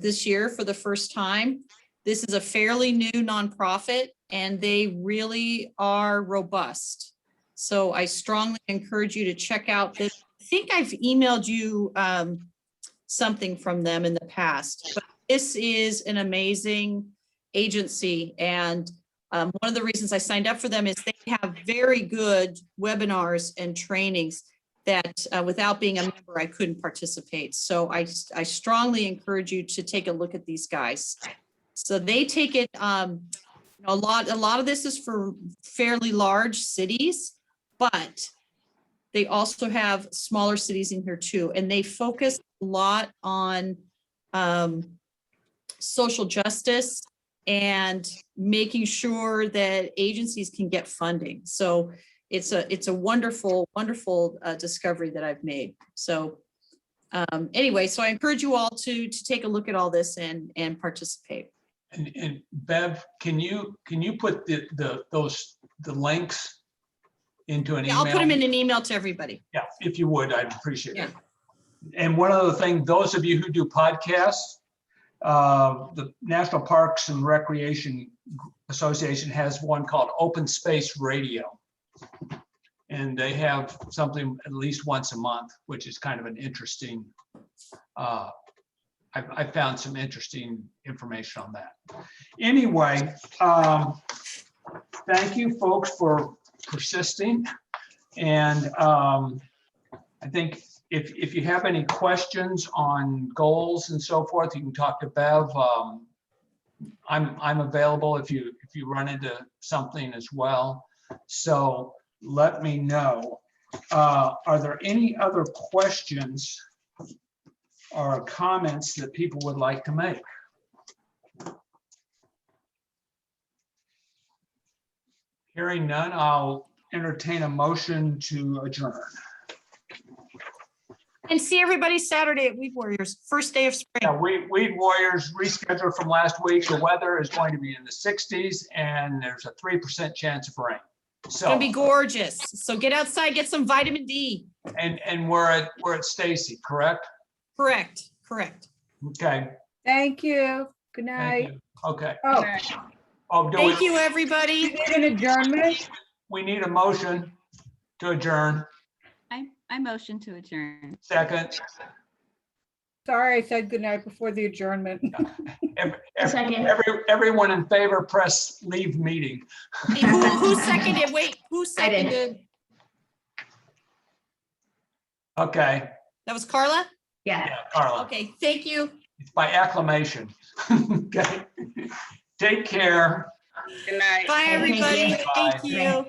this year for the first time. This is a fairly new nonprofit and they really are robust. So I strongly encourage you to check out this. I think I've emailed you something from them in the past, but this is an amazing agency. And one of the reasons I signed up for them is they have very good webinars and trainings that without being a member, I couldn't participate. So I strongly encourage you to take a look at these guys. So they take it, a lot of this is for fairly large cities, but they also have smaller cities in here too. And they focus a lot on social justice and making sure that agencies can get funding. So it's a wonderful, wonderful discovery that I've made. So anyway, so I encourage you all to take a look at all this and participate. And Bev, can you put the links into an Yeah, email? I'll put them in an email to everybody. Yeah, if you would, I'd appreciate Yeah. it. And one other thing, those of you who do podcasts, the National Parks and Recreation Association has one called Open Space Radio. And they have something at least once a month, which is kind of an interesting, I found some interesting information on that. Anyway, thank you folks for persisting. And I think if you have any questions on goals and so forth, you can talk to Bev. I'm available if you run into something as well. So let me know. Are there any other questions or comments that people would like to make? Hearing none, I'll entertain a motion to adjourn. And see everybody Saturday at Weed Warriors, first day of spring. Yeah, Weed Warriors rescheduled from last week. The weather is going to be in the 60s and there's a 3% chance of rain. It's gonna So, be gorgeous. So get outside, get some vitamin D. and we're at Stacy, correct? Correct, correct. Okay. Thank you. Good Thank night. you. Okay. Oh, Oh, do Thank we, you, everybody. need an adjournment? we need a motion to adjourn. I motion to adjourn. Second. Sorry, I said good night before the adjournment. Second. Everyone in favor, press leave meeting. Hey, who seconded? Wait, who I did. seconded? Okay. That was Carla? Yeah. Yeah, Carla. Okay, thank you. It's by acclamation. Okay. Take care. Good night. Bye, Thank you. everybody. Bye. Thank you.